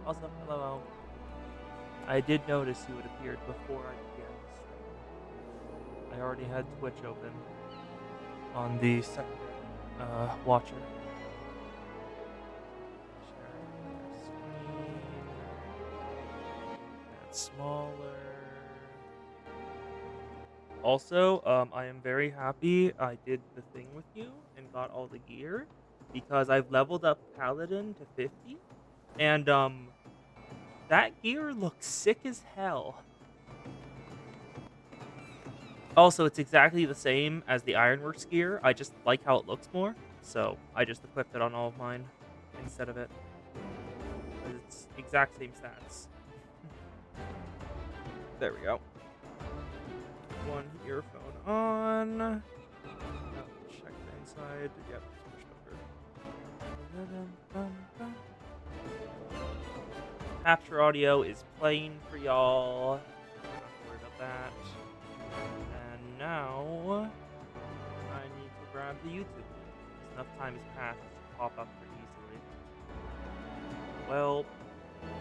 Also, hello. I did notice you had appeared before I began the stream. I already had Twitch open on the secondary watcher. Sharing your screen. And smaller. Also, I am very happy I did the thing with you and got all the gear because I've leveled up Paladin to 50, and that gear looks sick as hell. Also, it's exactly the same as the Ironworks gear. I just like how it looks more, so I just equipped it on all of mine instead of it. It's exact same stats. There we go. One earphone on. Oh, check the inside. Yep, it's pushed over. Capture audio is playing for y'all. Don't have to worry about that. And now I need to grab the YouTube link. Enough time has passed to pop up pretty easily. Well,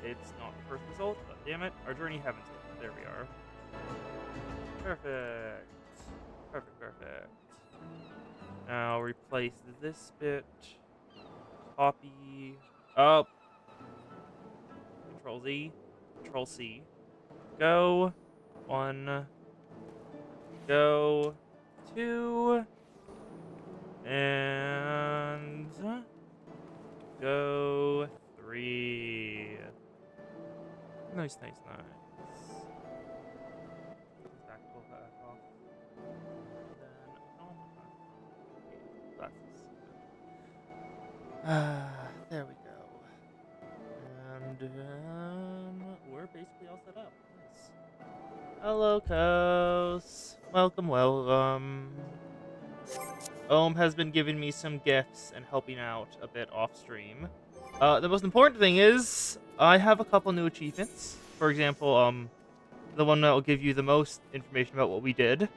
it's not the first result, but damn it, our journey Heavensward. There we are. Perfect. Perfect. Now replace this bit. Copy. Oh. Control Z. Control C. Go. 1. Go. 2. And go 3. Nice. There we go. And we're basically all set up. Nice. Hello, Kos. Welcome. Ohm has been giving me some gifts and helping out a bit off stream. The most important thing is I have a couple new achievements. For example, the one that will give you the most information about what we did.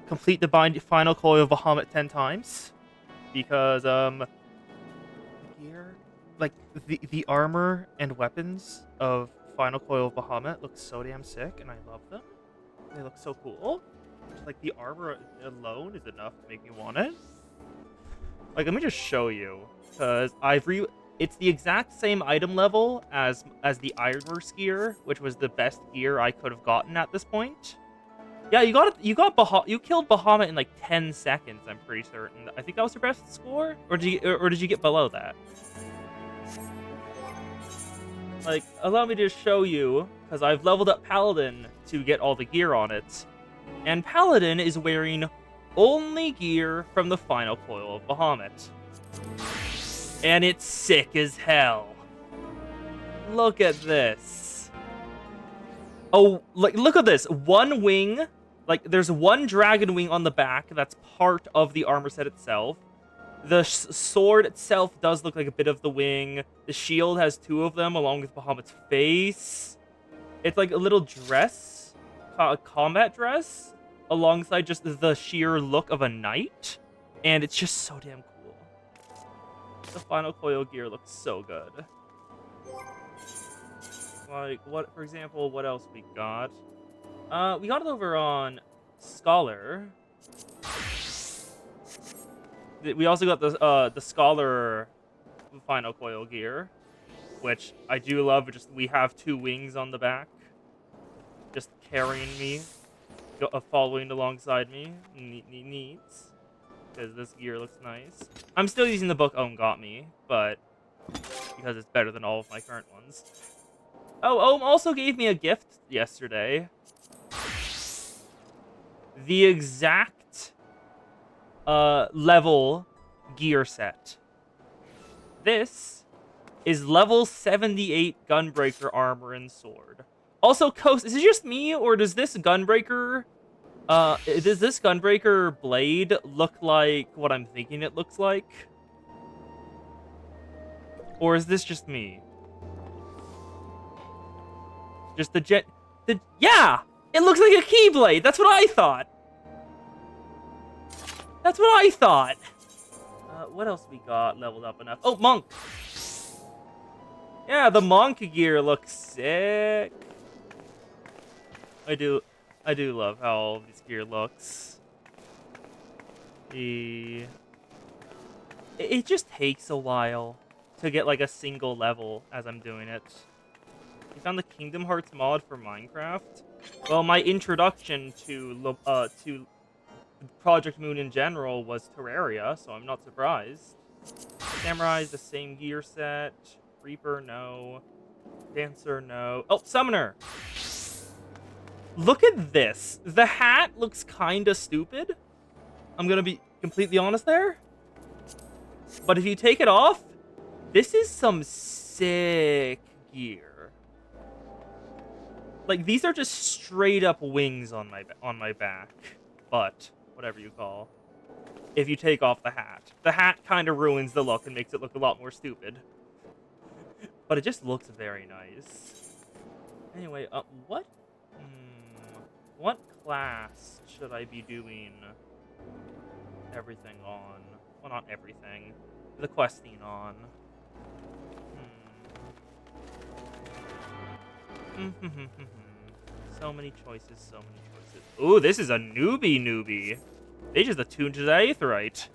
Complete the final coil of Bahamut 10 times. Because, gear, like, the armor and weapons of Final Coil of Bahamut look so damn sick, and I love them. They look so cool. Just, like, the armor alone is enough to make me want it. Like, let me just show you, because it's the exact same item level as the Ironworks gear, which was the best gear I could have gotten at this point. Yeah, you killed Bahamut in like 10 seconds, I'm pretty certain. I think that was your best score? Or did you get below that? Like, allow me to show you, because I've leveled up Paladin to get all the gear on it. And Paladin is wearing only gear from the final coil of Bahamut. And it's sick as hell. Look at this. Oh, like, look at this. One wing. Like, there's one dragon wing on the back that's part of the armor set itself. The sword itself does look like a bit of the wing. The shield has 2 of them, along with Bahamut's face. It's like a little dress, a combat dress, alongside just the sheer look of a knight. And it's just so damn cool. The final coil gear looks so good. Like, what, for example, what else we got? We got it over on Scholar. We also got the Scholar final coil gear, which I do love. Just we have 2 wings on the back, just carrying me, following alongside me. Neat. Because this gear looks nice. I'm still using the book Ohm got me, but because it's better than all of my current ones. Oh, Ohm also gave me a gift yesterday. The exact level gear set. This is level 78 Gunbreaker armor and sword. Also, Coast, is it just me, or does this Gunbreaker blade look like what I'm thinking it looks like? Or is this just me? Just yeah! It looks like a Keyblade! That's what I thought! What else we got leveled up enough? Oh, Monk! Yeah, the monk gear looks sick. I do love how all of this gear looks. It just takes a while to get like a single level as I'm doing it. You found the Kingdom Hearts mod for Minecraft? Well, my introduction to Project Moon in general was Terraria, so I'm not surprised. Samurai's the same gear set. Reaper, no. Dancer, no. Oh, Summoner! Look at this. The hat looks kinda stupid. I'm gonna be completely honest there. But if you take it off, this is some sick gear. Like, these are just straight up wings on my back. But whatever you call. If you take off the hat. The hat kind of ruins the look and makes it look a lot more stupid. But it just looks very nice. Anyway, what class should I be doing everything on? Well, not everything. The questing on. So many choices, so many choices. Ooh, this is a newbie. They just attuned to the Aetheryte.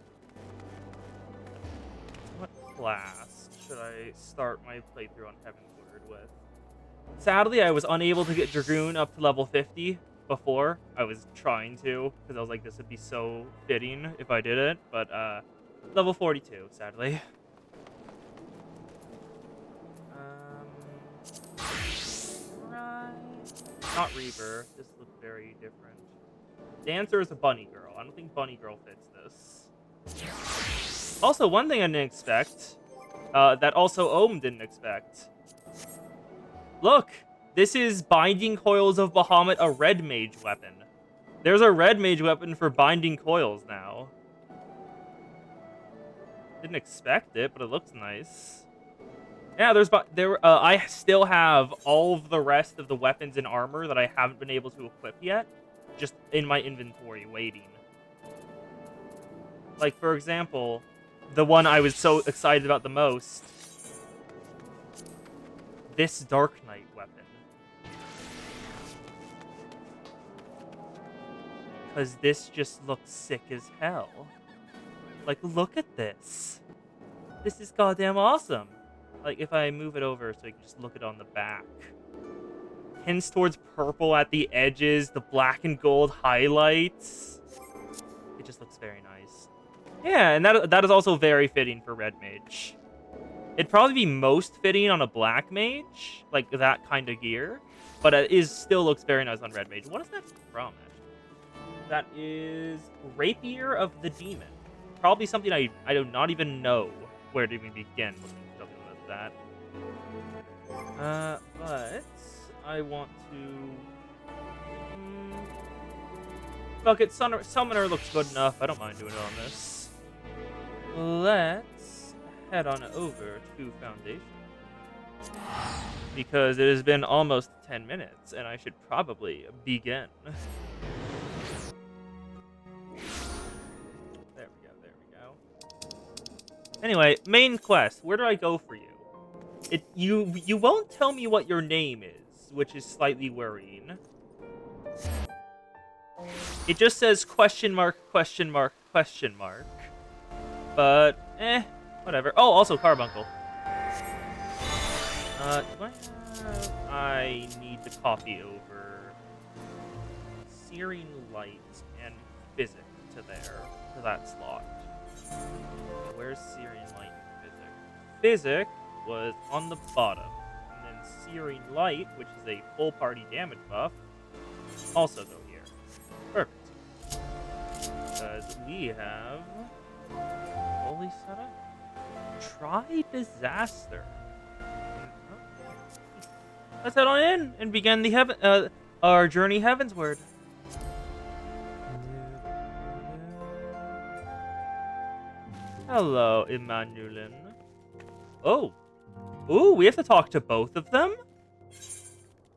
What class should I start my playthrough on Heavensward with? Sadly, I was unable to get Dragoon up to level 50 before. I was trying to, because I was like, this would be so fitting if I did it. But, level 42, sadly. Not Reaver. This looks very different. Dancer is a bunny girl. I don't think bunny girl fits this. Also, one thing I didn't expect, that also Ohm didn't expect. Look! This is Binding Coils of Bahamut, a red mage weapon. There's a red mage weapon for binding coils now. Didn't expect it, but it looks nice. Yeah, I still have all of the rest of the weapons and armor that I haven't been able to equip yet, just in my inventory waiting. Like, for example, the one I was so excited about the most. This Dark Knight weapon. Because this just looks sick as hell. Like, look at this. This is goddamn awesome. Like, if I move it over so you can just look at it on the back. Hints towards purple at the edges, the black and gold highlights. It just looks very nice. Yeah, and that is also very fitting for Red Mage. It'd probably be most fitting on a Black Mage, like that kind of gear. But it still looks very nice on Red Mage. What is that from, actually? That is Rapier of the Demon. Probably something I do not even know where to even begin looking at something like that. But I want to... Fuck it, Summoner looks good enough. I don't mind doing it on this. Let's head on over to Foundation. Because it has been almost 10 minutes, and I should probably begin. There we go. Anyway, main quest. Where do I go for you? You won't tell me what your name is, which is slightly worrying. It just says question mark. But, whatever. Oh, also Carbuncle. I need to copy over Searing Light and Physic to that slot. Where's Searing Light and Physic? Physic was on the bottom. And then Searing Light, which is a full party damage buff, also go here. Perfect. Because we have... Holy setup? Try Disaster. Let's head on in and begin the our journey heavensward. Hello, Emmanuelin. Oh. Ooh, we have to talk to both of them?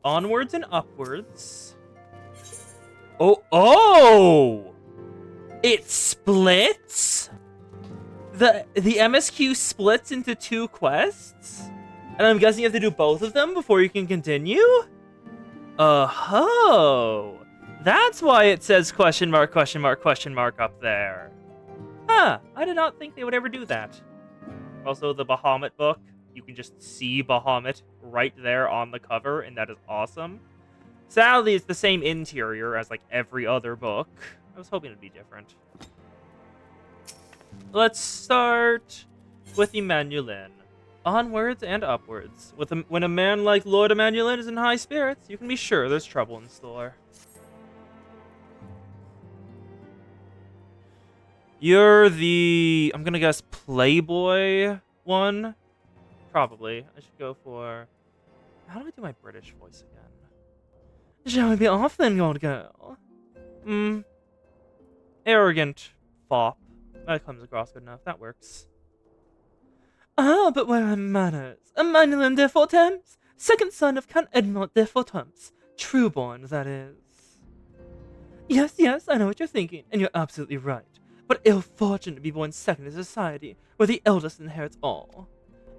Onwards and upwards. Oh! It splits? The MSQ splits into two quests? And I'm guessing you have to do both of them before you can continue? Oh, that's why it says question mark up there. Huh, I did not think they would ever do that. Also, the Bahamut book, you can just see Bahamut right there on the cover, and that is awesome. Sadly, it's the same interior as like every other book. I was hoping it'd be different. Let's start with Emmanuelin. Onwards and upwards. When a man like Lord Emmanuelin is in high spirits, you can be sure there's trouble in store. You're the, I'm gonna guess, Playboy one? Probably. I should go for... How do I do my British voice again? Shall we be off then, old girl? Arrogant fop. That comes across good enough. That works. Ah, but where are manners? Emmanuelin de Fortemps, second son of Count Edmond de Fortemps. Trueborn, that is. Yes, yes, I know what you're thinking, and you're absolutely right. But ill fortune to be born second in society, where the eldest inherits all.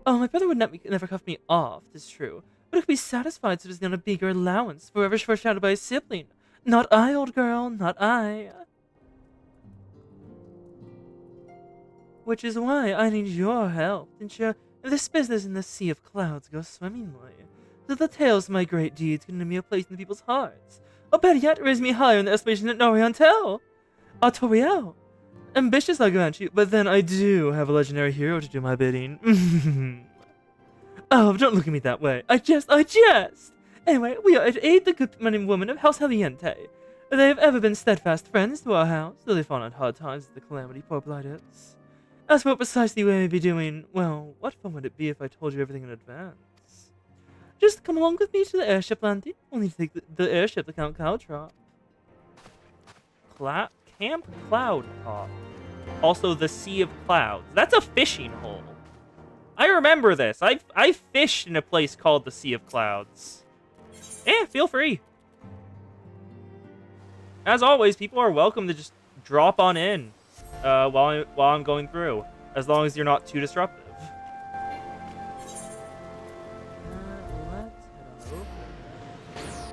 Oh, my brother would never cuff me off, 'tis true, but he could be satisfied so there's not a bigger allowance, forever foreshadowed by a sibling. Not I, old girl, not I. Which is why I need your help to ensure this business in the sea of clouds goes swimmingly, that the tales of my great deeds can win me a place in people's hearts, or better yet, raise me higher in the estimation at Noriantel. Artoriel. Ambitious, I grant you, but then I do have a legendary hero to do my bidding. Oh, don't look at me that way. I jest. Anyway, we are to aid the good men and women of House Heliente. They have ever been steadfast friends to our house, though they fall on hard times with the calamity poor blighters. As for what precisely we may be doing, well, what fun would it be if I told you everything in advance? Just come along with me to the airship landing. We'll need to take the airship to Count Cloudtrop. Camp Cloud Top. Also, the Sea of Clouds. That's a fishing hole. I remember this. I fished in a place called the Sea of Clouds. Feel free. As always, people are welcome to just drop on in while I'm going through, as long as you're not too disruptive. Let's head on over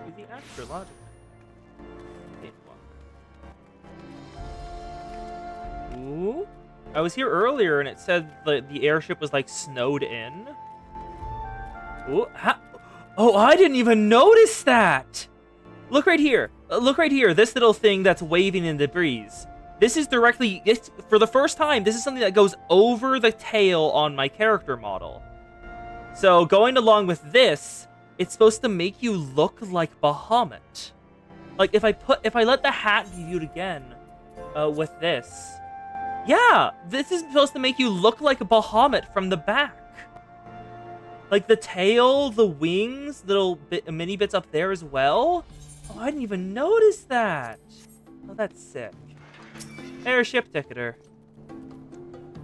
to the astrological. Ooh. I was here earlier and it said the airship was like snowed in. Ooh. Oh, I didn't even notice that. Look right here. Look right here. This little thing that's waving in the breeze. This is directly, for the first time, this is something that goes over the tail on my character model. So going along with this, it's supposed to make you look like Bahamut. Like if I let the hat be viewed again with this. Yeah, this is supposed to make you look like a Bahamut from the back. Like the tail, the wings, little mini bits up there as well. Oh, I didn't even notice that. Oh, that's sick. Airship ticketer.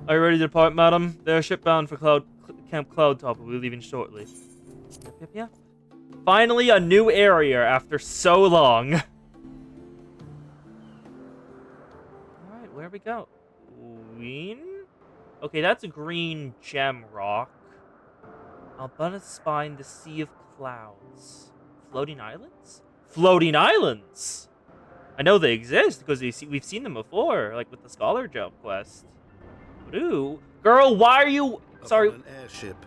Are you ready to depart, madam? The airship bound for Camp Cloudtop will be leaving shortly. Yep. Finally, a new area after so long. Alright, where we go? Green? Okay, that's a green gem rock. Albana Spine, the Sea of Clouds. Floating Islands? Floating Islands! I know they exist because we've seen them before, like with the Scholar Jump quest. Ooh. Girl, why are you... Sorry. Upon an airship,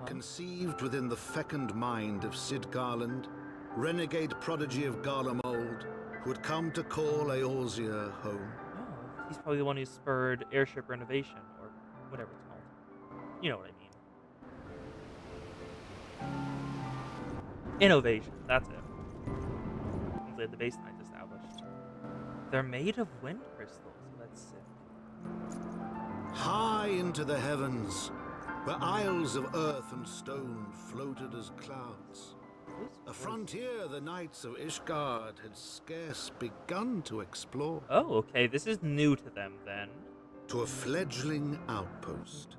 conceived within the fecund mind of Sid Garland, renegade prodigy of Garlemald, who had come to call Eorzea home. Oh, he's probably the one who spurred airship renovation, or whatever it's called. You know what I mean. Innovation, that's it. Hopefully the base night established. They're made of wind crystals, so that's sick. High into the heavens, where isles of earth and stone floated as clouds. A frontier the knights of Ishgard had scarce begun to explore. Oh, okay, this is new to them then. To a fledgling outpost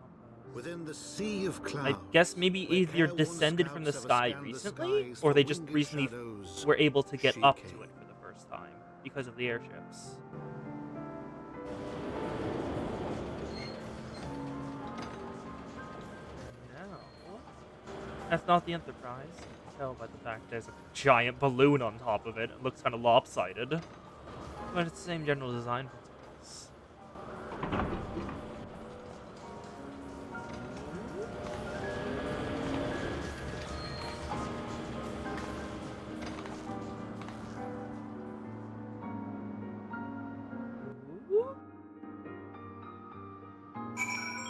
within the Sea of Clouds. I guess maybe either descended from the sky recently, or they just recently were able to get up to it for the first time because of the airships. Now, That's not the Enterprise. You can tell by the fact there's a giant balloon on top of it. It looks kind of lopsided. But it's the same general design principles.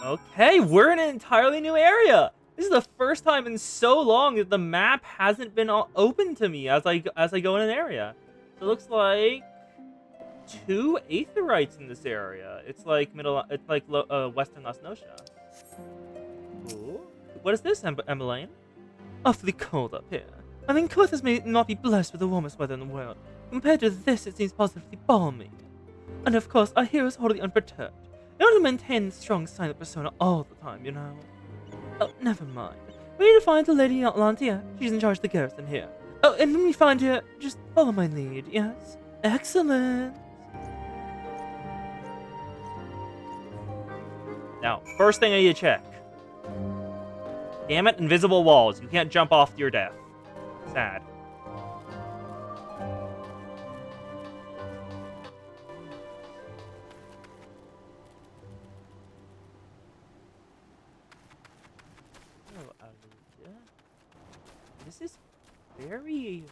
Okay, we're in an entirely new area. This is the first time in so long that the map hasn't been open to me as I go in an area. So it looks like 2 Aetherites in this area. It's like Western Lasnotia. Ooh. What is this, Emmeline? Awfully cold up here. I mean, Cothas may not be blessed with the warmest weather in the world. Compared to this, it seems positively balmy. And of course, our hero is wholly unperturbed. In order to maintain the strong silent persona all the time, you know. Oh, never mind. We need to find the Lady Atlantia. She's in charge of the garrison here. Oh, and when we find her, just follow my lead, yes? Excellent! Now, first thing I need to check. Damn it, invisible walls. You can't jump off to your death. Sad. This is very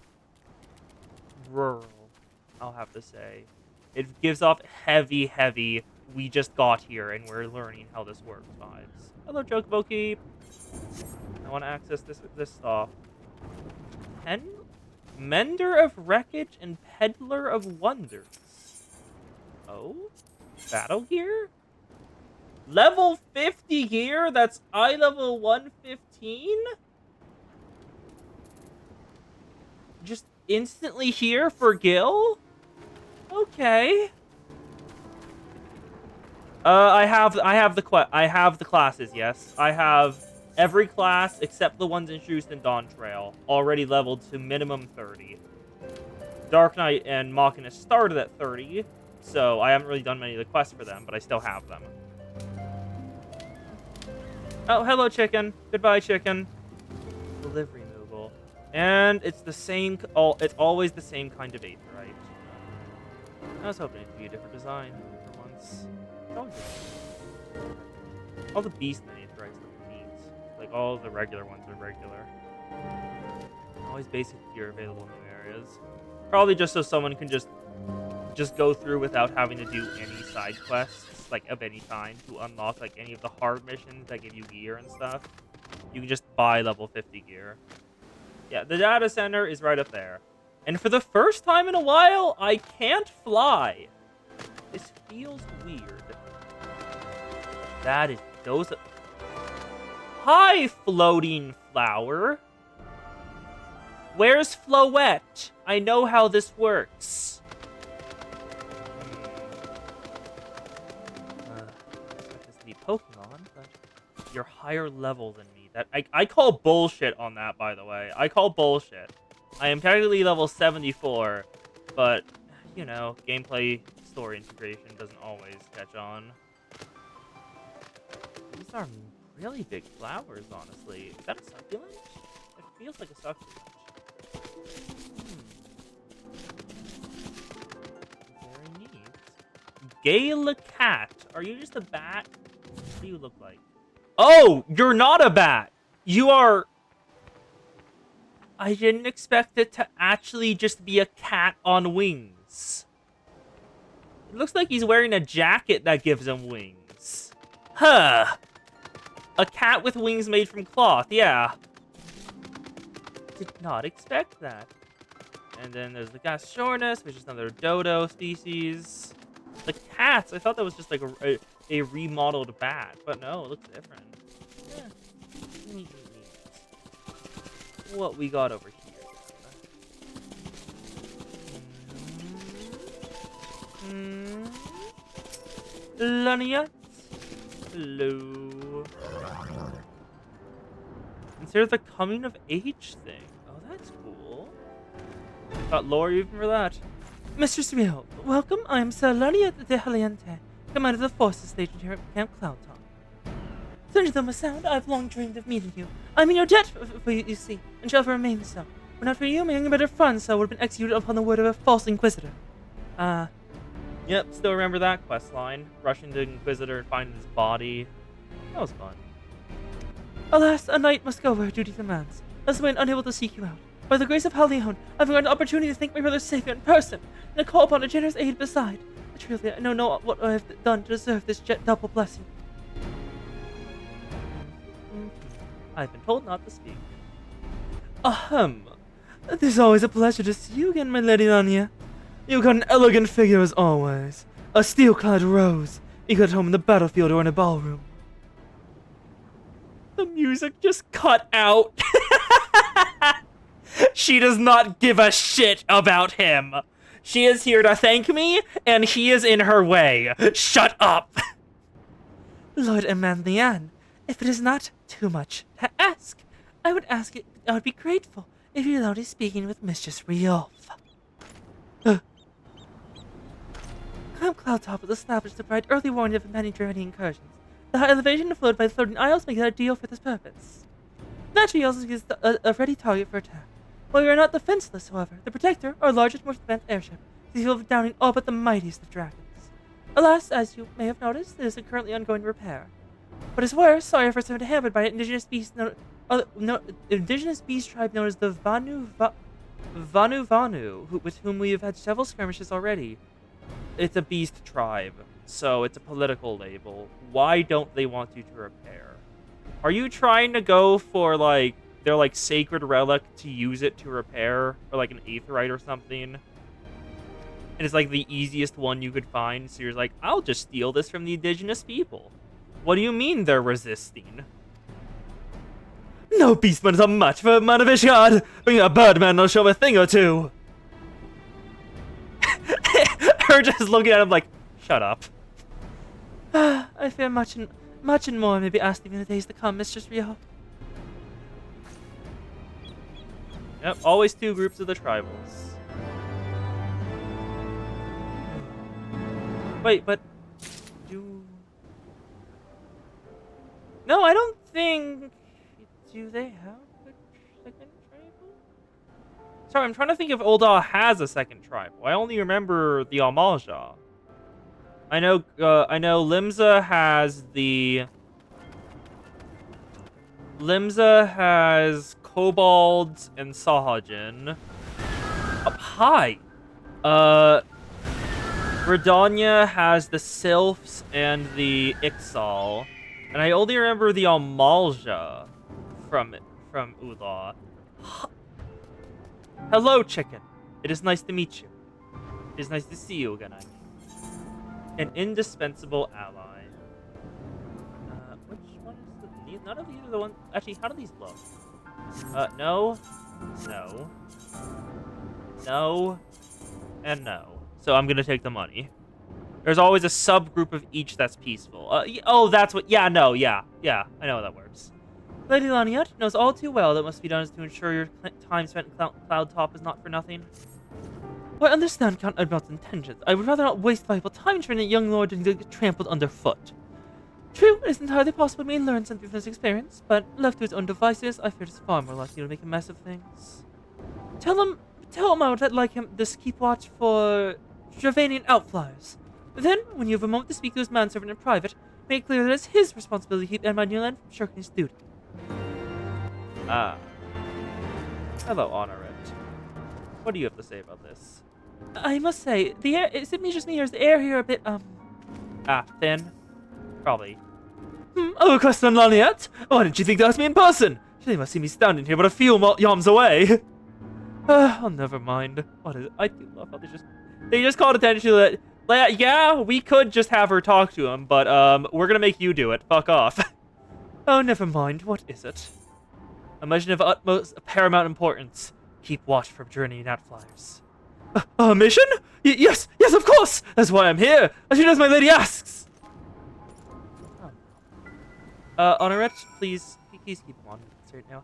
rural, I'll have to say. It gives off heavy, we just got here and we're learning how this works vibes. Hello, Chocobo Keep. I want to access this stuff. Mender of Wreckage and Peddler of Wonders. Oh? Battle gear? Level 50 gear? That's eye level 115? Just instantly here for Gil? Okay. I have the classes, yes. I have every class except the ones in Shoost and Dawn Trail already leveled to minimum 30. Dark Knight and Machina started at 30, so I haven't really done many of the quests for them, but I still have them. Oh, hello, chicken. Goodbye, chicken. Delivery noble. And it's the same, it's always the same kind of Aetherite. I was hoping it would be a different design for once. It's always different. All the Beastmen Aetherites look neat. Like, all the regular ones are regular. Always basic gear available in new areas. Probably just so someone can just go through without having to do any side quests, like, of any kind, to unlock, like, any of the hard missions that give you gear and stuff. You can just buy level 50 gear. Yeah, the data center is right up there. And for the first time in a while, I can't fly. This feels weird. That is... those... Hi, floating flower. Where's Floette? I know how this works. This to be Pokemon, but you're higher level than me. That I call bullshit on that, by the way. I call bullshit. I am technically level 74, but, you know, gameplay story integration doesn't always catch on. These are really big flowers, honestly. Is that a succulent? It feels like a succulent. Very neat. Gala Cat. Are you just a bat? What do you look like? Oh, you're not a bat. You are... I didn't expect it to actually just be a cat on wings. It looks like he's wearing a jacket that gives him wings. Huh. A cat with wings made from cloth, yeah. Did not expect that. And then there's the Gastronus, which is another dodo species. The cats, I thought that was just like a remodeled bat, but no, it looks different. Yeah. Neat. What we got over here? Lania? Hello. Consider the coming of age thing. Oh, that's cool. Got lore even for that. Mr. Surreal, welcome. I am Sir Lania de Haliente, commander of the forces stationed here at Camp Cloudtop. Clear them a sound, I've long dreamed of meeting you. I'm in your debt for you, you see, and shall remain so. Were not for you, my younger better Francois would have been executed upon the word of a false inquisitor. Yep, still remember that quest line. Rushing to Inquisitor and finding his body. That was fun. Alas, a knight must go where duty demands. Thus I am unable to seek you out. By the grace of Halion, I've got an opportunity to thank my brother's savior in person, and to call upon a generous aid beside. But truly, I know not what I have done to deserve this double blessing. I've been told not to speak. Ahem. It is always a pleasure to see you again, my lady Lanya. You've got an elegant figure as always. A steel-clad rose. You got home in the battlefield or in a ballroom. The music just cut out. She does not give a shit about him. She is here to thank me, and he is in her way. Shut up. Lord Amanlian, if it is not too much to ask, I would be grateful if you allowed me speaking with Mistress Riolf. Camp Cloudtop was established to provide early warning of impending journey incursions. The high elevation flowed by the floating isles make it ideal for this purpose. Naturally, also gives a ready target for attack. While we are not defenseless, however, the Protector, our largest, most advanced airship, is capable of downing all but the mightiest of dragons. Alas, as you may have noticed, it is a currently ongoing repair. What is worse, sorry for being hampered by an indigenous beast indigenous beast tribe known as the Vanu, with whom we have had several skirmishes already. It's a beast tribe, so it's a political label. Why don't they want you to repair? Are you trying to go for, like, their, like, sacred relic to use it to repair? Or, like, an aetherite or something? And it's, like, the easiest one you could find, so you're like, I'll just steal this from the indigenous people. What do you mean they're resisting? No beastman is a match for a man of Ishgard. Bring a birdman, I'll show him a thing or two. Her just looking at him like, shut up. I fear much and more may be asked of you in the days to come, Mistress Rio. Yep, always two groups of the tribals. Wait, but... No, I don't think... Do they have a second tribal? Sorry, I'm trying to think if Ul'dah has a second tribal. I only remember the Amalja. I know Limsa has the... Limsa has Kobolds and Sahajin. Up high! Redania has the Sylphs and the Ixal. And I only remember the Amalja from Ul'dah. Hello, chicken. It is nice to meet you. It is nice to see you again, I mean. An indispensable ally. Which one is the... None of these are the ones... Actually, how do these blow? No. No. No. And no. So I'm gonna take the money. There's always a subgroup of each that's peaceful. Oh, that's what... Yeah, no, yeah. Yeah, I know how that works. Lady Laniat knows all too well that must be done to ensure your time spent in Cloudtop is not for nothing. Well, I understand Count Edmund's intentions. I would rather not waste valuable time training a young lord and get trampled underfoot. True, it is entirely possible he may learn something from this experience, but left to his own devices, I fear it's far more likely to make a mess of things. Tell him I would like him to keep watch for Dravanian outflyers. Then, when you have a moment to speak to his manservant in private, make it clear that it's his responsibility to keep Edmund Newland from shirking his duty. Hello, Honoret. What do you have to say about this? I must say, the air, is it me just me or is the air here a bit, thin? Probably. Oh, question, Laniat? Why didn't you think to ask me in person? They must see me standing here but a few yams away. Oh, never mind. What is it? I do love how they just called attention to that. Yeah, we could just have her talk to him, but, we're gonna make you do it. Fuck off. Oh, never mind. What is it? A mission of utmost paramount importance. Keep watch from journeying outflyers. A mission? Yes, of course! That's why I'm here, as soon as my lady asks! Honoret, please keep him on straight now.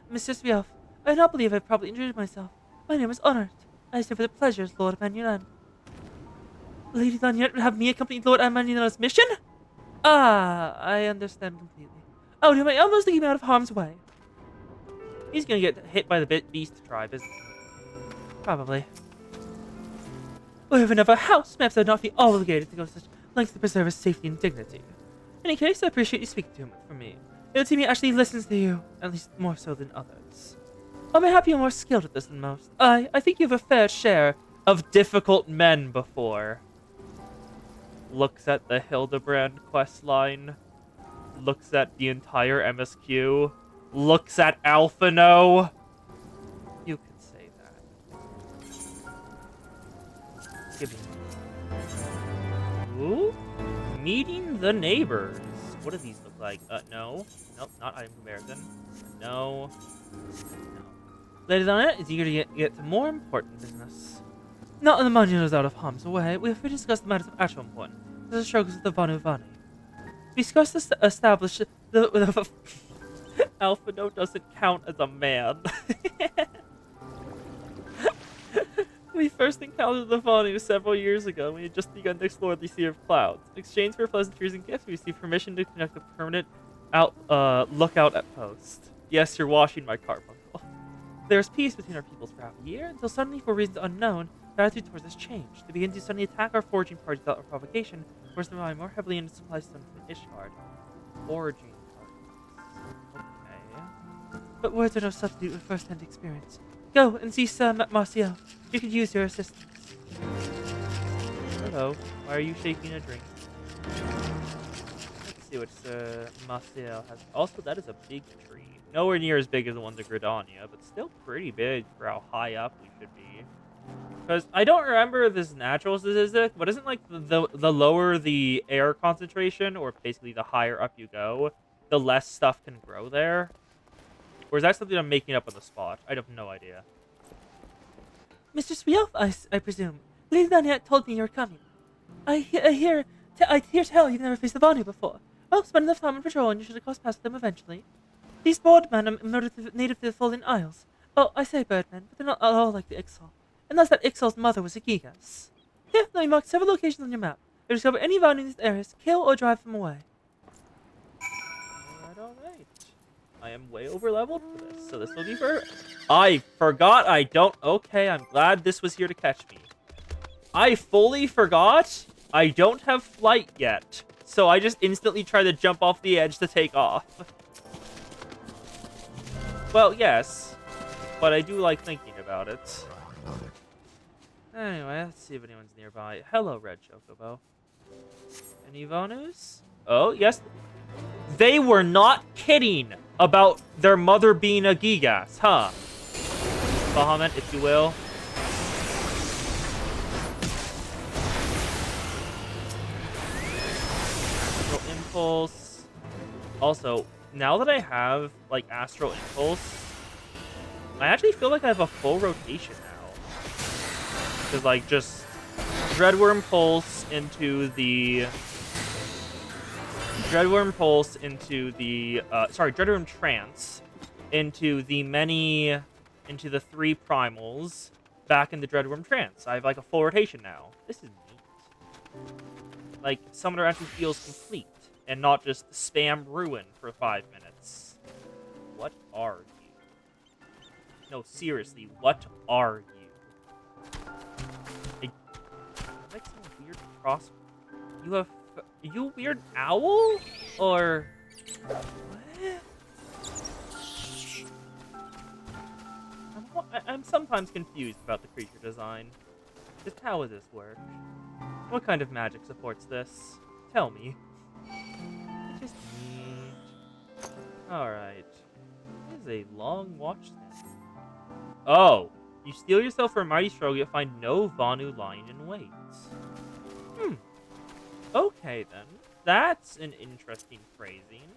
Mr. Svioff, I do not believe I've properly introduced myself. My name is Honoret. I serve for the pleasures, Lord Manulan. Lady Lanyet would have me accompany Lord Manulan's mission? I understand completely. I'll do my utmost to keep him out of harm's way. He's gonna get hit by the beast tribe, isn't he? Probably. We have another house. Perhaps I'd not be obligated to go to such lengths to preserve his safety and dignity. In any case, I appreciate you speaking to him for me. It'll seem he actually listens to you, at least more so than others. I'll be happy you're more skilled at this than most. I think you have a fair share Of difficult men before. Looks at the Hildebrand questline. Looks at the entire MSQ. Looks at Alphino. You could say that. Give me. Ooh. Meeting the neighbors. What do these look like? No. Nope, not item comparison. No. Lady Lionette is eager to get to more important business. Not when the monument is out of harm's way, we have to discuss the matters of actual importance, the struggles of the Vanu Vani. We discussed to establish the Alphino doesn't count as a man. We first encountered the Vanu several years ago when we had just begun to explore the Sea of Clouds. In exchange for pleasantries and gifts, we received permission to conduct a permanent lookout at post. Yes, you're washing my carbuncle. There was peace between our peoples for half a year, until suddenly, for reasons unknown, their attitude towards us changed. They began to suddenly attack our foraging parties without our provocation, forcing them to rely more heavily into supply stones from Ishgard. Foraging parties. Okay. But words are no substitute for first-hand experience. Go and see Sir Marcial. You can use your assistance. Hello. Why are you shaking a drink? Let's see what Sir Marcial has. Also, that is a big tree. Nowhere near as big as the ones at Gridania, but still pretty big for how high up we should be. Because I don't remember this natural statistic, but isn't like the lower the air concentration, or basically the higher up you go, the less stuff can grow there? Or is that something I'm making up on the spot? I have no idea. Mr. Swielf, I presume. Lady Laniette told me you were coming. I hear tell you've never faced the Vanu before. Well, spend enough time on patrol and you should cross paths with them eventually. These boardmen are native to the Fallen Isles. Oh, I say birdmen, but they're not at all like the Ixal. Unless that Ixal's mother was a Gigas. Here, let me mark several locations on your map. If you discover any Vanu in these areas, kill or drive them away. Alright. I am way over leveled for this, so this will be for... I forgot I don't... Okay, I'm glad this was here to catch me. I fully forgot I don't have flight yet, so I just instantly try to jump off the edge to take off. Well, yes, but I do like thinking about it. Anyway, let's see if anyone's nearby. Hello, Red Chocobo. Any Vanus? Oh, yes. They were not kidding about their mother being a Gigas, huh? Bahamut, if you will. Astral Impulse. Also, now that I have, like, Astral Impulse, I actually feel like I have a full rotation now. Because, like, just Dreadworm Pulse into the... Dreadworm Pulse into the... Dreadworm Trance into the into the 3 primals back into Dreadworm Trance. I have, like, a full rotation now. This is neat. Like, Summoner actually feels complete and not just spam Ruin for 5 minutes. What are you? No, seriously, what are you? I like some weird cross. Are you a weird owl? Or what? I'm sometimes confused about the creature design. Just how does this work? What kind of magic supports this? Tell me. It's just neat. Alright. This is a long watch then. Oh! You steal yourself for a mighty struggle, yet find no Vanu lying in wait. Okay then. That's an interesting phrasing.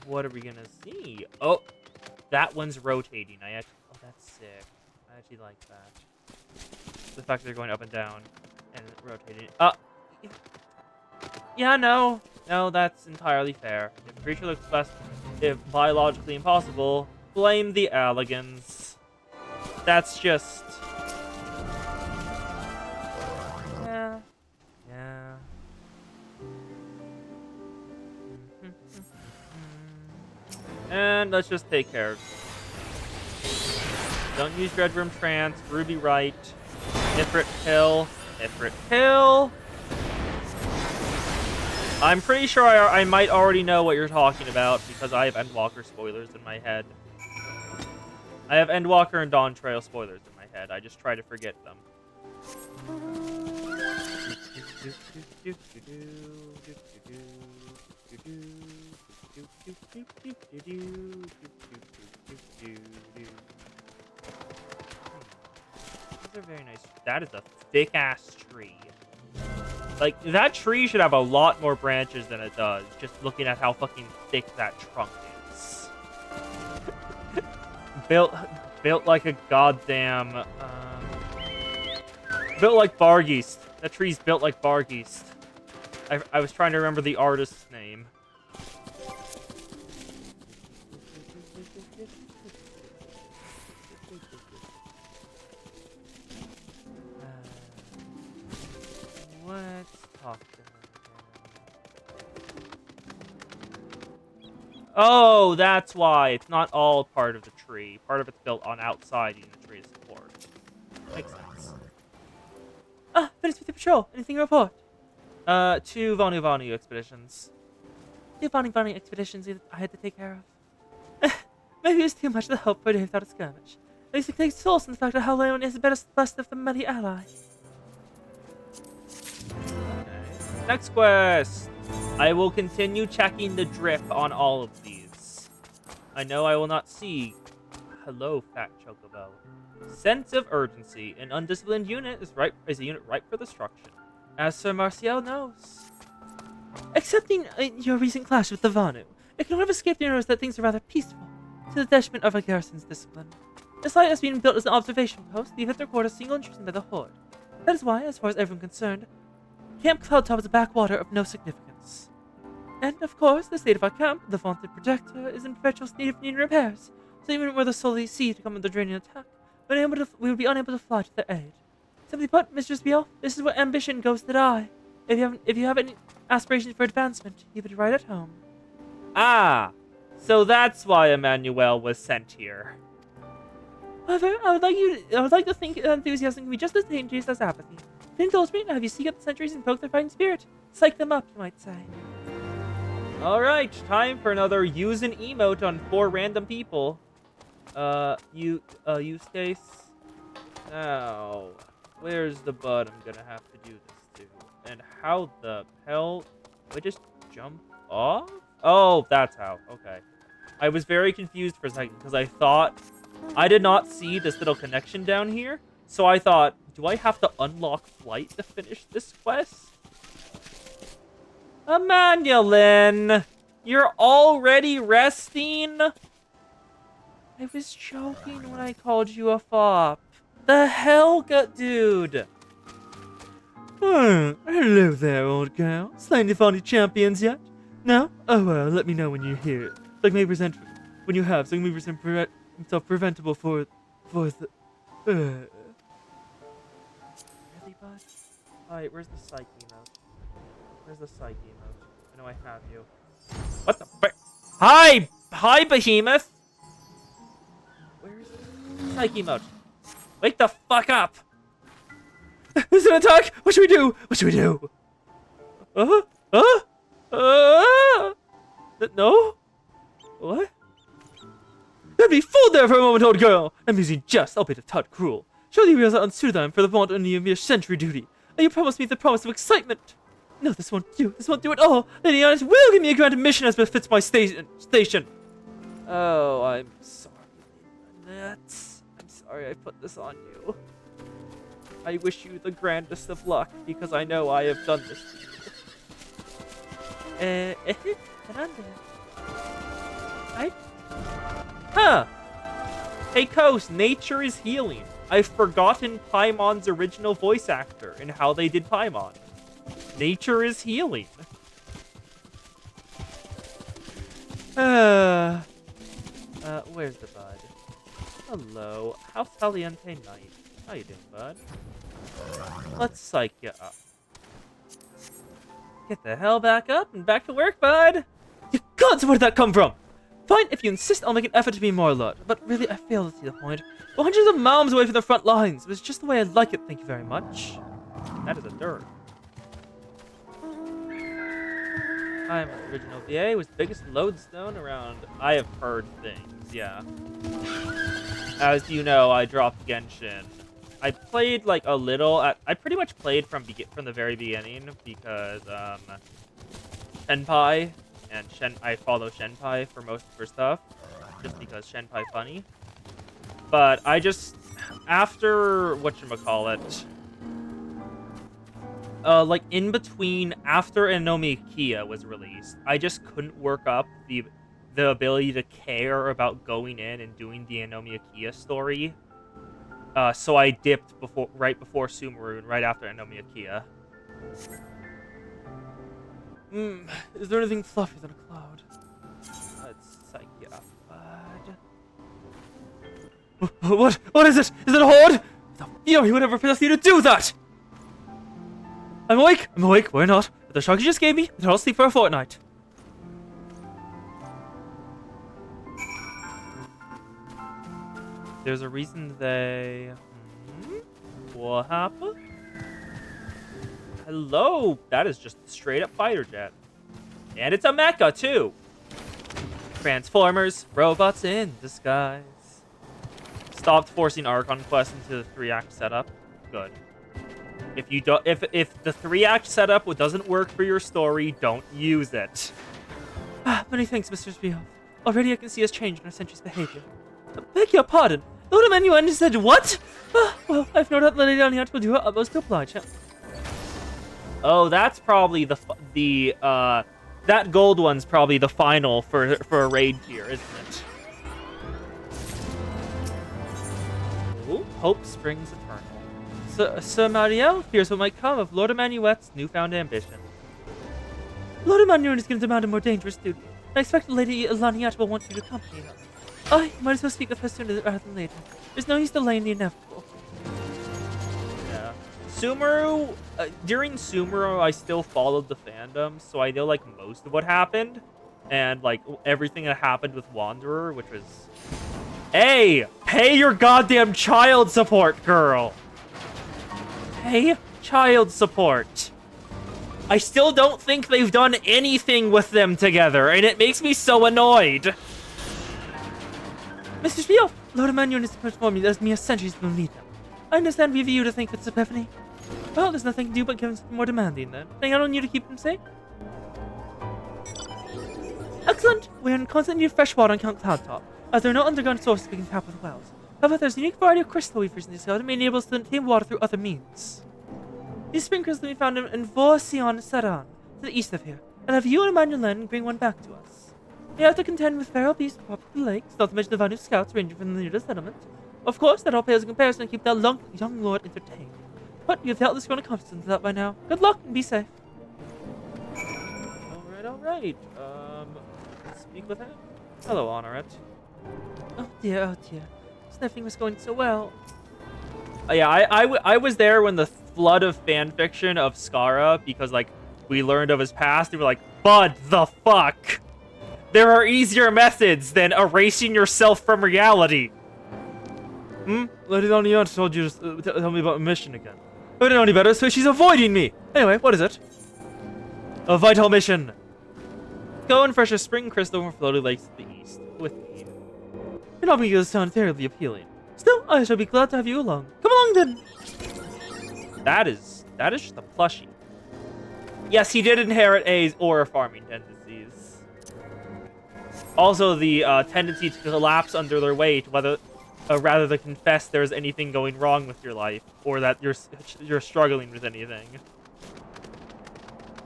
What are we gonna see? Oh! That one's rotating. Oh, that's sick. I actually like that. The fact that they're going up and down and rotating. Yeah, no, that's entirely fair. If a creature looks best, if biologically impossible, blame the Alligans. That's just... Yeah. And let's just take care of it. Don't use Red Room Trance, Ruby Right, Ifrit Pill, Ifrit Pill. I'm pretty sure I might already know what you're talking about because I have Endwalker spoilers in my head. I have Endwalker and Dawn Trail spoilers in my head. I just try to forget them. These are very nice. That is a thick-ass tree. Like, that tree should have a lot more branches than it does, just looking at how fucking thick that trunk is. built like a goddamn, built like Bargeist. That tree's built like Bargeist. I was trying to remember the artist's name. Let's talk to her again. Oh, that's why. It's not all part of the tree. Part of it's built on outside using the tree to support. Makes sense. Ah, finished with the patrol. Anything to report? 2 Vanu Vanu expeditions. 2 Vani expeditions I had to take care of. Maybe it was too much to hope for a day without a skirmish. At least it takes solace in the fact that how Leon is the best of the many allies. Okay. Next quest. I will continue checking the drip on all of these. I know I will not see. Hello, Fat Chocobo. Sense of urgency. An undisciplined unit is a unit ripe for destruction. As Sir Marcial knows. Accepting your recent clash with the Vanu, it cannot have escaped your notice that things are rather peaceful, to the detriment of our garrison's discipline. The site has been built as an observation post, leaving their quarters single intrusion by the Horde. That is why, as far as everyone concerned, Camp Cloudtop is a backwater of no significance. And, of course, the state of our camp, the vaunted projector, is in perpetual state of needing repairs, so even were the Sully Sea to come under draining attack, we would be unable to fly to their aid. Simply put, Mistress Beal, this is where ambition goes to die. If you have any aspirations for advancement, keep it right at home. Ah, so that's why Emmanuel was sent here. However, I would like to think that enthusiasm can be just as dangerous as apathy. If indulge me, have you seek out the sentries and poke their fighting spirit. Psych them up, you might say. Alright, time for another use an emote on 4 random people. Use case. Now, where's the bud I'm gonna have to do this to? And how the hell? Do I just jump off? Oh, that's how. Okay. I was very confused for a second because I thought I did not see this little connection down here. So I thought, do I have to unlock flight to finish this quest? Emmanuelin, you're already resting? I was joking when I called you a fop. The hell, dude? Hello there, old girl. Slain the Vani champions yet? No? Oh well, let me know when you hear it. Like maybe when you have, so maybe present himself preventable for the. Really, bud? Alright, where's the psyche emote? Where's the psyche emote? I know I have you. What the frick? Hi, behemoth! Where's the psyche emote? Wake the fuck up! There's an attack! What should we do? What should we do? No? What? Let me fool there for a moment, old girl! I'm using just, albeit a tad cruel. Surely you realize how unsuited I am for the vaunt only of mere sentry duty. And you promised me the promise of excitement. No, this won't do. This won't do at all. Lady Honest will give me a granted mission as befits my station. Oh, I'm sorry, Nuts. I'm sorry I put this on you. I wish you the grandest of luck, because I know I have done this to you. Huh. Hey, Coast, nature is healing. I've forgotten Paimon's original voice actor and how they did Paimon. Nature is healing. Where's the bud? Hello. House Caliente Knight. How you doing, bud? Let's psych you up. Get the hell back up and back to work, bud! You gods, where did that come from? Fine, if you insist, I'll make an effort to be more alert. But really, I fail to see the point. We're hundreds of miles away from the front lines. It was just the way I like it, thank you very much. That is a dirt. I'm an original VA with the biggest lodestone around. I have heard things, yeah. As you know, I dropped Genshin. I played like a little. I pretty much played from the very beginning because Shenpai and I follow Shenpai for most of her stuff, just because Shenpai funny. But I just after whatchamacallit, like in between after Anomiya was released, I just couldn't work up the ability to care about going in and doing the Anomiya story. So I dipped right before Sumeru and right after Anomiya. Is there anything fluffier than a cloud? Let's psych you up, bud. What is it? Is it a horde? The fury would ever possess you to do that! I'm awake! Why not? With the shock you just gave me, then I'll sleep for a fortnight. There's a reason they... What happened? Hello! That is just a straight up fighter jet. And it's a mecha, too! Transformers, robots in disguise. Stopped forcing Archon Quest into the 3-act setup. Good. If you don't, if the 3-act setup doesn't work for your story, don't use it. Many thanks, Mr. Spiel. Already I can see us change in our sentry's behavior. Beg your pardon. Lord Emmanuel said what? Well, I've no doubt that Lady Aniat will do her utmost to oblige him. Oh, that's probably that gold one's probably the final for a raid tier, isn't it? Ooh, hope springs eternal. Sir Mariel fears what might come of Lord Emmanuel's newfound ambition. Lord Emmanuel is going to demand a more dangerous duty. I expect Lady Laniat will want you to accompany her. I might as well speak with her sooner rather than later. There's no use delaying the inevitable. Yeah. Sumeru, during Sumeru, I still followed the fandom, so I know, like, most of what happened. And, like, everything that happened with Wanderer, which was... Hey! Pay your goddamn child support, girl! Pay child support. I still don't think they've done anything with them together, and it makes me so annoyed. Mr. Spiel, Lord Emmanuel is to perform you as mere sentries will meet him. I understand we have you to thank for this epiphany. Well, there's nothing to do but give him something more demanding then. Hang out on you to keep him safe. Excellent! We're in constant need of fresh water on Count Cloudtop, as there are no underground sources we can tap with wells. However, there's a unique variety of crystal we've recently discovered that may enable us to obtain water through other means. These spring crystals can be found in Vorsion Saran, to the east of here, and have you and Emmanuel bring one back to us. You have to contend with feral beasts pop up the lakes, not to mention the value of scouts ranging from the nearest settlement. Of course, that all pales in comparison to keep that young lord entertained. But you've doubtless grown accustomed to that by now. Good luck and be safe. Alright. Let's speak with him. Hello, Honoret. Oh dear. Everything was going so well. Yeah, I was there when the flood of fanfiction of Skara, because, like, we learned of his past, and we're like, Bud, the fuck? There are easier methods than erasing yourself from reality. Lady Laniat told you to tell me about a mission again. I didn't know any better, so she's avoiding me. Anyway, what is it? A vital mission. Go and fresh a spring crystal from floating lakes to the east with me. You're not making this sound terribly appealing. Still, I shall be glad to have you along. Come along then. That is just a plushie. Yes, he did inherit A's aura farming tendencies. Also, the tendency to collapse under their weight, rather than confess there's anything going wrong with your life, or that you're struggling with anything.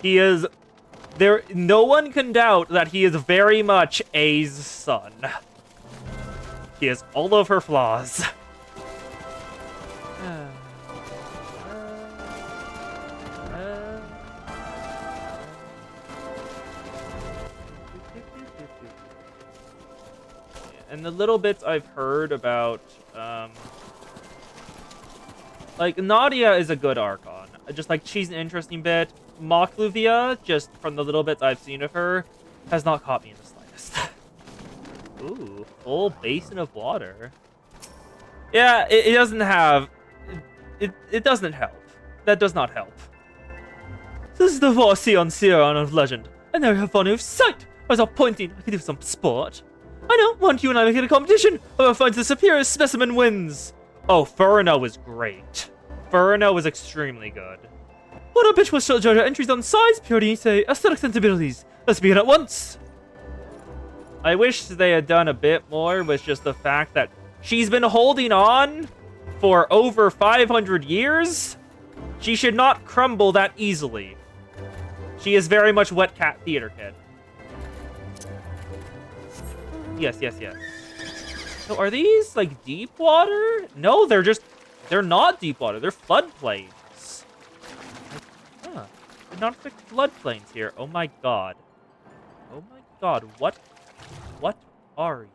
He is there. No one can doubt that he is very much A's son. He has all of her flaws. And the little bits I've heard about, like, Nadia is a good Archon. Just, like, she's an interesting bit. Mokluvia, just from the little bits I've seen of her, has not caught me in the slightest. Ooh, full basin of water. Yeah, it doesn't have... It doesn't help. That does not help. This is the Vorsion Scion of legend. I never have fun of sight. I was all pointing. I could do some sport. I know, why don't you and I make it a competition? Whoever finds the superior specimen wins. Oh, Furino was great. Furino was extremely good. What a bitch will judge our entries on size, purity, say, aesthetic sensibilities. Let's begin at once. I wish they had done a bit more with just the fact that she's been holding on for over 500 years. She should not crumble that easily. She is very much Wet Cat Theater Kid. Yes, yes, yes. So are these, like, deep water? No, they're not deep water. They're floodplains. Huh. Did not expect floodplains here. Oh my god. Oh my god. What are you?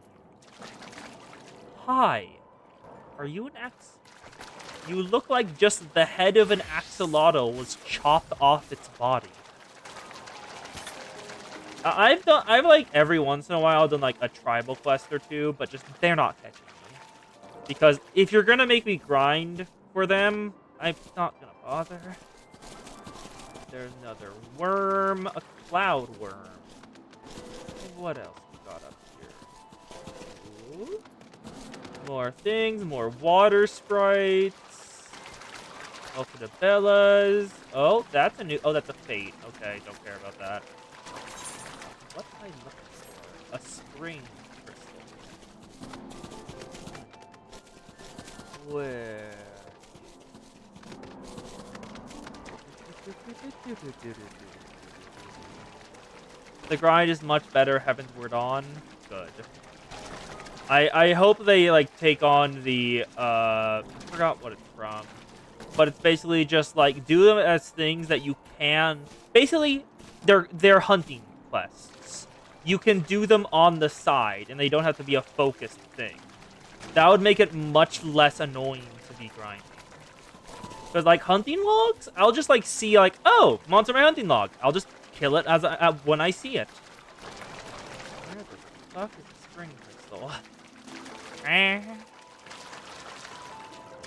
Hi. Are you an You look like just the head of an axolotl was chopped off its body. I've like every once in a while done like a tribal quest or two, but just they're not catching me. Because if you're gonna make me grind for them, I'm not gonna bother. There's another worm, a cloud worm. What else we got up here? Ooh. More things, more water sprites. Bellas. Oh, that's a new. Oh, that's a fate. Okay, don't care about that. What am I looking for? A spring crystal. Where? The grind is much better. Heavensward on. Good. I hope they like take on the I forgot what it's from. But it's basically just like do them as things that you can basically they're hunting quests. You can do them on the side and they don't have to be a focused thing. That would make it much less annoying to be grinding. Because like hunting logs, I'll just like see like, oh, monster my hunting log. I'll just kill it as when I see it. Where the fuck is the spring crystal?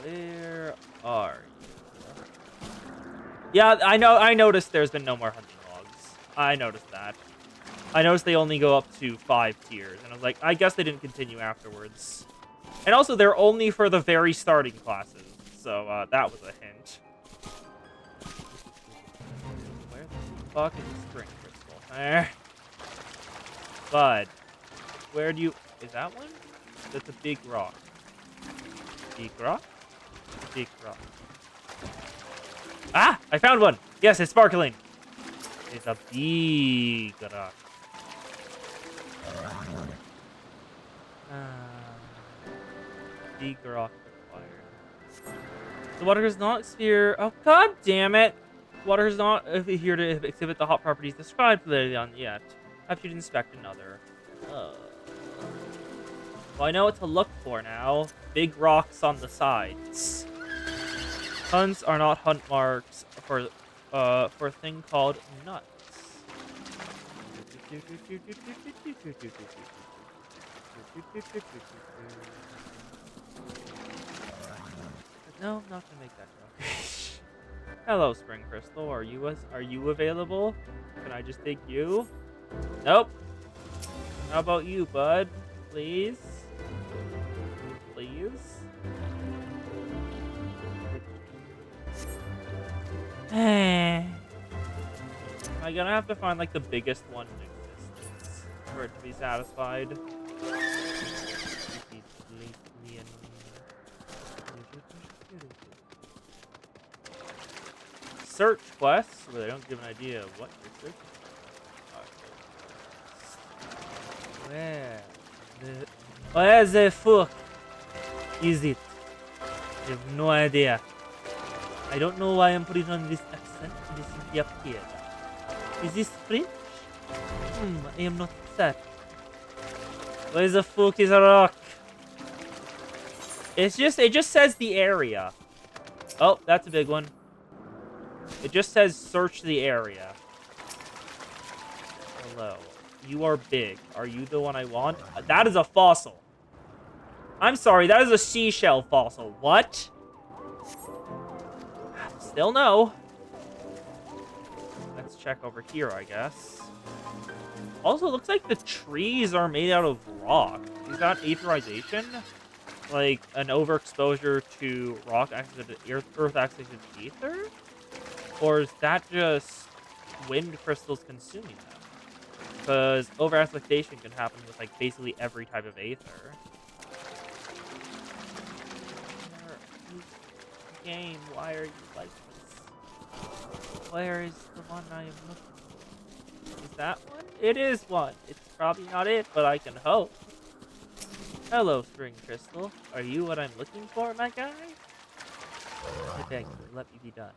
Where are you? Yeah, I noticed there's been no more hunting logs. I noticed that. I noticed they only go up to 5 tiers. And I was like, I guess they didn't continue afterwards. And also, they're only for the very starting classes. So, that was a hint. Where the fuck is the spring crystal? Bud. Where do you... Is that one? That's a big rock. Big rock? Big rock. Ah! I found one! Yes, it's sparkling. It's a big rock. Big rock required. The water is not sphere. Oh, god damn it! Water is not here to exhibit the hot properties described clearly on yet. Perhaps you'd inspect another. Well, I know what to look for now. Big rocks on the sides. Hunts are not hunt marks for a thing called nuts. No, I'm not gonna make that joke. Hello, Spring Crystal. Are you available? Can I just take you? Nope. How about you, bud? Please? Please? Am I gonna have to find like the biggest one in existence for it to be satisfied? Search quests, where they don't give an idea of what you're searching. Where the fuck is it? I have no idea. I don't know why I'm putting on this accent. This simply appeared. Is this French? I am not upset. Where the fuck is a rock? It just says the area. Oh, that's a big one. It just says search the area. Hello. You are big. Are you the one I want? That is a fossil. I'm sorry, that is a seashell fossil. What? Still no. Let's check over here, I guess. Also, it looks like the trees are made out of rock. Is that aetherization? Like, an overexposure to rock acts as earth acts as ether? Or is that just wind crystals consuming them? Because over-asphyxiation can happen with, like, basically every type of aether. Game, why are you like this? Where is the one I am looking for? Is that one? It is one. It's probably not it, but I can hope. Hello, Spring Crystal. Are you what I'm looking for, my guy? I beg you, let me be done.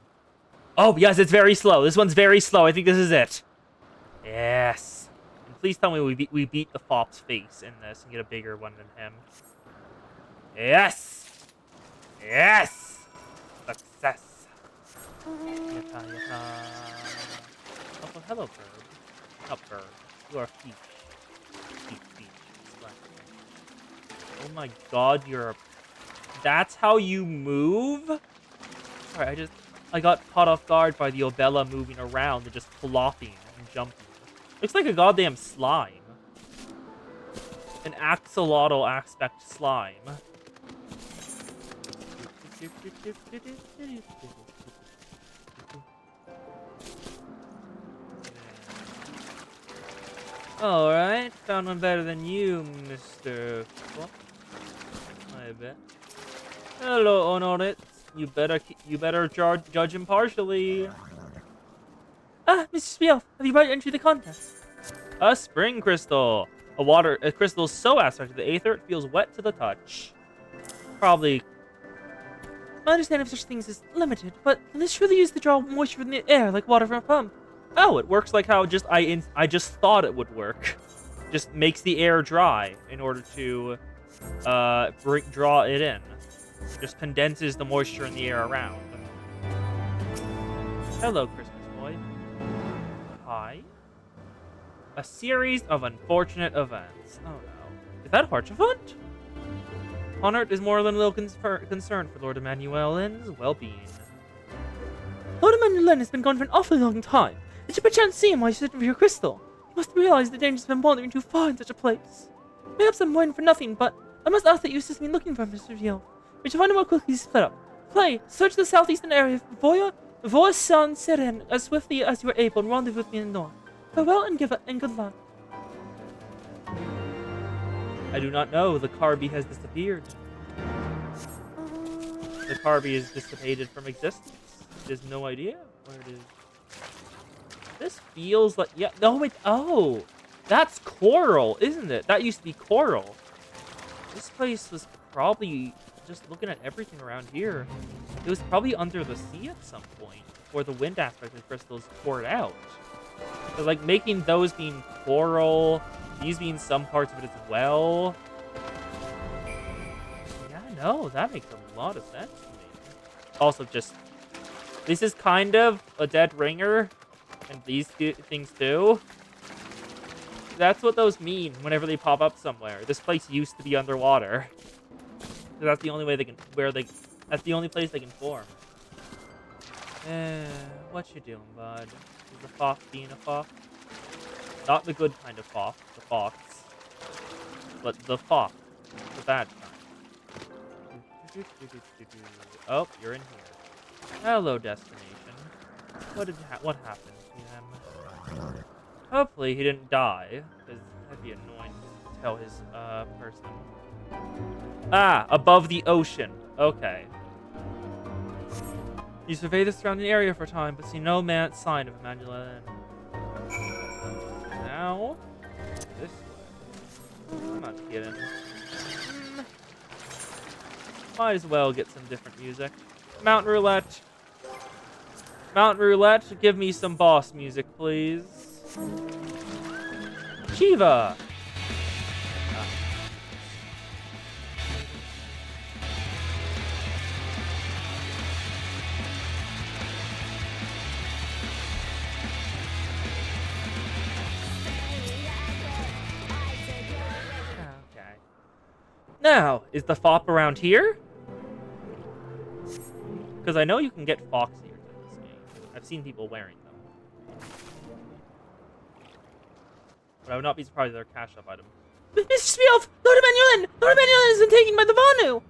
Oh, yes, it's very slow. This one's very slow. I think this is it. Yes. And please tell me we beat the fop's face in this and get a bigger one than him. Yes! Yes! Success! Yatta, yatta. Oh, hello, bird. Not bird. You are peach. Peach. Oh my god, you're a... That's how you move? Alright, I got caught off guard by the Obella moving around and just flopping and jumping. Looks like a goddamn slime. An axolotl aspect slime. Alright, found one better than you, Mr. What? I bet. Hello, Honorit. You better judge impartially. Ah, Mr. Spielf, have you brought entry the contest? A spring crystal. A crystal so aspect to the aether it feels wet to the touch. Probably. My understanding of such things is limited, but can this truly use to draw moisture from the air like water from a pump? Oh, it works like how I just thought it would work. Just makes the air dry in order to draw it in. Just condenses the moisture in the air around. Hello, Christmas boy. Hi. A series of unfortunate events. Oh no. Is that Harchefant? Honart is more than a little concerned for Lord Emmanuelin's well-being. Lord Emmanuelin has been gone for an awfully long time. Did you perchance see him while you searched for your crystal? You must realize the dangers of him wandering too far in such a place. Perhaps I'm waiting for nothing, but I must ask that you assist me in looking for him, Mr. Vial. We should find him more quickly split up. Play, search the southeastern area of Voya San Seren as swiftly as you are able and rendezvous with me in the north. Farewell and good luck. I do not know. The Carby has disappeared. The Carby is dissipated from existence. There's no idea where it is. This feels like... Yeah, no, wait. Oh, that's coral, isn't it? That used to be coral. This place was probably... Just looking at everything around here, it was probably under the sea at some point, before the wind aspect of the crystals poured out. So, like, making those being coral, these being some parts of it as well. Yeah, no, that makes a lot of sense to me. Also, just, this is kind of a dead ringer, and these things too. That's what those mean whenever they pop up somewhere. This place used to be underwater. So that's the only way they can, that's the only place they can form. What you doing, bud? Is the fox being a fox? Not the good kind of fox, the fox. But the fox, the bad kind. Oh, you're in here. Hello, destination. What happened to him? Hopefully he didn't die, because that'd be annoying to tell his, person. Ah, above the ocean. Okay. You survey the surrounding area for a time, but see no sign of Emmanuel. Now, this way. I'm not kidding. Might as well get some different music. Mountain Roulette. Mountain Roulette, give me some boss music, please. Shiva! Now, is the fop around here? Because I know you can get fox ears in this game. I've seen people wearing them. But I would not be surprised if they're a cash up item. Mr. Spielf! Lord Emmanuel! Lord Emmanuel has been taken by the Vanu!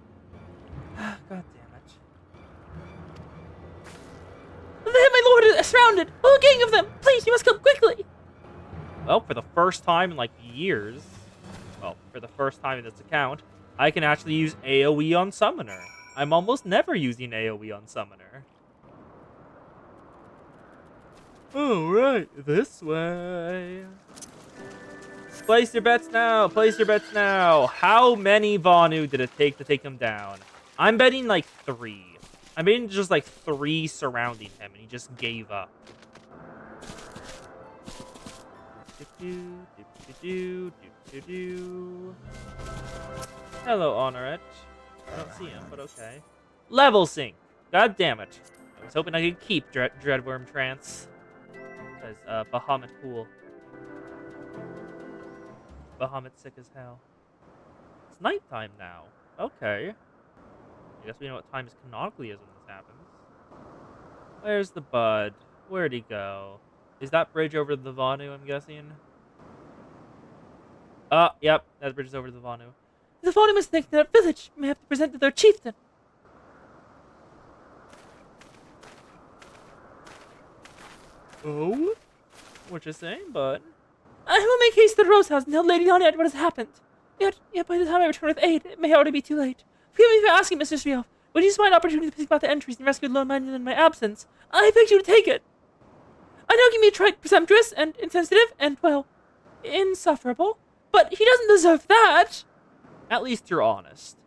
God damn it. My lord is surrounded! Oh, a gang of them! Please, you must come quickly! Well, for the first time in like years, well, for the first time in this account, I can actually use AoE on Summoner. I'm almost never using AoE on Summoner. Alright, this way. Place your bets now, place your bets now. How many Vanu did it take to take him down? I'm betting like 3. I'm betting just like 3 surrounding him, and he just gave up. Hello, Honoret. I don't see him, but okay. Level sync. God damn it. I was hoping I could keep Dreadworm Trance. Because Bahamut cool. Bahamut's sick as hell. It's nighttime now. Okay. I guess we know what time is canonically is when this happens. Where's the bud? Where'd he go? Is that bridge over to the Vanu, I'm guessing? Yep, that bridge is over to the Vanu. The Vanu must think that village may have to present to their chieftain. Oh? What you saying, bud? I will make haste to the Rose House and tell Lady Anya what has happened. Yet by the time I return with aid, it may already be too late. Forgive me for asking, Mr. Spielf. Would you just find opportunity to speak about the entries and rescue Lord Manuel in my absence? I begged you to take it. I know he can be trite, presumptuous, and insensitive, and, well, insufferable. But he doesn't deserve that. At least you're honest.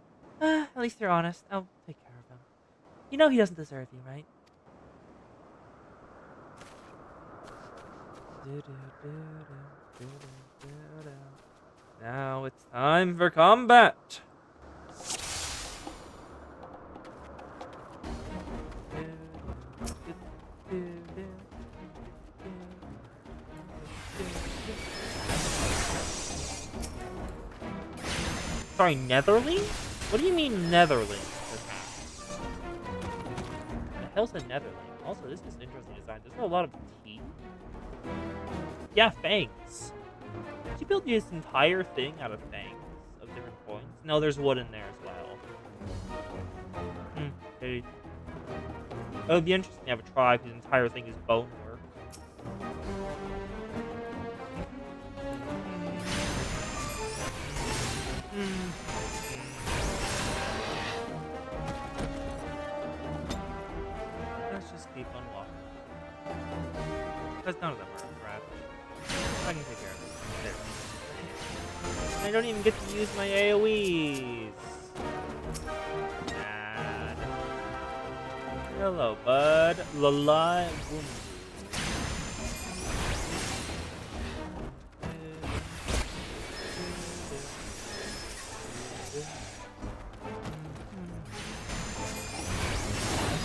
At least you're honest. I'll take care of him. You know he doesn't deserve you, right? Now it's time for combat. Sorry, Netherling? What do you mean Netherling? The hell's a Netherling? Also, this is interesting design. There's a lot of teeth. Yeah, fangs. Did you build this entire thing out of fangs of different points? No, there's wood in there as well. Okay. It would be interesting to have a tribe whose entire thing is bone work. Let's just keep on walking. Because none of them are trash. I can take care of it. There. I don't even get to use my AoEs. Bad. Hello, bud. Lalai boom.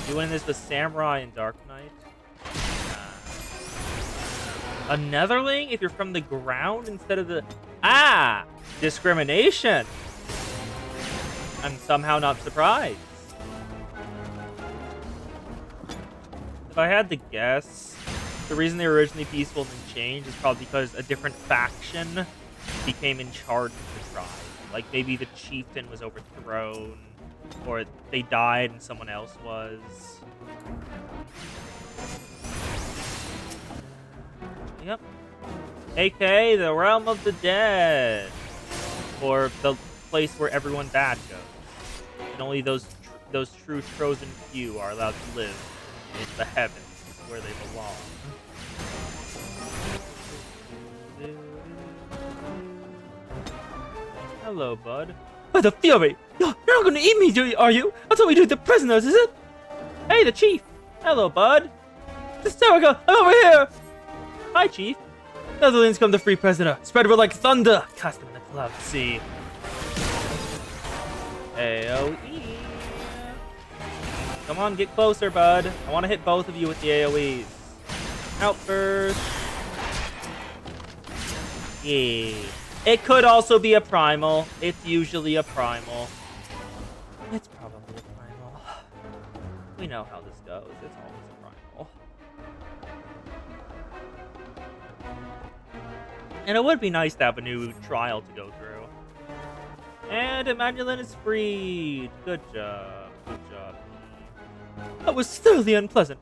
Doing this with Samurai and Dark Knight. A Netherling if you're from the ground instead of the... Ah! Discrimination! I'm somehow not surprised. If I had to guess, the reason they were originally peaceful and then changed is probably because a different faction became in charge of the tribe. Like maybe the chieftain was overthrown, or they died and someone else was. Yep. AK, the realm of the dead. Or the place where everyone bad goes. And only those true chosen few are allowed to live in the heavens, where they belong. Hello, bud. By the fury! You're not going to eat me, are you? That's what we do with the prisoners, is it? Hey, the chief! Hello, bud. Hysterica, I'm over here! Hi, chief. Netherlands come to free prisoner. Spread word like thunder. Cast them in the cloud sea. AoE. Come on, get closer, bud. I want to hit both of you with the AoEs. Outburst. Yeah. It could also be a primal. It's usually a primal. It's probably a primal. We know how this goes. It's always a primal. And it would be nice to have a new trial to go through. And Emmanuelin is freed. Good job. Good job. That was thoroughly unpleasant.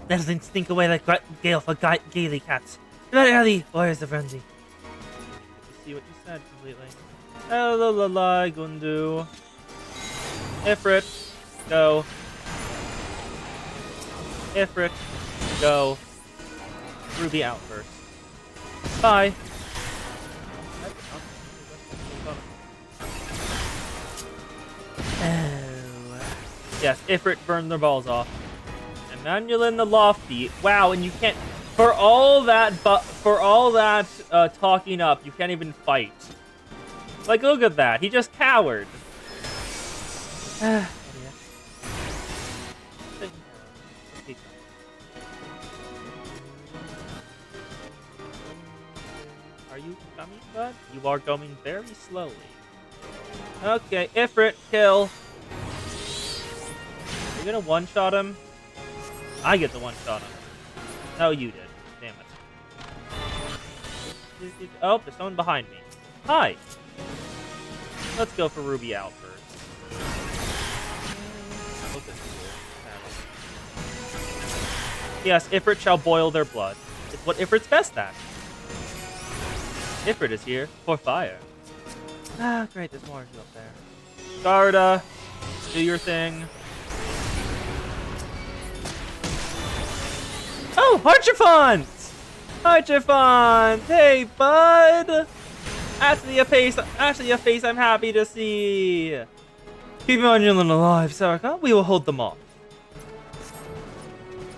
Let us stink away like gale for gaily cats. Ready, warriors of frenzy. See what you said completely. La Gundu. Ifrit, go. Ifrit, go. Ruby out first. Bye. Oh. Yes, Ifrit burned their balls off. Emmanuelin the Lofty. Wow, and you can't. For all that, talking up, you can't even fight. Like, look at that. He just cowered. Are you coming, bud? You are going very slowly. Okay, Ifrit, kill. Are you gonna one-shot him? I get the one-shot him. No, you did. Damn it. Oh, there's someone behind me. Hi. Let's go for Ruby out first. Yes, Ifrit shall boil their blood. It's what Ifrit's best at. Ifrit is here for fire. Ah, great, there's more of you up there. Garda, do your thing. Oh, Archifont! Archifont! Hey, bud! Actually a face I'm happy to see. Keep Emmanuelin alive, Saraka. We will hold them off.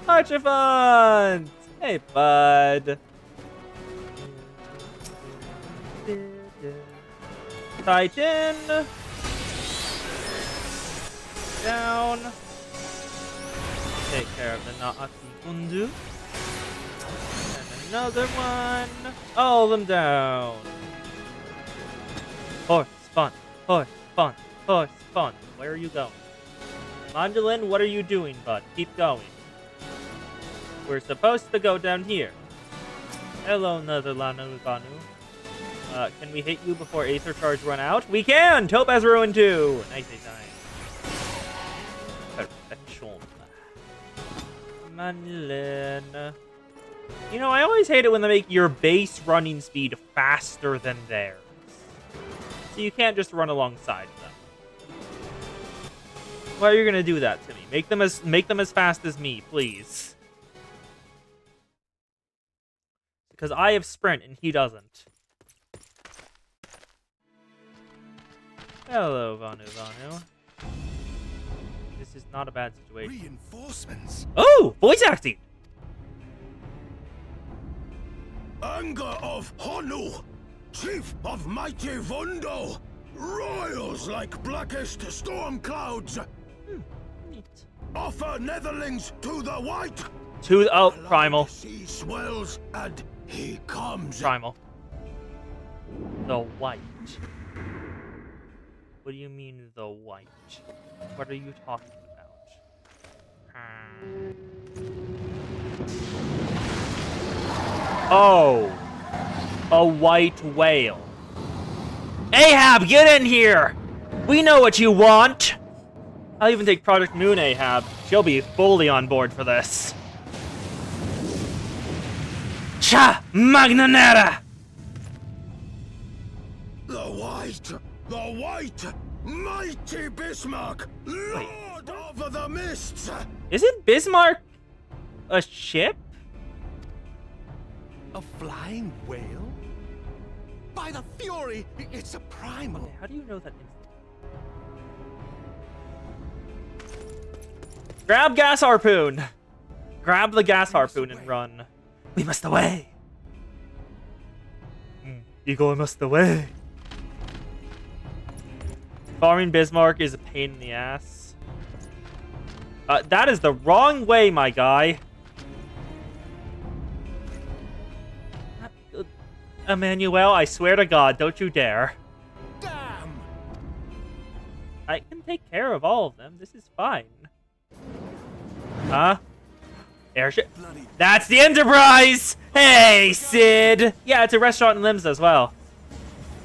Archifont! Hey, bud. Titan! Down. Take care of the Naati Kundu. And another one. All of them down. Horse, spawn. Horse, spawn. Horse, spawn. Where are you going? Mandolin, what are you doing, bud? Keep going. We're supposed to go down here. Hello, Netherlanu Ganu. Can we hit you before Aether Charge run out? We can! Topaz Ruin 2! Nice design. Perfection. Mandolin. You know, I always hate it when they make your base running speed faster than theirs. So you can't just run alongside them. Why are you gonna do that to me? Make them as fast as me, please. Because I have sprint and he doesn't. Hello, Vanu. This is not a bad situation. Reinforcements. Oh, voice acting. Anger of Honu, chief of mighty Vondo, royals like blackest storm clouds. Neat. Offer netherlings to the white. Primal. The sea swells and he comes. Primal. The white. What do you mean, the white? What are you talking about? Oh. A white whale. Ahab, get in here! We know what you want! I'll even take Project Moon Ahab. She'll be fully on board for this. Cha! Magnanera! The white, mighty Bismarck, Lord of the Mists. Isn't Bismarck a ship? A flying whale? By the Fury, it's a primal. Okay, how do you know that instantly? Grab gas harpoon! Grab the gas harpoon and run. We must away. Eagle, I must away. Farming Bismarck is a pain in the ass. That is the wrong way, my guy. Emmanuel, I swear to God, don't you dare. Damn! I can take care of all of them. This is fine. Huh? Airship? Bloody That's the Enterprise! Hey, Sid! Yeah, it's a restaurant in Limsa as well.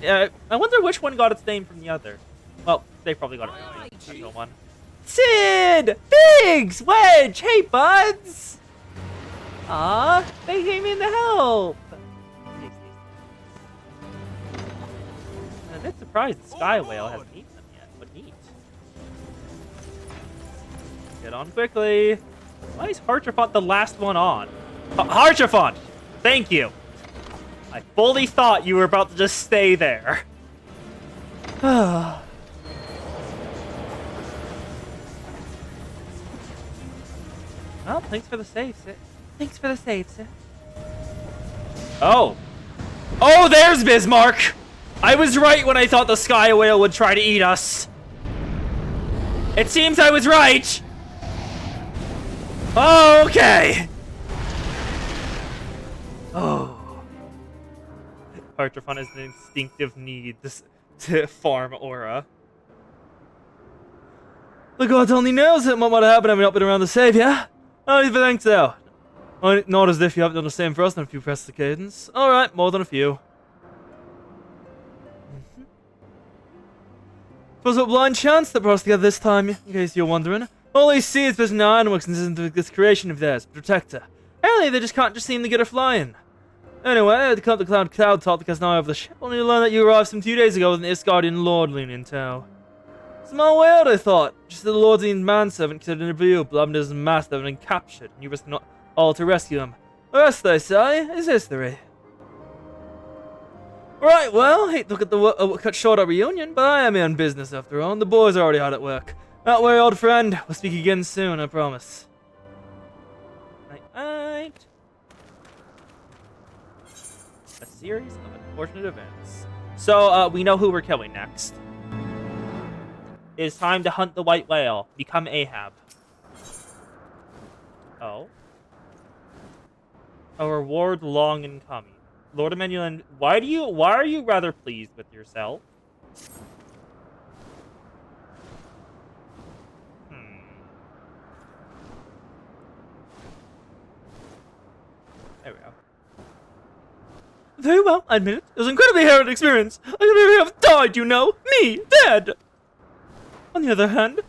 I wonder which one got its name from the other. Well, they probably got it from the original one. Sid! Biggs! Wedge! Hey, buds! Aw, they came in to help! I'm a bit surprised the Sky Whale hasn't eaten them yet, but neat. Get on quickly. Why is Hartrafont the last one on? Hartrafont! Thank you! I fully thought you were about to just stay there. Well, thanks for the save, Sid. Thanks for the save, Sid. Oh. Oh, there's Bismarck! I was right when I thought the Sky Whale would try to eat us. It seems I was right! Okay! Oh. Hartrafont has an instinctive need to farm aura. The gods only knows what might happen having not been around to save ya. Oh, you've been thanked out. Not as if you haven't done the same for us in a few press the cadence. Alright, more than a few. Was a blind chance that brought us together this time, in case you're wondering. All they see is there's no animal consistent with this creation of theirs, Protector. Apparently they just can't seem to get her flying. Anyway, I had to come to Cloud Top because now I have the ship. Only to learn that you arrived some 2 days ago with an Isgardian Lord leaning in tow. Small world, I thought. Just the Lord's manservant considered in view, Blumder's master and captured, and you risked not all to rescue him. The rest, I say, is history. Right, well, hate to look at the cut short our reunion, but I am here on business after all, and the boys are already hard at work. Don't worry, old friend. We'll speak again soon, I promise. Night. A series of unfortunate events. So, we know who we're killing next. It is time to hunt the white whale. Become Ahab. Oh. A reward long in coming. Lord Emmanuel, why are you rather pleased with yourself? There we go. Very well, I admit it. It was an incredibly harrowing experience. I could maybe have died, you know. Me, dead. On the other hand...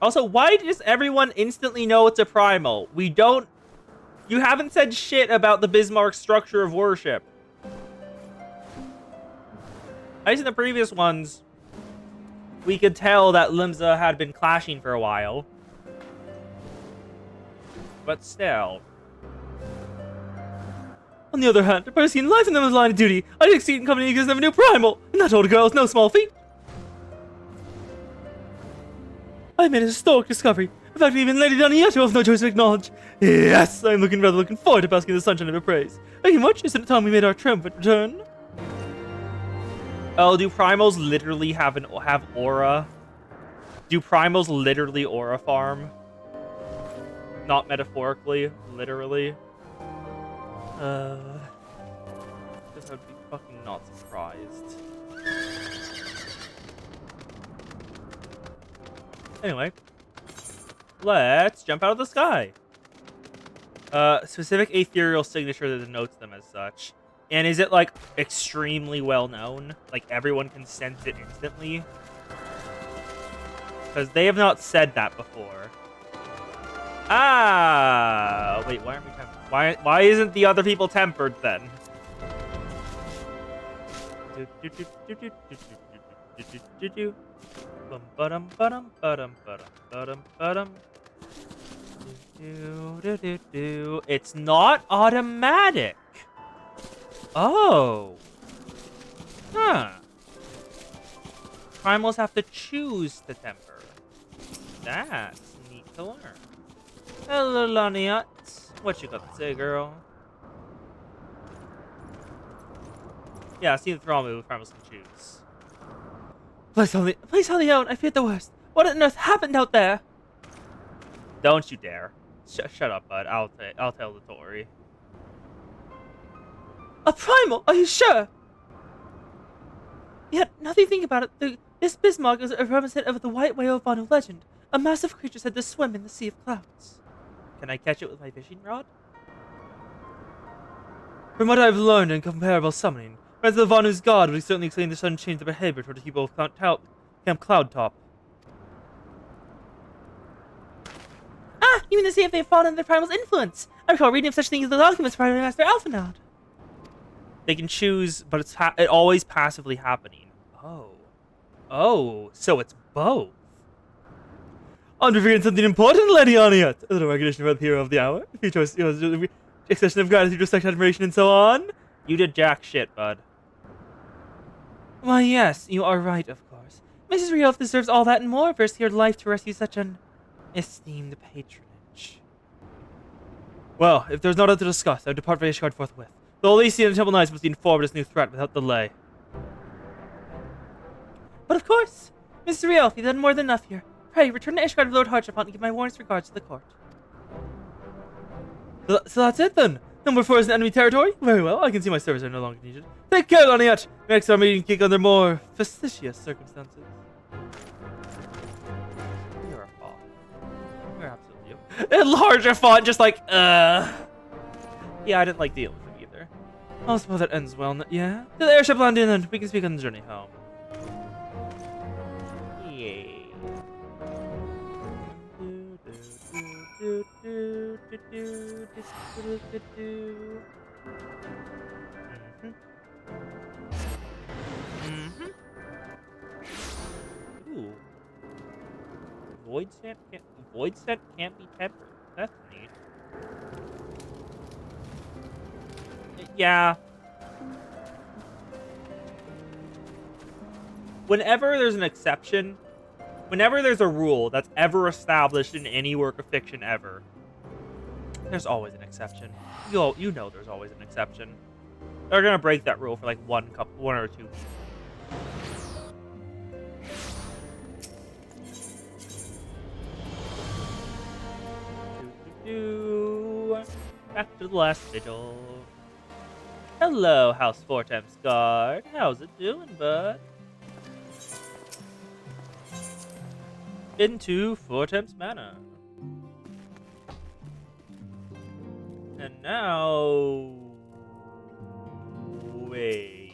Also, why does everyone instantly know it's a primal? We don't... You haven't said shit about the Bismarck structure of worship. At least in the previous ones, we could tell that Limsa had been clashing for a while. But still. On the other hand, if I've seen life in them as line of duty, I'd succeed in coming because of a new primal, and that old girl is no small feat. I made a historic discovery. In fact, even Lady Donietto have no choice to acknowledge. Yes, I'm looking forward to basking in the sunshine of her praise. Thank you much. Isn't it time we made our triumphant return? Oh, do primals literally have aura? Do primals literally aura farm? Not metaphorically, literally. Guess I'd be fucking not surprised. Anyway, let's jump out of the sky. Specific ethereal signature that denotes them as such. And is it, like, extremely well known? Like, everyone can sense it instantly? Because they have not said that before. Ah! Wait, why aren't we tempered? Why isn't the other people tempered, then? It's not automatic. Oh. Huh. Primals have to choose to temper. That's neat to learn. Hello, Laniat. What you got to say, girl? Yeah, see the thrall move primals can choose. Please help me out. I feared the worst. What on earth happened out there? Don't you dare. Shut up, bud. I'll tell the story. A primal? Are you sure? Yet, now that you think about it, this Bismarck is a representative of the white whale of Vanu legend. A massive creature said to swim in the sea of clouds. Can I catch it with my fishing rod? From what I've learned in comparable summoning, friends of the Vanu's god would certainly explain this unchanged behavior toward the people of Camp Cloudtop. Ah! You mean to say if they've fallen under the primal's influence? I recall reading of such things in the documents prior to Master Alphanod. They can choose, but it's it always passively happening. Oh. Oh, so it's both. I'm forgetting something important, Lady Aniat. A little recognition for the hero of the hour. If you chose, expression of gratitude, respect, admiration, and so on. You did jack shit, bud. Why, yes, you are right, of course. Mrs. Rielf deserves all that and more for her life to rescue such an esteemed patronage. Well, if there's not enough to discuss, I would depart for Ishgard forthwith. The Elysian and Temple Knights must be informed of this new threat without delay. But of course, Mrs. Rielf, you've done more than enough here. Pray, return to Ishgard with Lord Hartshepont and give my warmest regards to the court. So that's it then? No more forests in enemy territory? Very well, I can see my services are no longer needed. Take care, Laniat! Next our meeting kick under more facetious circumstances. You're a font. You're absolutely a larger font, just like, Yeah, I didn't like dealing with him either. I'll suppose that ends well, yeah? To the airship landing and we can speak on the journey home. Yay. Ooh. Void scent can't be tempered. That's neat. Yeah. Whenever there's an exception, whenever there's a rule that's ever established in any work of fiction ever, there's always an exception. You know there's always an exception. They're gonna break that rule for like one or two. Back to the last vigil. Hello, House Fortem's guard. How's it doing, bud? Into Fortem's Manor. And now... Wait,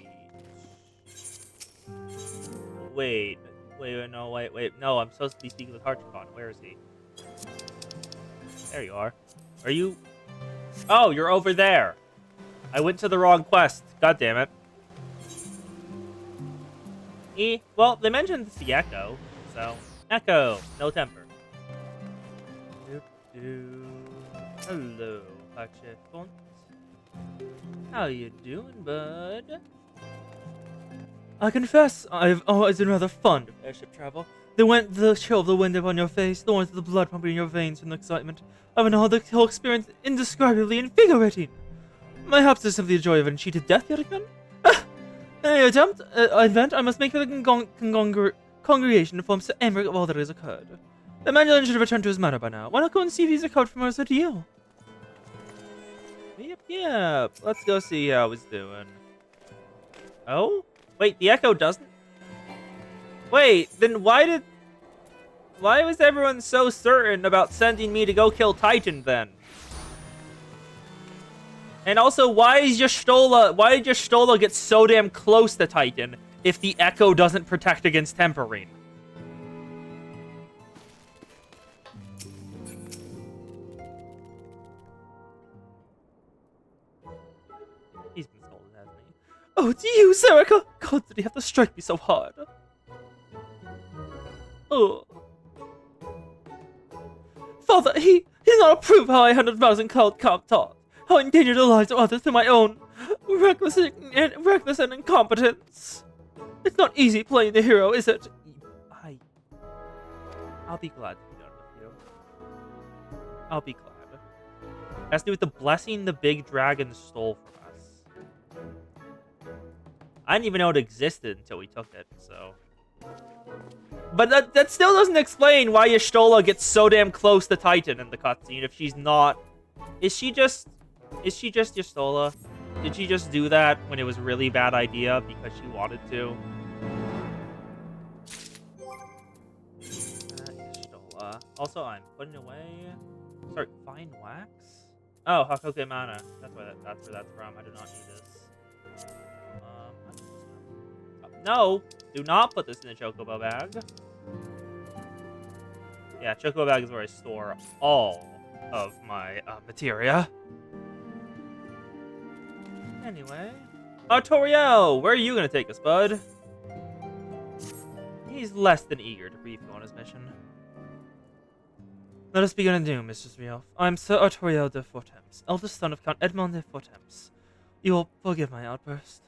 no, I'm supposed to be speaking with Harchicon. Where is he? There you are. Are you... Oh, you're over there. I went to the wrong quest. God damn it. Well, they mentioned it's the Echo, so... Echo, no temper. Hello, Harchicon. How you doing, bud? I confess, I've always been rather fond of airship travel. The chill of the wind upon your face, the warmth of the blood pumping in your veins from the excitement of the whole experience indescribably invigorating. Perhaps it's simply the joy of an cheated death yet again? In any event, I must make for the congregation to inform Sir Emmerich of all that has occurred. The Mandolin should have returned to his manor by now. Why not go and see if he's recovered from his ordeal? Yep. Let's go see how he's doing. Oh? Wait, the Echo doesn't? Wait, then why was everyone so certain about sending me to go kill Titan then? And also, why did Y'shtola get so damn close to Titan if the Echo doesn't protect against tempering? He's been scolded, hasn't he? Oh, it's you, Serica! God, did he have to strike me so hard? Oh. Father, he did not approve how I handled Mouse and Cloud Taught. How I endangered the lives of others through my own reckless and incompetence. It's not easy playing the hero, is it? I'll be glad to be done with you. I'll be glad. It has to do with the blessing the big dragon stole from us. I didn't even know it existed until we took it, so... But that still doesn't explain why Y'shtola gets so damn close to Titan in the cutscene if she's not... Is she just Y'shtola? Did she just do that when it was a really bad idea because she wanted to? Also, I'm putting away... Sorry, fine wax? Oh, Hakoke Mana. That's where that's from. I do not need this. No! Do not put this in the Chocobo bag. Yeah, Chocobo bag is where I store all of my materia. Anyway. Toriel! Where are you gonna take us, bud? He's less than eager to brief you on his mission. Let us begin anew, Mistress Rialf. I am Sir Artoriel de Fortemps, eldest son of Count Edmond de Fortemps. You will forgive my outburst.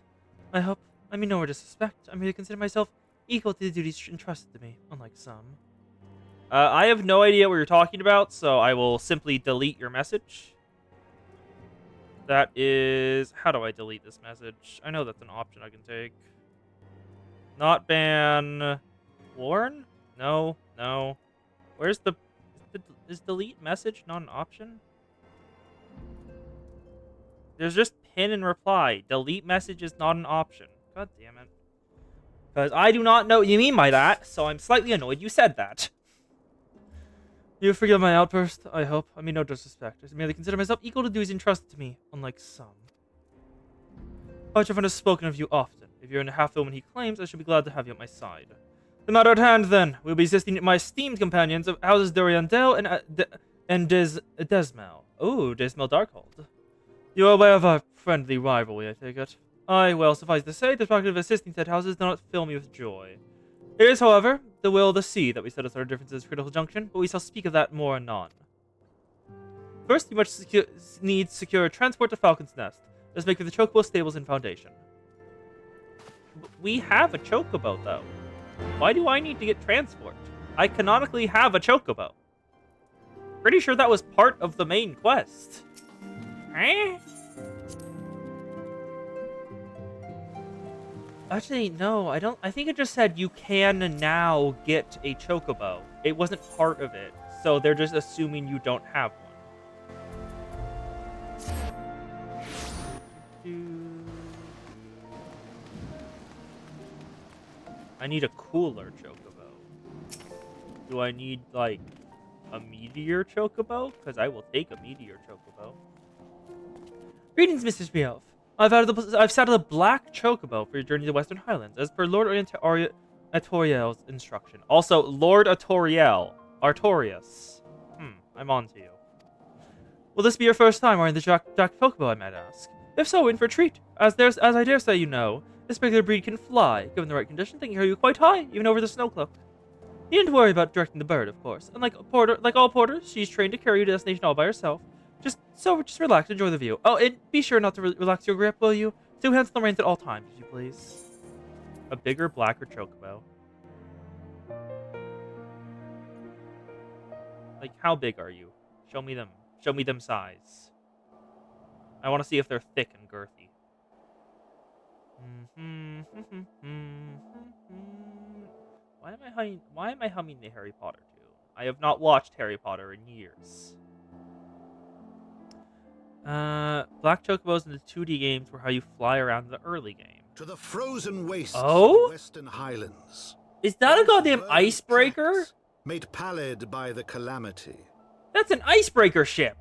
I mean no disrespect. I merely consider myself equal to the duties entrusted to me, unlike some. I have no idea what you're talking about, so I will simply delete your message. That is... How do I delete this message? I know that's an option I can take. Not ban... Warn? No. Where's the... Is delete message not an option? There's just pin and reply. Delete message is not an option. God damn it. Because I do not know what you mean by that, so I'm slightly annoyed you said that. You forgive my outburst, I hope. I mean no disrespect. I merely consider myself equal to duties entrusted to me, unlike some. Archivant has spoken of you often. If you're in half the woman he claims, I should be glad to have you at my side. The matter at hand, then. We'll be assisting my esteemed companions of houses Doriandel and Desmel. Oh, Desmel Darkhold. You are aware of our friendly rivalry, I take it. Well, suffice to say, the prospect of assisting said houses do not fill me with joy. It is, however, the will of the sea that we set aside our differences at critical junction, but we shall speak of that more anon. First, you must need secure transport to Falcon's Nest. Let's make for the Chocobo stables and foundation. We have a Chocobo, though. Why do I need to get transport? I canonically have a Chocobo. Pretty sure that was part of the main quest. Eh? Actually, no, I don't. I think it just said you can now get a Chocobo. It wasn't part of it, so they're just assuming you don't have one. I need a cooler Chocobo. Do I need, like, a meteor Chocobo? Because I will take a meteor Chocobo. Greetings, Mrs. Rialf. I've saddled a black Chocobo for your journey to the Western Highlands, as per Lord Artoriel's instruction. Also, Lord Artorius. I'm on to you. Will this be your first time wearing the Jack Chocobo, I might ask? If so, in for a treat. As I dare say you know, this particular breed can fly. Given the right conditions, they can carry you quite high, even over the snow cloak. You needn't worry about directing the bird, of course. And like all porters, she's trained to carry you to destination all by herself. Just relax, enjoy the view. Oh, and be sure not to relax your grip, will you? 2 hands on the reins at all times, if you please. A bigger, blacker Chocobo. Like, how big are you? Show me them. Show me them size. I want to see if they're thick and girthy. Why am I humming the Harry Potter tune? I have not watched Harry Potter in years. Black Chocobos in the 2D games were how you fly around the early game. To the frozen wastes of the Western Highlands. Is that a goddamn icebreaker? Made pallid by the calamity. That's an icebreaker ship.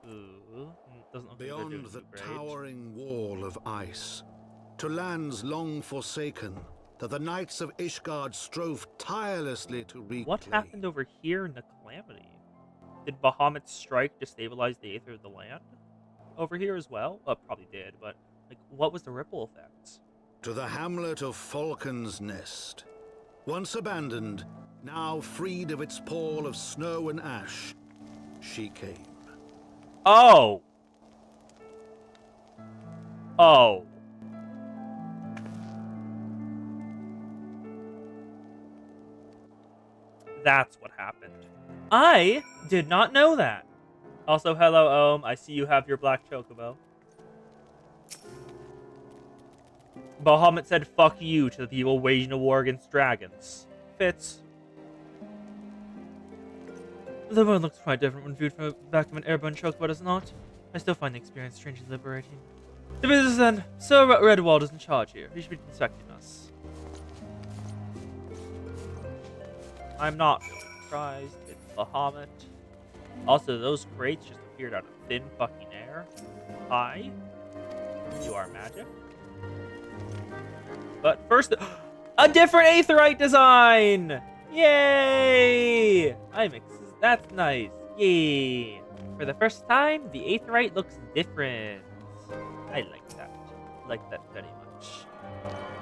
Ooh, doesn't look Beyond like the great. towering wall of ice, to lands long forsaken, that the knights of Ishgard strove tirelessly to reclaim. What happened over here in the Calamity? Did Bahamut's strike destabilize the aether of the land? Over here as well? Well, it probably did, but like, what was the ripple effects? To the hamlet of Falcon's Nest. Once abandoned, now freed of its pall of snow and ash, she came. Oh! Oh. That's what happened. I did not know that. Also, hello, Ohm. I see you have your black Chocobo. Bahamut said, fuck you to the people waging a war against dragons. Fits. The world looks quite different when viewed from the back of an airborne choke, but it's not. I still find the experience strangely liberating. To business then, Sir Redwald is in charge here. He should be inspecting us. I'm not really surprised. It's Bahamut. Also, those crates just appeared out of thin fucking air. Hi. You are magic. But first, a different Aetherite design! Yay! That's nice. Yay! For the first time, the Aetherite looks different. I like that. I like that very much.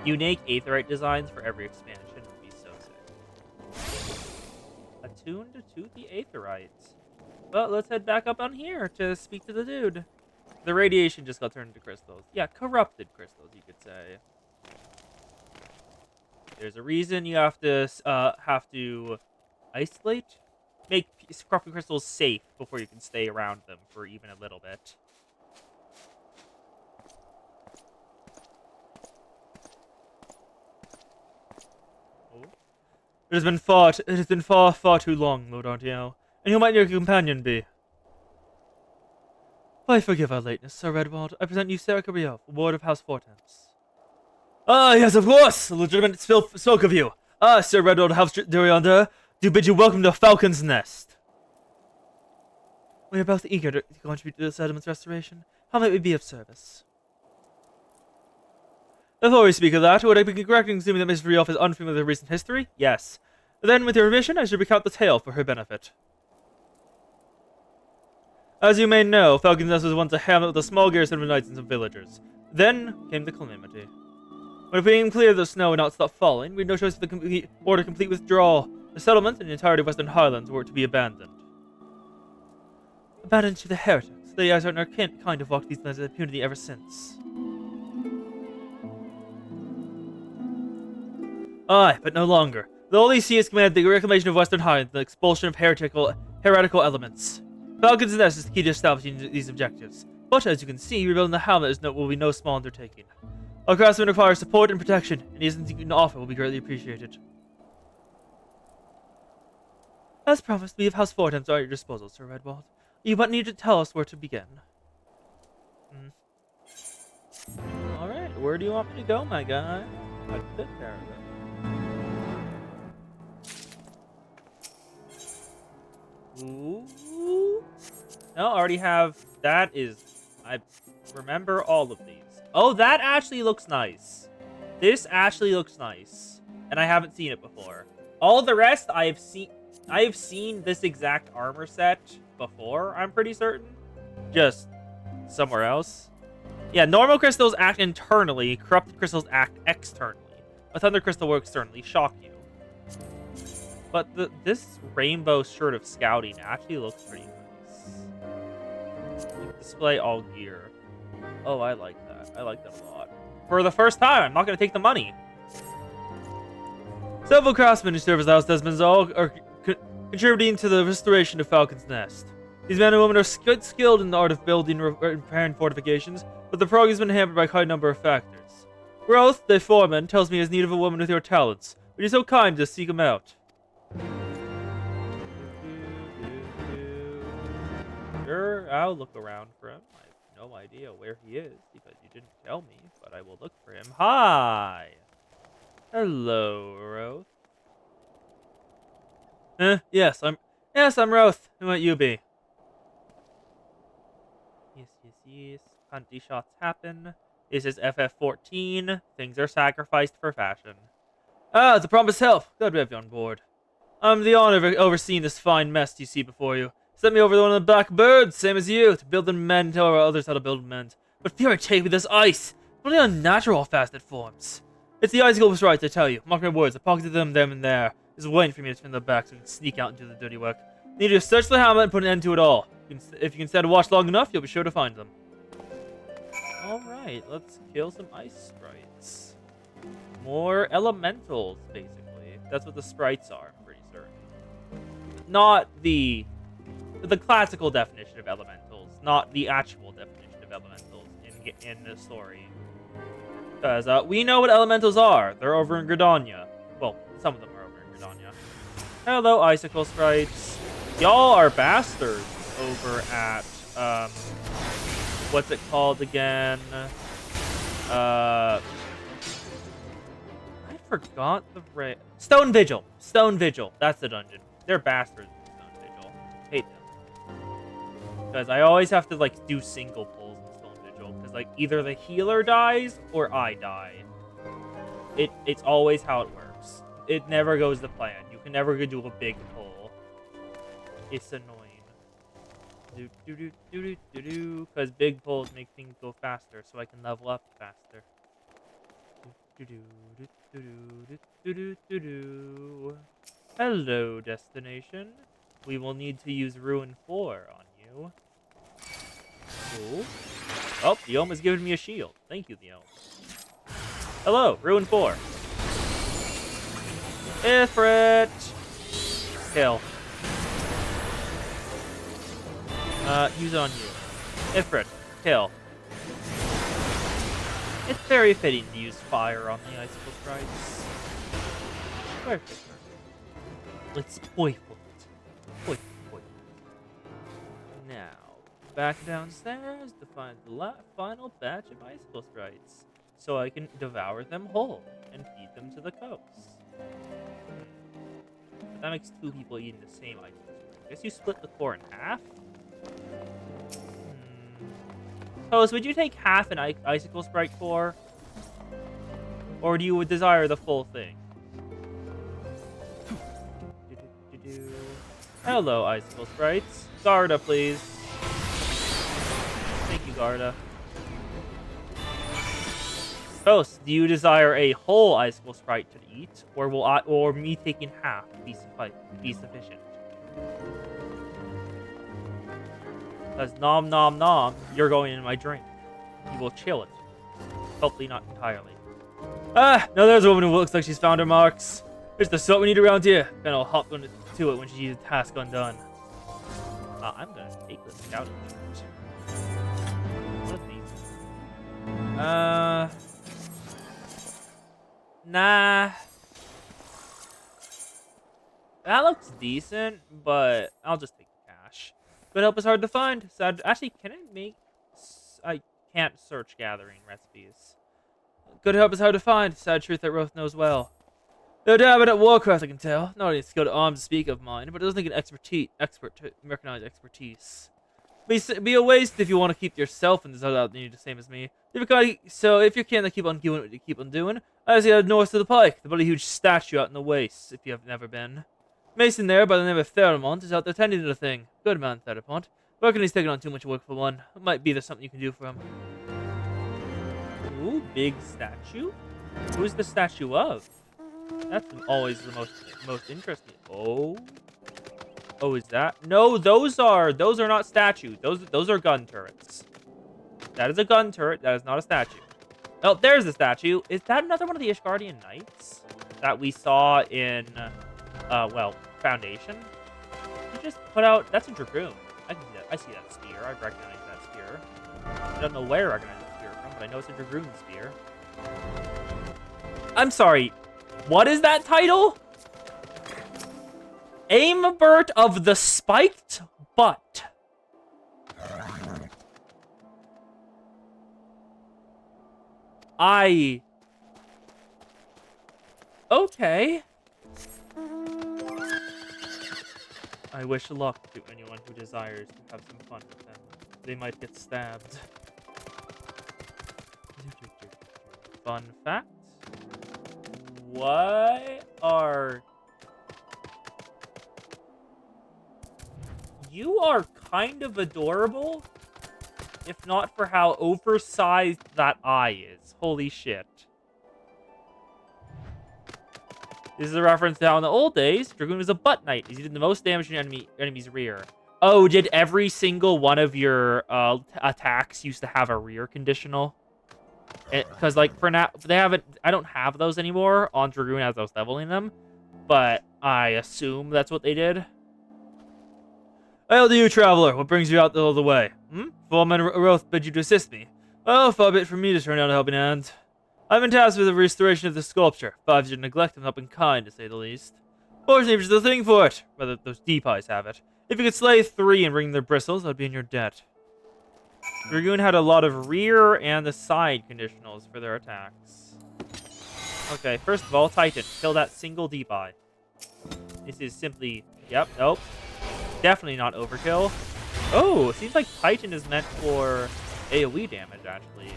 Unique Aetherite designs for every expansion would be so sick. Attuned to the Aetherite. Well, let's head back up on here to speak to the dude. The radiation just got turned into crystals. Yeah, corrupted crystals, you could say. There's a reason you have to isolate, make corrupted crystals safe before you can stay around them for even a little bit. Oh. It has been far too long, Lord Artiel. And who might your companion be? I forgive our lateness, Sir Redwald. I present you Sarah Gabriel, ward of House Fortemps. Ah, yes, of course! A legitimate spoke of you. Ah, Sir Redwald House Duriander, do bid you welcome to Falcon's Nest. We are both eager to contribute to the settlement's restoration. How might we be of service? Before we speak of that, would I be correct in assuming that Mrs. Rioff is unfamiliar with her recent history? Yes. Then, with your permission, I should recount the tale for her benefit. As you may know, Falcon's Nest was once a hamlet with a small garrison of knights and some villagers. Then came the calamity. When it became clear that the snow would not stop falling, we had no choice but to order complete withdrawal. The settlement and the entirety of Western Highlands were to be abandoned. Abandoned to the heretics. The eyes are kind of walked these lands with impunity ever since. Aye, but no longer. The Holy See has commanded the reclamation of Western Highlands and the expulsion of heretical elements. Falcon's Nest is the key to establishing these objectives. But as you can see, rebuilding the hamlet will be no small undertaking. Our craftsmen require support and protection, and anything you can offer will be greatly appreciated. As promised, we have House Fortemps at your disposal, Sir Redwald. You but need to tell us where to begin. Alright, where do you want me to go, my guy? I can take care of it. Ooh. No, I already have. That is. I remember all of these. Oh, that actually looks nice. This actually looks nice. And I haven't seen it before. All the rest I have seen this exact armor set before, I'm pretty certain. Just somewhere else. Yeah, normal crystals act internally, corrupted crystals act externally. A thunder crystal will externally shock you. But this rainbow shirt of scouting actually looks pretty nice. Display all gear. Oh, I like that. I like that a lot. For the first time, I'm not going to take the money. Several craftsmen who serve as House Desmonds all are contributing to the restoration of Falcon's Nest. These men and women are skilled in the art of building and repairing fortifications, but the progress has been hampered by quite a number of factors. Roth, the foreman, tells me he has need of a woman with your talents. Would you be so kind to seek him out? Sure, I'll look around for him. I have no idea where he is because you didn't tell me, but I will look for him. Hi! Hello, Roth. Yes, I'm Roth. Who might you be? Yes. Hunty shots happen. This is FF14. Things are sacrificed for fashion. Ah, the promised help. Glad we have you on board. I'm the honor of overseeing this fine mess you see before you. Sent me over to one of the black birds, same as you, to build them men, tell others how to build men. But fear take me this ice. It's only unnatural how fast it forms. It's the icicles right, I tell you. Mark my words, I pocketed them and there. Is waiting for me to spin the back so we can sneak out and do the dirty work. Need to search the hamlet and put an end to it all. If you can stand to watch long enough, you'll be sure to find them. Alright, let's kill some ice sprites. More elementals, basically. That's what the sprites are, I'm pretty certain. Not the classical definition of elementals, not the actual definition of elementals in the story. Because we know what elementals are. They're over in Gridania. Well, some of them are over in Gridania. Hello, icicle sprites. Y'all are bastards over at, what's it called again? I forgot the Stone Vigil. Stone Vigil. That's the dungeon. They're bastards in Stone Vigil. Hate them. Because I always have to, like, do single pulls in Stone Vigil. Because, like, either the healer dies or I die. It's always how it works. It never goes to plan. You can never do a big pull. It's annoying. Because big pulls make things go faster, so I can level up faster. Hello, destination. We will need to use Ruin 4 on you. Cool. Oh, the Elm has given me a shield. Thank you, the Elm. Hello, Ruin 4. Ifrit! Kill. Use on you. Ifrit. Kill. It's very fitting to use fire on the icicle sprites. Perfect. Let's boil it. Boil. Now, back downstairs to find the final batch of icicle sprites, so I can devour them whole and feed them to the coast. But that makes 2 people eating the same icicle sprite. I guess you split the core in half? Toast, would you take half an icicle sprite core? Or do you desire the full thing? Hello, icicle sprites. Garda, please. Thank you, Garda. Toast, do you desire a whole icicle sprite to eat, or me taking half be sufficient? Because nom nom nom, you're going in my drink. You will chill it. Hopefully not entirely. Ah, now there's a woman who looks like she's found her marks. Here's the sort we need around here. Then I'll hop to it when she sees the task undone. I'm gonna take the scouting shirt. What are these? Nah. That looks decent, but I'll just take the cash. Good help is hard to find. Sad. Actually, can I make... I can't search gathering recipes. Good help is hard to find. Sad truth that Roth knows well. No doubt at Warcraft, I can tell. Not only skilled at arms to speak of mine, but it doesn't take an expert to recognize expertise. Be a waste if you want to keep yourself in the zone out the same as me. So if you can, keep on doing what you keep on doing. I see north of the pike, the bloody huge statue out in the wastes, if you have never been. Mason there, by the name of Theramont, is out there tending to the thing. Good man, Theramont. Reckon he's taking on too much work for one. It might be there's something you can do for him. Ooh, big statue? Who's the statue of? That's always the most interesting. Oh, is that? No, those are not statues. Those are gun turrets. That is a gun turret. That is not a statue. Oh, there's the statue. Is that another one of the Ishgardian Knights that we saw in, well, Foundation? You just put out. That's a dragoon. I can see that. I see that spear. I recognize that spear. I don't know where I recognize that spear from, but I know it's a dragoon spear. I'm sorry. What is that title? Aimbert of the Spiked Butt. Okay. I wish luck to anyone who desires to have some fun with them. They might get stabbed. Fun fact. What are... You are kind of adorable, if not for how oversized that eye is. Holy shit. This is a reference to how in the old days, Dragoon was a butt knight. He did the most damage to an enemy's rear. Oh, did every single one of your attacks used to have a rear conditional? Because, like, for now, they haven't... I don't have those anymore on Dragoon as I was leveling them. But I assume that's what they did. Hail to you, traveler. What brings you out all the way? Foreman Roth bid you to assist me. Oh, far be it from me to turn out a helping hand. I've been tasked with the restoration of the sculpture. 5 years of neglect have not been kind, to say the least. Fortunately, there's the thing for it. Rather, those deep eyes have it. If you could slay 3 and bring their bristles, I'd be in your debt. Dragoon had a lot of rear and the side conditionals for their attacks. Okay, first of all, Titan. Kill that single deep eye. This is simply... Yep, nope. Definitely not overkill. Oh, it seems like Titan is meant for AoE damage, actually.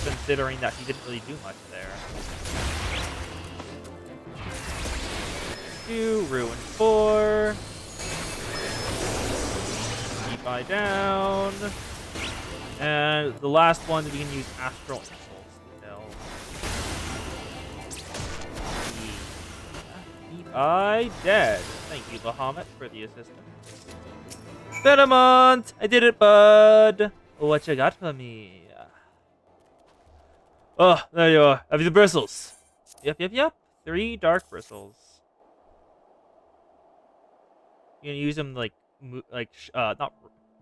Considering that he didn't really do much there. 2, Ruin 4. Deep eye down. And the last one that we can use Astral Impulse to kill. Deep eye dead. Thank you, Bahamut, for the assistance. Venomont! I did it, bud! What you got for me? Oh, there you are. Have you the bristles? Yep. 3 dark bristles. You can use them like not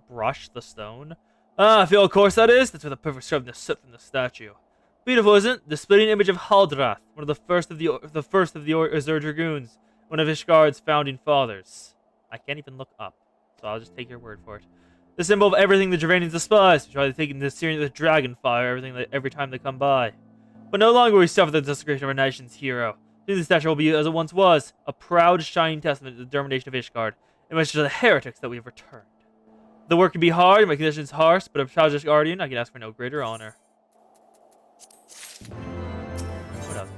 brush the stone. Ah, I feel of course that is. That's where the perfect sharpness sip from the statue. Beautiful, isn't it? The splitting image of Haldrath, one of the first of the Azure Dragoons, one of Ishgard's founding fathers. I can't even look up, so I'll just take your word for it. The symbol of everything the Dravanians despise, to try to take in the searing of the dragon fire every time they come by. But no longer will we suffer the desecration of our nation's hero. Soon the statue will be as it once was, a proud, shining testament to the determination of Ishgard, and much to the heretics that we have returned. The work can be hard, my conditions harsh, but a childish guardian, I can ask for no greater honor. What else?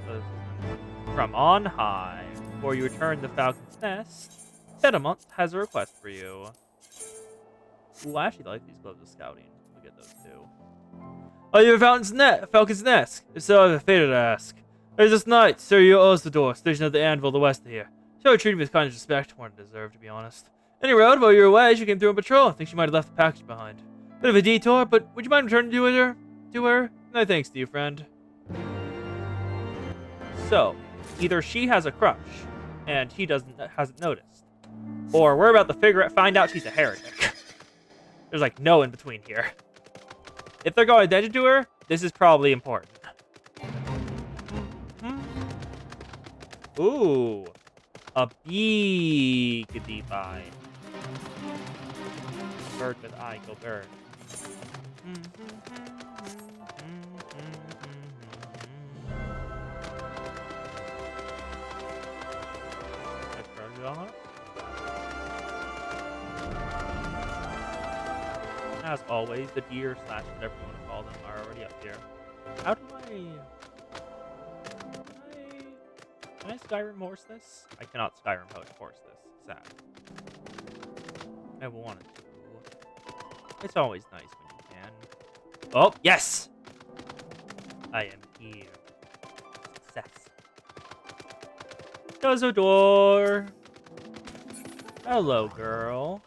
From on high, before you return the Falcon's Nest, Sedamont has a request for you. Ooh, I actually like these gloves of scouting. We'll get those too. Oh, you have Falcon's Nest? If so, I have a favor to ask. There's this knight, Sir Ozdador, stationed at the anvil to the west of here. She would treat me with kind of respect, more than I deserve, to be honest. Any road, while you were away, she came through on patrol. I think she might have left the package behind. Bit of a detour, but would you mind returning to her? No thanks to you, friend. So, either she has a crush, and he hasn't noticed, or we're about to find out she's a heretic. There's like no in between here. If they're going attention to her, this is probably important. Ooh, a big deep eye. Bird with eye, go bird. As always, the deer / whatever you want to call them are already up here. How do Can I Skyrim horse this? I cannot Skyrim horse this. Sad. I wanted to. It's always nice when you can. Oh, yes! I am here. Success. There's a door. Hello, girl.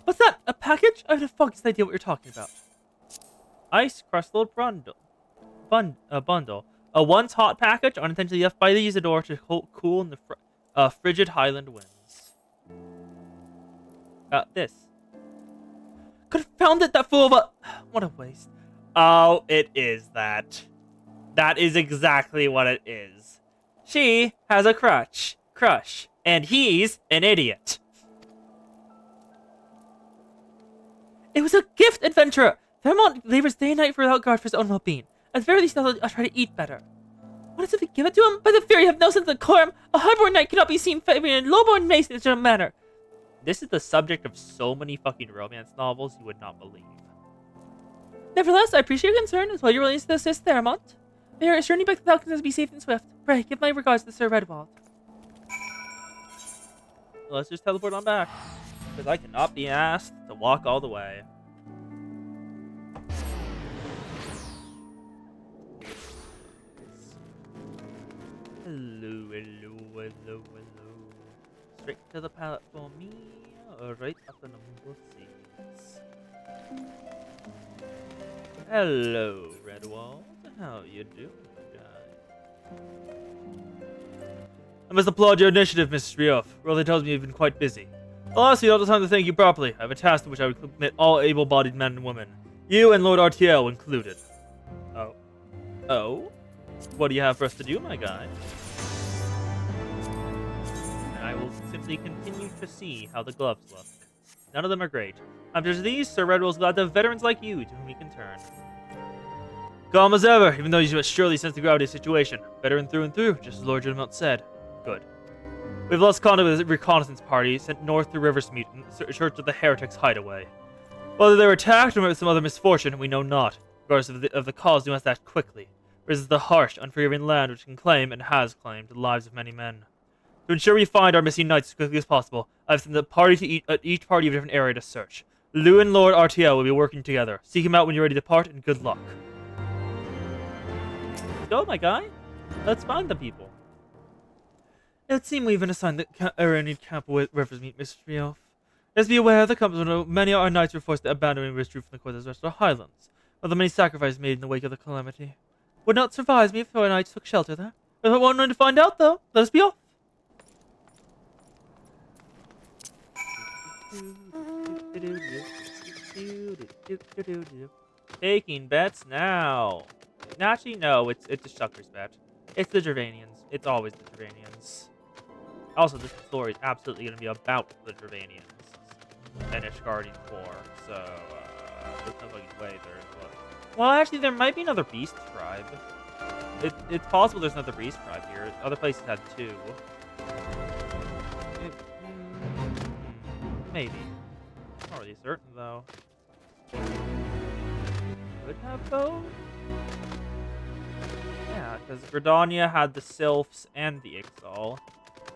What's that? A package? I have the foggiest idea what you're talking about. Ice crustal bundle. A once hot package unintentionally left by the Usador to cool in the frigid highland winds. This. Confound it, that fool of a... What a waste. Oh, it is that. That is exactly what it is. She has a crush, and he's an idiot. It was a gift, adventurer! Fairmont labors day and night for without guard for his own well-being. At the very least, I'll try to eat better. What is it we give it to him? By the fear, you have no sense of decorum. A highborn knight cannot be seen favoring a lowborn mace in a general manner. This is the subject of so many fucking romance novels you would not believe. Nevertheless, I appreciate your concern as well your willingness to assist Fairmont. May I assure you back the Falcons to be safe and swift. Pray, give my regards to Sir Redwald. Let's just teleport on back. Because I cannot be asked to walk all the way. Hello. Straight to the pallet for me. Right up the number 6. Hello, Redwald. How you doing, guy? I must applaud your initiative, Mrs. Rioff. Rolly tells me you've been quite busy. Alas, you don't have time to thank you properly. I have a task to which I would commit all able-bodied men and women. You and Lord RTL included. Oh? What do you have for us to do, my guy? And I will simply continue to see how the gloves look. None of them are great. After these, Sir Redwell's glad to have veterans like you to whom he can turn. Calm as ever, even though you must surely sense the gravity of the situation. Veteran through and through, just as Lord Gilmont said. Good. We've lost contact with a reconnaissance party sent north to Riversmeet in search of the heretics' hideaway. Whether they were attacked or with some other misfortune, we know not. Regardless of the cause, we must act quickly. This is the harsh, unforgiving land which can claim, and has claimed, the lives of many men. To ensure we find our missing knights as quickly as possible, I've sent the party to each party of a different area to search. Lou and Lord RTL will be working together. Seek him out when you're ready to depart, and good luck. Let's go, my guy. Let's find the people. It seems we've been assigned the area camp with Riversmeet, Mr. Trielf. Let's be aware of the company when many of our knights were forced to abandon and withdrew from the course of the rest of the Highlands, of the many sacrifices made in the wake of the calamity. Would not surprise me if our knights took shelter there. If I want to find out, though, let us be off. Taking bets now. Actually, no, it's a sucker's bet. It's the Gervanians. It's always the Gervanians. Also, this story is absolutely going to be about the Gervanians and Ishgardian War, so there's no fucking way there is one. Well, actually, there might be another beast tribe. It's possible there's another beast tribe here. Other places had two. Maybe. Not really certain, though. Could have both? Yeah, because Gridania had the Sylphs and the Ixal,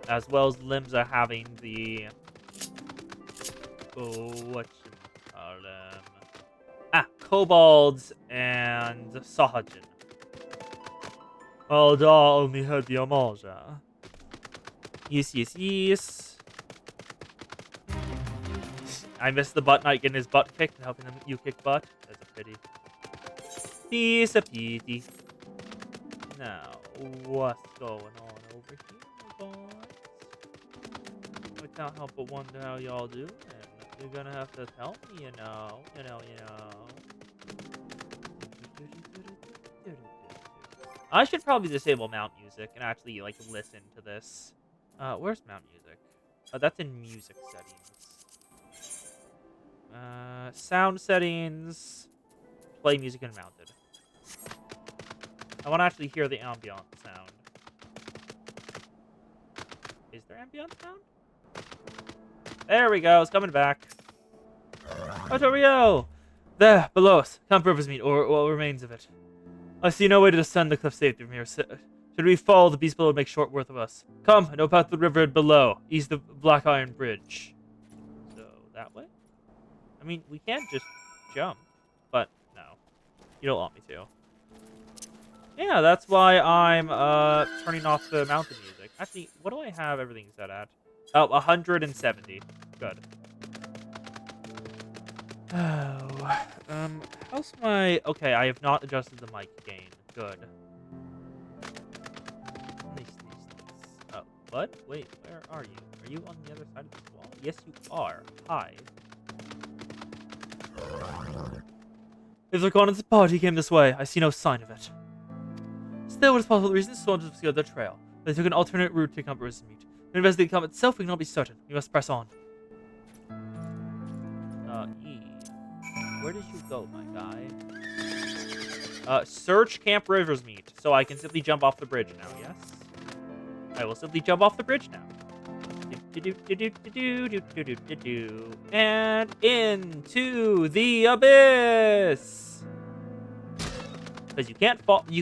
as well as Limsa having the... Oh, whatchamacallem? Kobolds and Sahajin. Well, Da only had the Amalja. Yes. I missed the butt knight getting his butt kicked and helping you kick butt. That's a pity. Piece of pity. Now, what's going on over here, boys? I can't help but wonder how y'all do, and you're gonna have to tell me, you know. I should probably disable mount music and actually, like, listen to this. Where's mount music? Oh, that's in music settings. Sound settings. Play music and mounted. I want to actually hear the ambient sound. Is there ambient sound? There we go. It's coming back. Otorio! There, below us. Camp Riversmeet, or what remains of it. I see no way to descend the cliff safely from here. Should we fall, the beast below would make short work of us. Come, I know path to the river below, east of Black Iron Bridge. So, that way? I mean, we can't just jump, but no. You don't want me to. Yeah, that's why I'm turning off the mountain music. Actually, what do I have everything set at? Oh, 170. Good. Oh, how's my... Okay, I have not adjusted the mic gain. Good. Nice. Oh, what? Wait, where are you? Are you on the other side of this wall? Yes, you are. Hi. If the reconnaissance party came this way, I see no sign of it. Still, what is possible reason soldiers have obscured their trail. They took an alternate route to Camp Riversmeet. To investigate the camp itself, we cannot be certain. We must press on. E. Where did you go, my guy? Search Camp Riversmeet, so I can simply jump off the bridge now, yes? I will simply jump off the bridge now. And into the abyss! Because you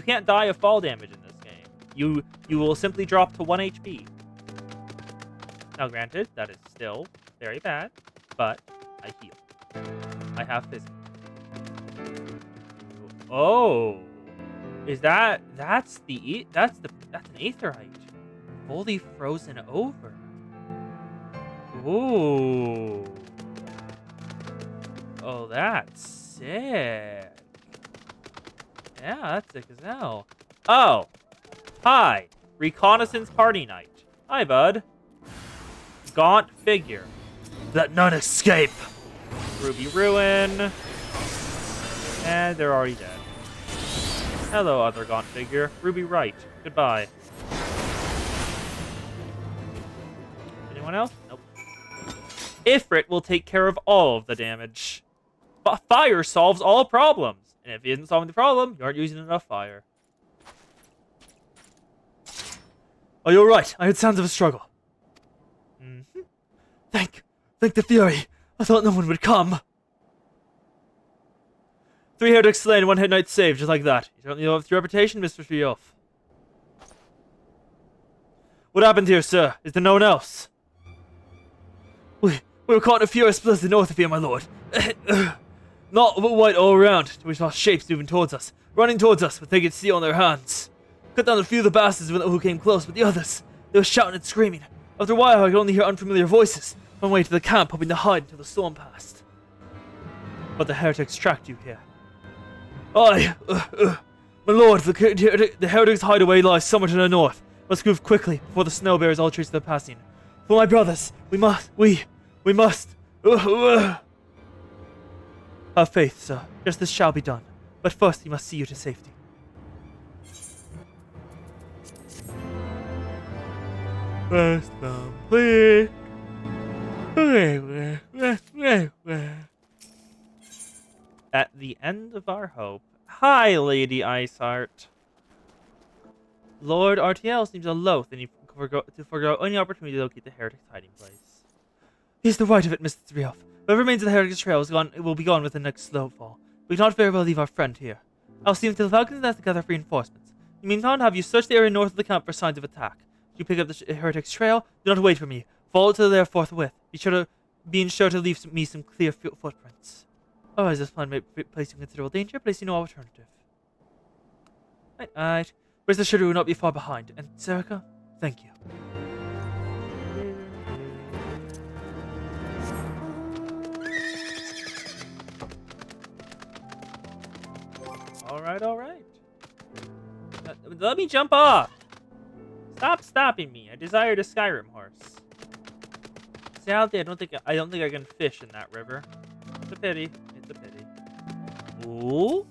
can't die of fall damage in this game. You will simply drop to 1 HP. Now granted, that is still very bad, but I heal. I have physical. Oh, is that's an aetherite, fully frozen over. Ooh. Oh, that's sick. Yeah, that's sick as hell. Oh, hi, reconnaissance party night. Hi, bud. Gaunt figure. Let none escape. Ruby Ruin. And they're already dead. Hello, other gaunt figure. Ruby Wright. Goodbye. Anyone Anyone else? Nope. Ifrit will take care of all of the damage. Fire solves all problems. And if he isn't solving the problem, you aren't using enough fire. Oh, you're right. I heard sounds of a struggle. Mm-hmm. Thank the Fury. I thought no one would come. 3 heretics slain, 1 head knight saved, just like that. You certainly have your reputation, Mr. Triof. What happened here, sir? Is there no one else? We were caught in a furious blizzard north of here, my lord. Not white all around. We saw shapes moving towards us, running towards us with naked steel in their hands. Cut down a few of the bastards who came close, but the others, they were shouting and screaming. After a while, I could only hear unfamiliar voices. On my way to the camp, hoping to hide until the storm passed. But the heretics tracked you here. Aye, my lord, the heretics' hideaway lies somewhere to the north. Let's move quickly before the snow bears all trace of their passing. For my brothers, we must. Have faith, sir. Justice shall be done. But first, he must see you to safety. Quest complete. At the end of our hope. Hi, Lady Iceheart. Lord RTL seems loath to forego any opportunity to locate the heretic's hiding place. He's the right of it, Mr. Triof. Whatever remains of the heretic's trail will be gone with the next snowfall. We cannot very well leave our friend here. I'll see him to the Falcon's Nest to gather reinforcements. In the meantime, have you search the area north of the camp for signs of attack. If you pick up the heretic's trail, do not wait for me. Follow it to there forthwith. Be sure to leave me some clear footprints. Otherwise, this plan may place you in considerable danger, but I see no alternative. Right. Rest assured we will not be far behind. And Serica, thank you. Alright. Let me jump off! Stop stopping me. I desire the Skyrim horse. Sadly, I don't think I can fish in that river. It's a pity. Ooh.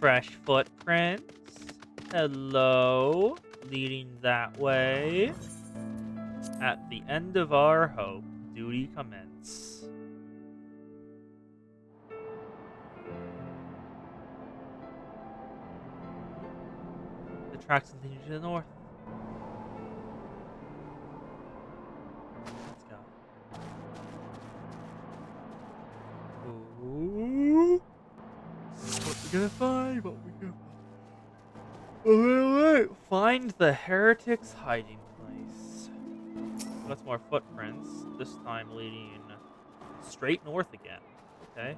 Fresh footprints. Hello. Leading that way. At the end of our hope, duty commence. The tracks continue to the north. Let's go. Ooh. What we gonna find? Wait. Find the heretic's hiding place. That's more footprints. This time leading straight north again. Okay.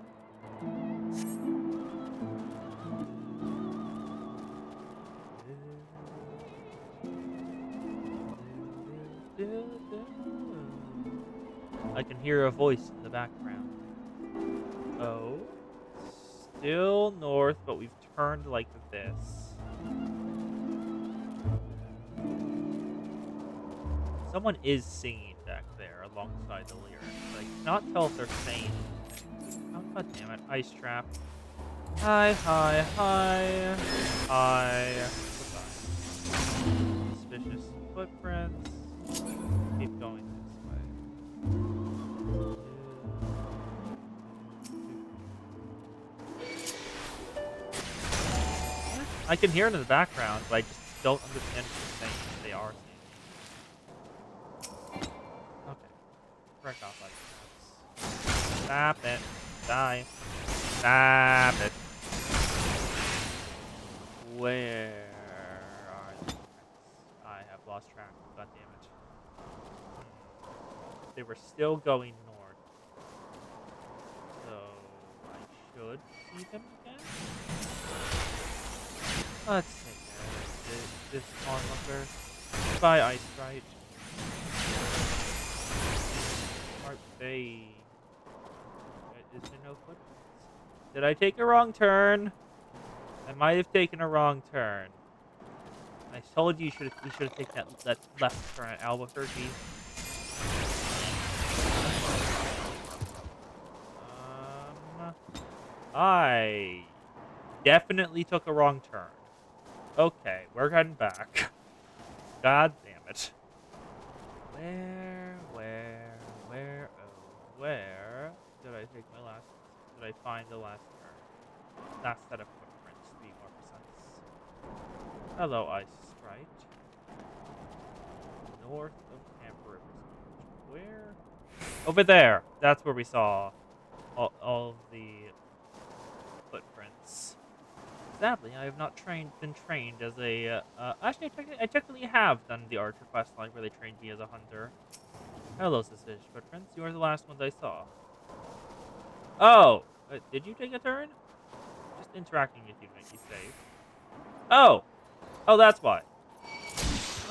I can hear a voice in the background. Oh. Still north, but we've turned like this. Someone is singing back there alongside the lyrics, but I cannot tell if they're saying anything. Oh, god damn it. Ice trap. Hi. Goodbye. Suspicious footprints. Keep going this way. I can hear it in the background, but I just don't understand what they're saying. They are saying. Okay. Break off like this. Stop it. Die. Stop it. Where are the tracks? I have lost track. God damn it. They were still going north. So I should see them again? Let's take care of this onlooker. Goodbye, Ice Sprite. Heart Bay. Is there no footprints? Did I take a wrong turn? I might have taken a wrong turn. I told you we should have taken that left turn at Albuquerque. I definitely took a wrong turn. Okay, we're heading back. God damn it. Where did I take my last? Did I find the last turn? Last set of footprints, to be more precise. Hello, Ice Sprite. North of Camp Rivers. Where? Over there. That's where we saw all of the footprints. Sadly, I have not been trained as a. Actually, I technically have done the Archer quest line where they trained me as a hunter. Hello, suspicious footprints. You are the last ones I saw. Oh, did you take a turn? Just interacting with you to make you safe. Oh, that's why.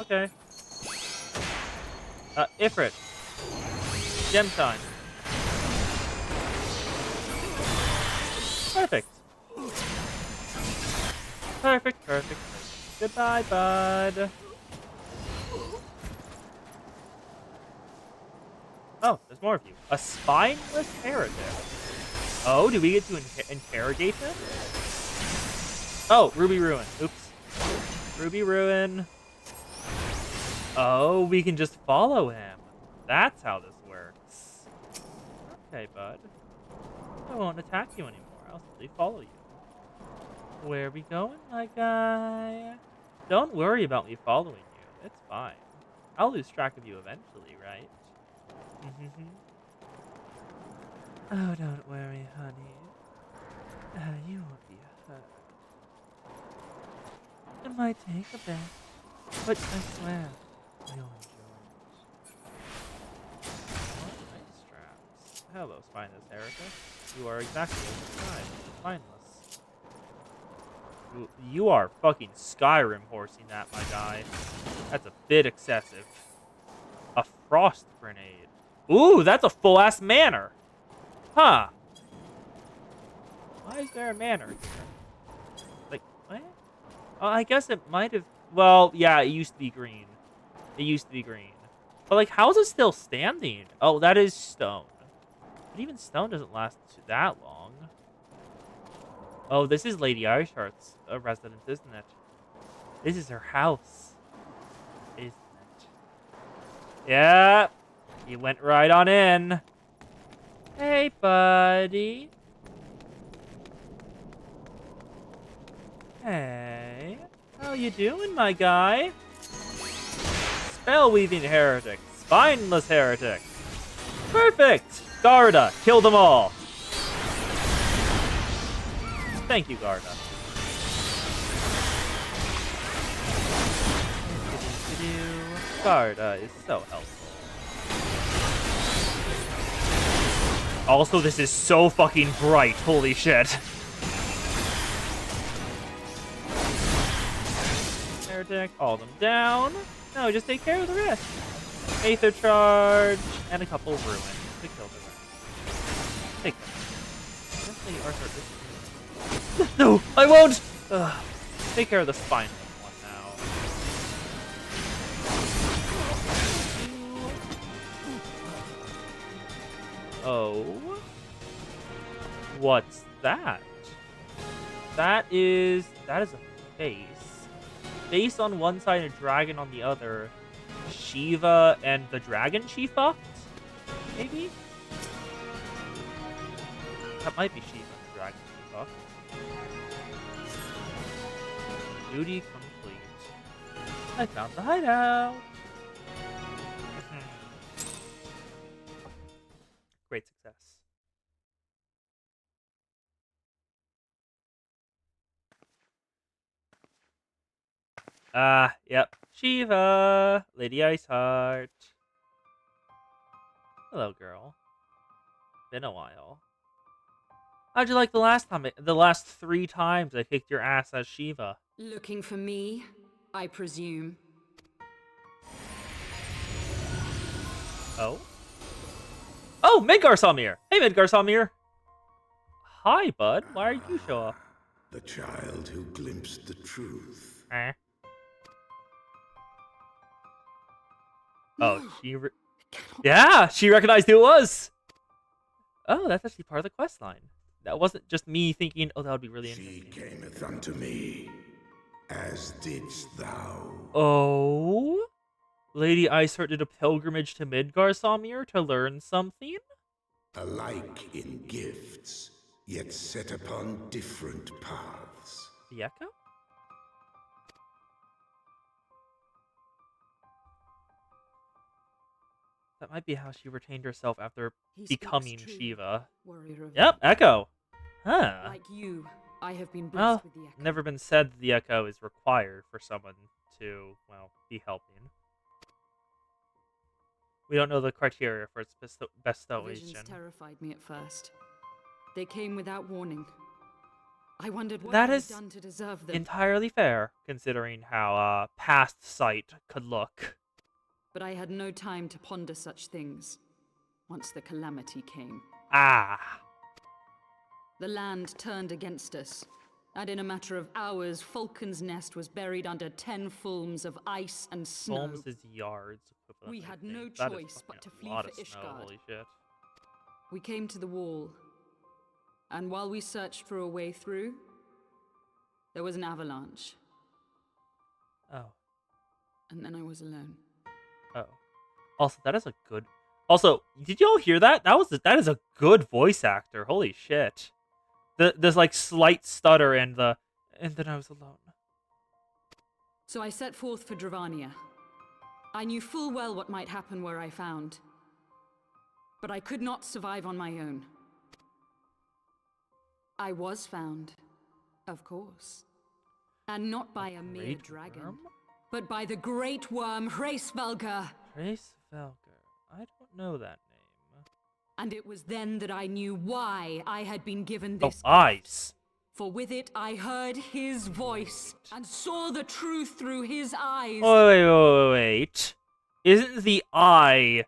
Okay. Ifrit. Gem time. Perfect. Perfect. Goodbye, bud. Oh, there's more of you. A spineless heretic. Oh, do we get to interrogate him? Oh, Ruby Ruin. Oops. Ruby Ruin. Oh, we can just follow him. That's how this works. Okay, bud. I won't attack you anymore. I'll simply follow you. Where are we going, my guy? Don't worry about me following you. It's fine. I'll lose track of you eventually, right? Oh, don't worry, honey. You won't be hurt. It might take a bit, but I swear you'll enjoy it. Nice straps. Hello, spineless heretic. You are exactly as described. Spineless. You are fucking Skyrim horsing that, my guy. That's a bit excessive. A frost grenade. Ooh, that's a full-ass manor. Huh. Why is there a manor here? Like, what? Oh, I guess it might have... Well, yeah, it used to be green. But, like, how is it still standing? Oh, that is stone. But even stone doesn't last that long. Oh, this is Lady Eishart's residence, isn't it? This is her house. Isn't it? Yeah. You went right on in. Hey, buddy. Hey. How you doing, my guy? Spell-weaving heretic. Spineless heretic. Perfect! Garda, kill them all. Thank you, Garda. Garda is so helpful. Also, this is so fucking bright. Holy shit. Heretic, all them down. No, just take care of the rest. Aether charge, and a couple of ruins to kill the rest. Take them. Definitely Arthur. No, I won't! Ugh. Take care of the spineless one now. Oh. What's that? That is a face. Face on one side, a dragon on the other. Shiva and the dragon she fucked? Maybe? That might be Shiva and the dragon she fucked. Duty complete. I found the hideout. Great success. Yep. Shiva, Lady Iceheart. Hello, girl. Been a while. How'd you like the last 3 times I kicked your ass as Shiva? Looking for me, I presume. Oh? Oh, Midgar Samir! Hey, Midgar Samir! Hi, bud. Why are you show up? The child who glimpsed the truth. Oh, yeah, she recognized who it was! Oh, that's actually part of the quest line. That wasn't just me thinking, oh, that would be really interesting. She cameth unto me, as didst thou. Oh? Lady Iceheart did a pilgrimage to Midgarsamir to learn something? Alike in gifts, yet set upon different paths. The Echo? That might be how she retained herself after He speaks becoming true, Shiva. warrior of Yep, light. Echo. Huh. Like you, I have been Well, blessed with the echo. never been said that the Echo is required for someone to, well, be helping. We don't know the criteria for its The bestowation. visions terrified me at first. They came without warning. I wondered what That I is had done to deserve them. entirely fair, considering how past sight could look. But I had no time to ponder such things once the calamity came. Ah. The land turned against us, and in a matter of hours, Falcon's Nest was buried under 10 fulms of ice and snow. Fulms is yards equivalent. We I had think. no That is choice but fucking to a flee lot for of snow, Ishgard. holy shit. We came to the wall, and while we searched for a way through, there was an avalanche, Oh. and then I was alone. Oh. Also, that is a good. Also, did y'all hear that? That is a good voice actor. Holy shit. There's like slight stutter and then I was alone. So I set forth for Dravania. I knew full well what might happen where I found, but I could not survive on my own. I was found, of course, and not by a mere Great dragon, worm? but by the great worm Hraesvelgr. Hraesvelgr. I don't know that name. And it was then that I knew why I had been given Oh, this gift. eyes. For with it I heard his voice and saw the truth through his eyes. Wait. Isn't the eye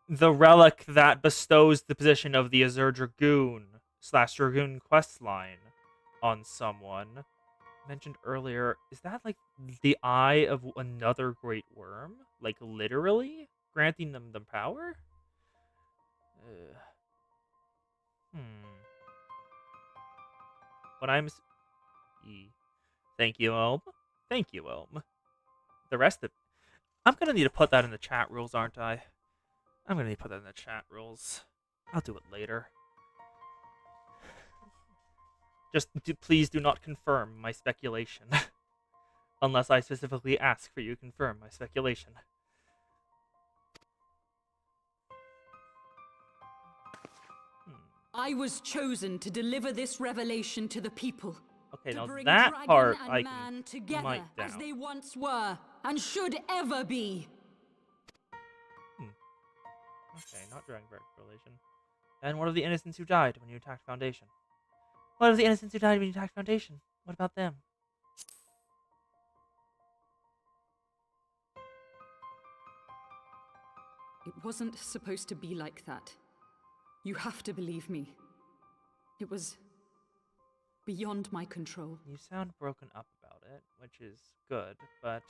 the relic that bestows the position of the Azure Dragoon / Dragoon questline on someone? Mentioned earlier, is that like the eye of another great worm? Like literally? Granting them the power? When I'm... Thank you, Ohm. Thank you, Ohm. The rest of... I'm gonna need to put that in the chat rules, aren't I? I'm gonna need to put that in the chat rules. I'll do it later. Just please do not confirm my speculation. Unless I specifically ask for you to confirm my speculation. I was chosen to deliver this revelation to the people. Okay, to now bring that dragon part and I man can together might as doubt. they once were and should ever be. Okay, not Dragonberg relation. And what of the innocents who died when you attacked Foundation? What of the innocents who died when you attacked Foundation? What about them? It wasn't supposed to be like that. You have to believe me. It was beyond my control. You sound broken up about it, which is good, but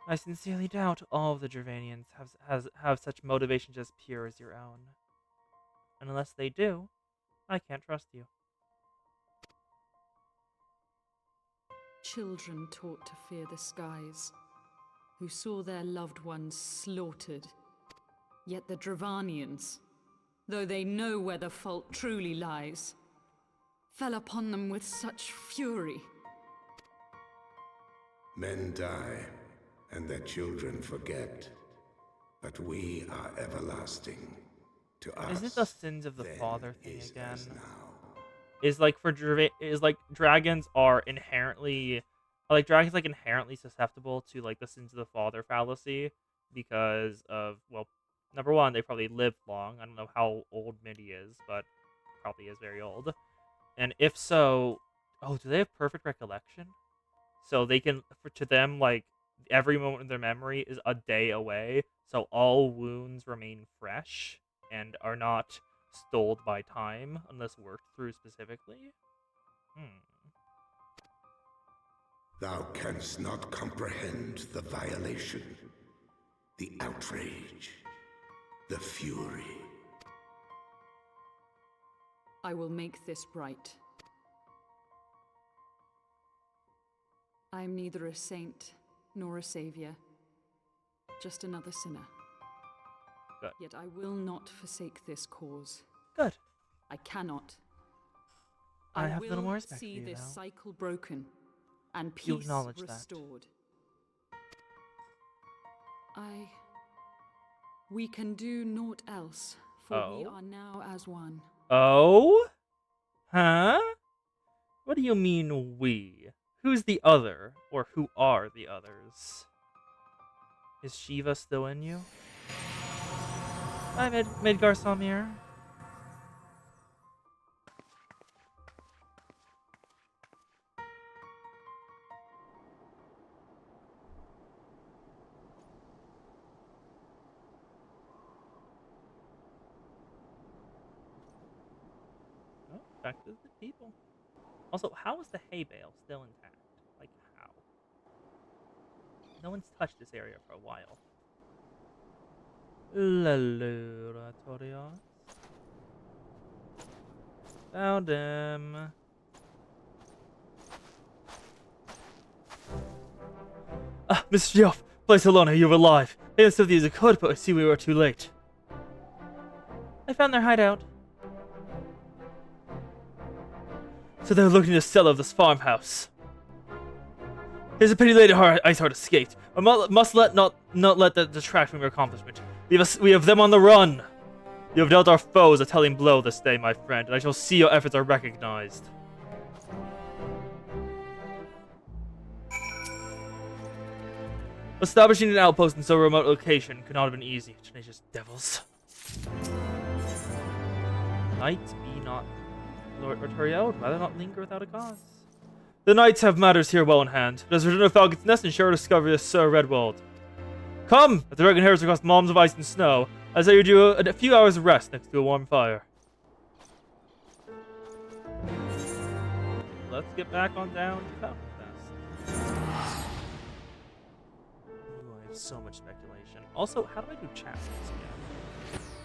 I sincerely doubt all of the Dravanians have such motivations as pure as your own. And unless they do, I can't trust you. Children taught to fear the skies, who saw their loved ones slaughtered. Yet the Dravanians, though they know where the fault truly lies, fell upon them with such fury. Men die, and their children forget. But we are everlasting. To us, Is it the sins of the then father thing is again? as now. Is like dragons are inherently susceptible to like the sins of the father fallacy because of, well, number one, they probably lived long. I don't know how old Minnie is, but probably is very old. And if so, do they have perfect recollection? So they can, to them, like, every moment of their memory is a day away, so all wounds remain fresh and are not stoled by time unless worked through specifically? Thou canst not comprehend the violation, the outrage, the fury. I will make this right. I am neither a saint nor a savior. just another sinner. Good. Yet I will not forsake this cause. Good. I cannot. I have a little more will respect for see you this now. cycle broken and You peace acknowledge that. restored. We can do naught else, for we Oh? are now as one. Oh? Huh? What do you mean, we? Who's the other? Or who are the others? Is Shiva still in you? Hi, Midgar Samir. Oh, back to the people. Also, how is the hay bale still intact? Like, how? No one's touched this area for a while. Laboratorios. Found him. Ah, Mr. Geoff, place Alona, you were alive. I as swiftly as I could, but I see we were too late. I found their hideout. So they're looking to sell of this farmhouse. It's a pity Lady Iceheart escaped. I must not let that detract from your accomplishment. We have them on the run. You have dealt our foes a telling blow this day, my friend, and I shall see your efforts are recognized. Establishing an outpost in so remote a location could not have been easy. Tenacious devils. Knights be not Lord Arturio would rather not linger without a cause. The knights have matters here well in hand. Let us return to Falcon's Nest and share our discovery of Sir Redwald. Come! Let the dragon hairs across moms of ice and snow, as they do a few hours of rest next to a warm fire. Let's get back on down to Falcon's Nest. Ooh, I have so much speculation. Also, how do I do chat rules again?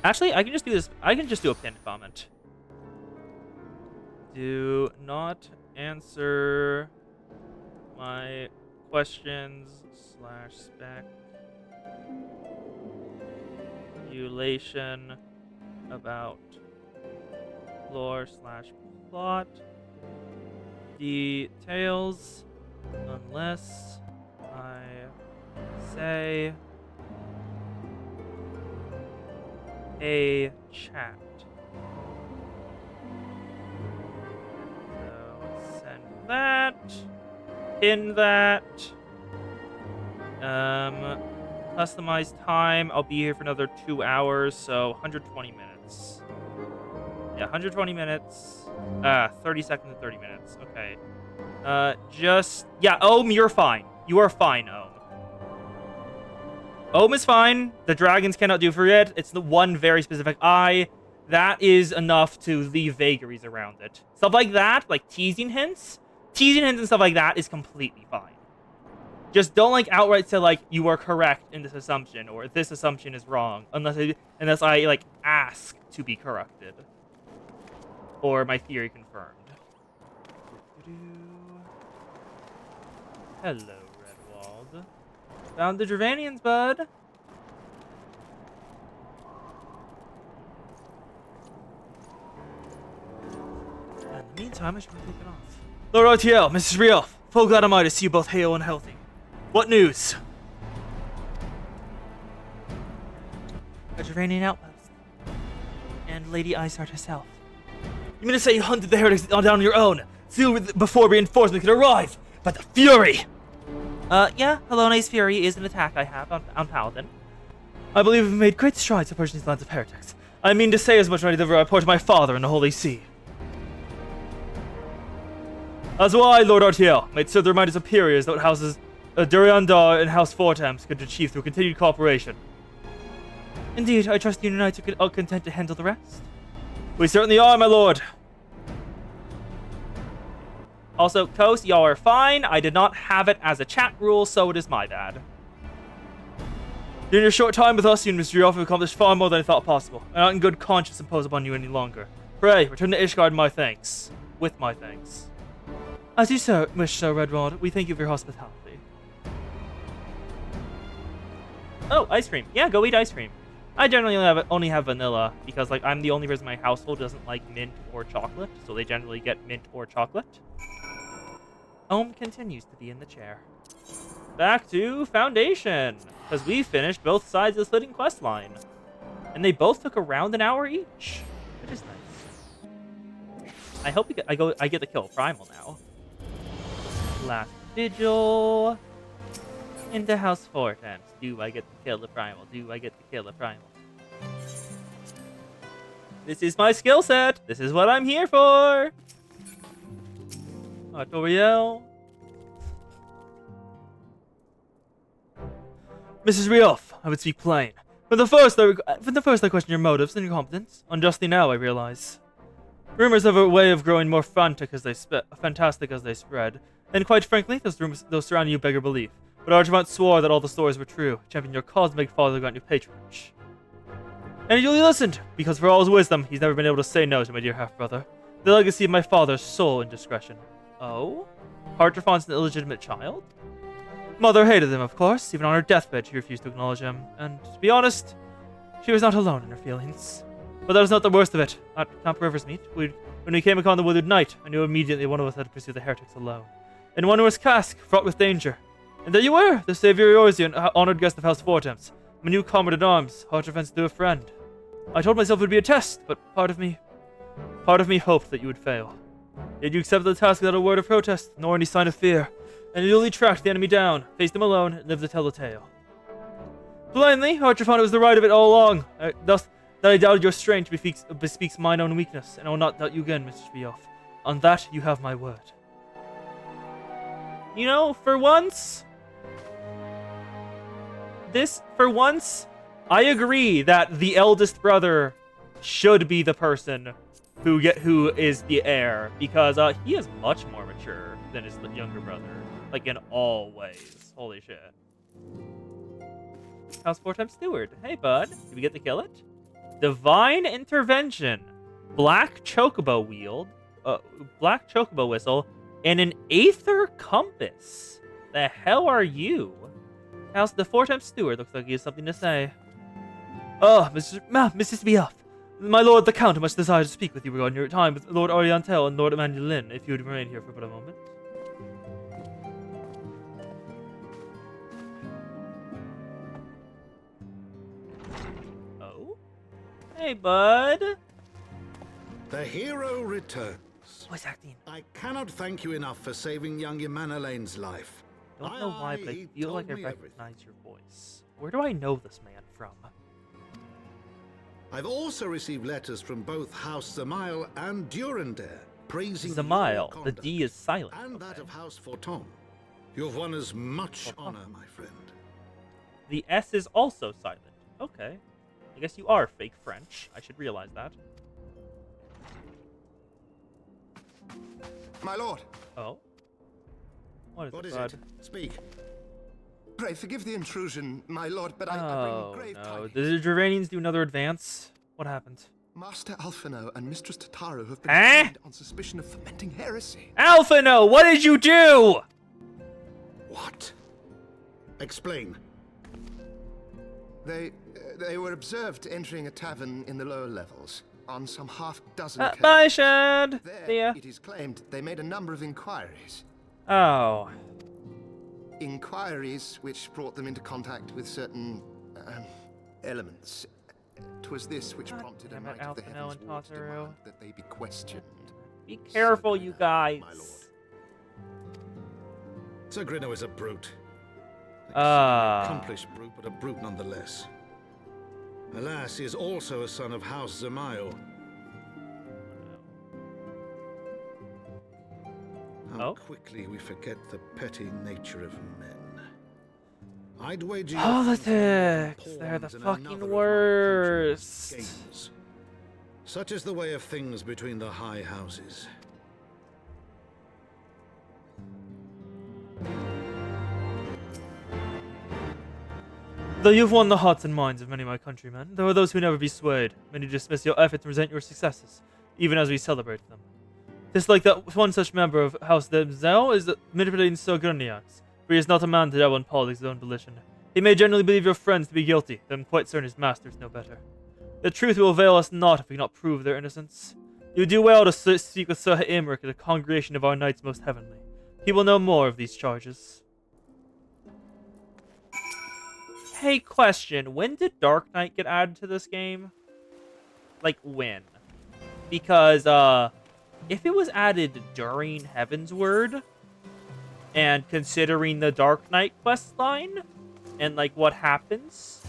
Actually, I can just do this. I can just do a pinned comment. Do not answer my questions / speculation about lore / plot details unless I say a chat. So send that, pin that, customized time. I'll be here for another 2 hours, so 120 minutes. Yeah, 120 minutes. 30 seconds to 30 minutes. Okay. Yeah, Ohm, you're fine. You are fine, Ohm. Ohm is fine. The dragons cannot do for it. It's the one very specific eye. That is enough to leave vagaries around it. Stuff like that, like teasing hints and stuff like that is completely fine. Just don't like outright say like you are correct in this assumption or this assumption is wrong unless I like ask to be corrected or my theory confirmed. Hello, Redwald. Found the Dravanians, bud. In the meantime, I should be taking off. Lord RTL, Mrs. Riel, full glad am I to see you both hale and healthy. What news? A Dravanian outpost. And Lady Iceheart herself. You mean to say you hunted the heretics down on your own, sealed before reinforcements could arrive? But the fury! Yeah, Halone's fury is an attack I have on Paladin. I believe we've made great strides to purge these lands of heretics. I mean to say as much when I deliver a report to my father in the Holy See. As will I, Lord RTL, made certain to remind his superiors that what houses Duriandar and House Fortams could achieve through continued cooperation. Indeed, I trust you and Knights are content to handle the rest. We certainly are, my lord. Also, Coast, y'all are fine. I did not have it as a chat rule, so it is my bad. During your short time with us, you and Mr. Yoff have accomplished far more than I thought possible. I not in good conscience impose upon you any longer. Pray, return to Ishgard my thanks. With my thanks. As you wish, Sir Redwald, we thank you for your hospitality. Oh, ice cream. Yeah, go eat ice cream. I generally only have vanilla because, like, I'm the only person in my household who doesn't like mint or chocolate, so they generally get mint or chocolate. Ohm continues to be in the chair. Back to Foundation, because we finished both sides of the Slitting quest line. And they both took around an hour each, which is nice. I hope I get to kill Primal now. Last Vigil. Into House 4 times. Do I get to kill the Primal? Do I get to kill the Primal? This is my skill set. This is what I'm here for. Artoriel. Mrs. Rioff, I would speak plain. From the first, I question your motives and your competence. Unjustly now, I realize. Rumors have a way of growing more fantastic as they spread. And quite frankly, those rumors surrounding you beg your belief. But Archibald swore that all the stories were true, championing your cause and begged Father to grant you patronage. And he duly listened, because for all his wisdom, he's never been able to say no to my dear half-brother. The legacy of my father's sole indiscretion. Oh? Hartrafon's an illegitimate child? Mother hated him, of course. Even on her deathbed, she refused to acknowledge him. And, to be honest, she was not alone in her feelings. But that was not the worst of it. At Camp Riversmeet, when we came upon the Withered Knight, I knew immediately one of us had to pursue the heretics alone. And one was Cask, fraught with danger. And there you were, the Savior Eorzean, honored guest of House Vortemps, my new comrade at arms, Hartrafen's dear friend. I told myself it would be a test, but part of me hoped that you would fail. Yet you accepted the task without a word of protest, nor any sign of fear, and you duly tracked the enemy down, faced him alone, and lived to tell the tale. Plainly, Hartrafon, it was the right of it all along. Thus, that I doubted your strength bespeaks mine own weakness, and I will not doubt you again, Mr. Spioff. On that, you have my word. You know, for once, I agree that the eldest brother should be the person who is the heir, because he is much more mature than his younger brother, like in all ways. Holy shit. House 4 Steward. Hey, bud. Did we get to kill it? Divine Intervention. Black Chocobo Whistle, and an Aether Compass. The hell are you? House the 4 Steward looks like he has something to say. Oh, Mrs. Spioff. My lord the Count much desire to speak with you regarding your time with Lord Oriental and Lord Emmanuelin, if you would remain here for but a moment. Oh? Hey, bud. The hero returns. Voice acting. I cannot thank you enough for saving young Emanolane's life. Don't know why, but I He feel like I told me recognize your voice. Where do I know this man from? I've also received letters from both House Zamail and Durandare praising your Zamail. The conduct, D is silent. and Okay. that of House Forton. You've won us much honor, my friend. The S is also silent. Okay. I guess you are fake French. I should realize that. My lord, Oh? What What it, is bud? it? Speak. pray forgive the intrusion, my lord, but I Oh, bring grave no. tidings. Did the Dravanians do another advance? What happened? Master Alphino and Mistress Tataru have been Eh? detained on suspicion of fomenting heresy. Alphino, what did you do? What? Explain. They were observed entering a tavern in the lower levels on some half-dozen occasions. Bye, Shad. There, See ya. it is claimed, they made a number of inquiries. Oh. Inquiries which brought them into contact with certain elements. 'Twas this which God prompted a damn it, knight of the Alphino and Heavensward to Tataru. demand that they be questioned. Be careful, you guys. My lord. Sagrino is a brute. Ah. Accomplished brute, but a brute nonetheless. Alas, he is also a son of House Zamail. How Oh? quickly we forget the petty nature of men. I'd wager Politics. They're the pawns in fucking another of my worst. countrymen's games. Such is the way of things between the high houses. Though you've won the hearts and minds of many of my countrymen, there are those who never be swayed, many dismiss your efforts and resent your successes, even as we celebrate them. Tis like that one such member of House Demzel is manipulating Sir Gruniax, for he is not a man to dabble in politics of his own volition. He may generally believe your friends to be guilty, though I'm quite certain his masters know better. The truth will avail us not if we cannot prove their innocence. You do well to speak with Sir Imric at a congregation of our knights most heavenly. He will know more of these charges. Hey, question. When did Dark Knight get added to this game? Like, when? Because, if it was added during Heavensward, and considering the Dark Knight questline, and, like, what happens?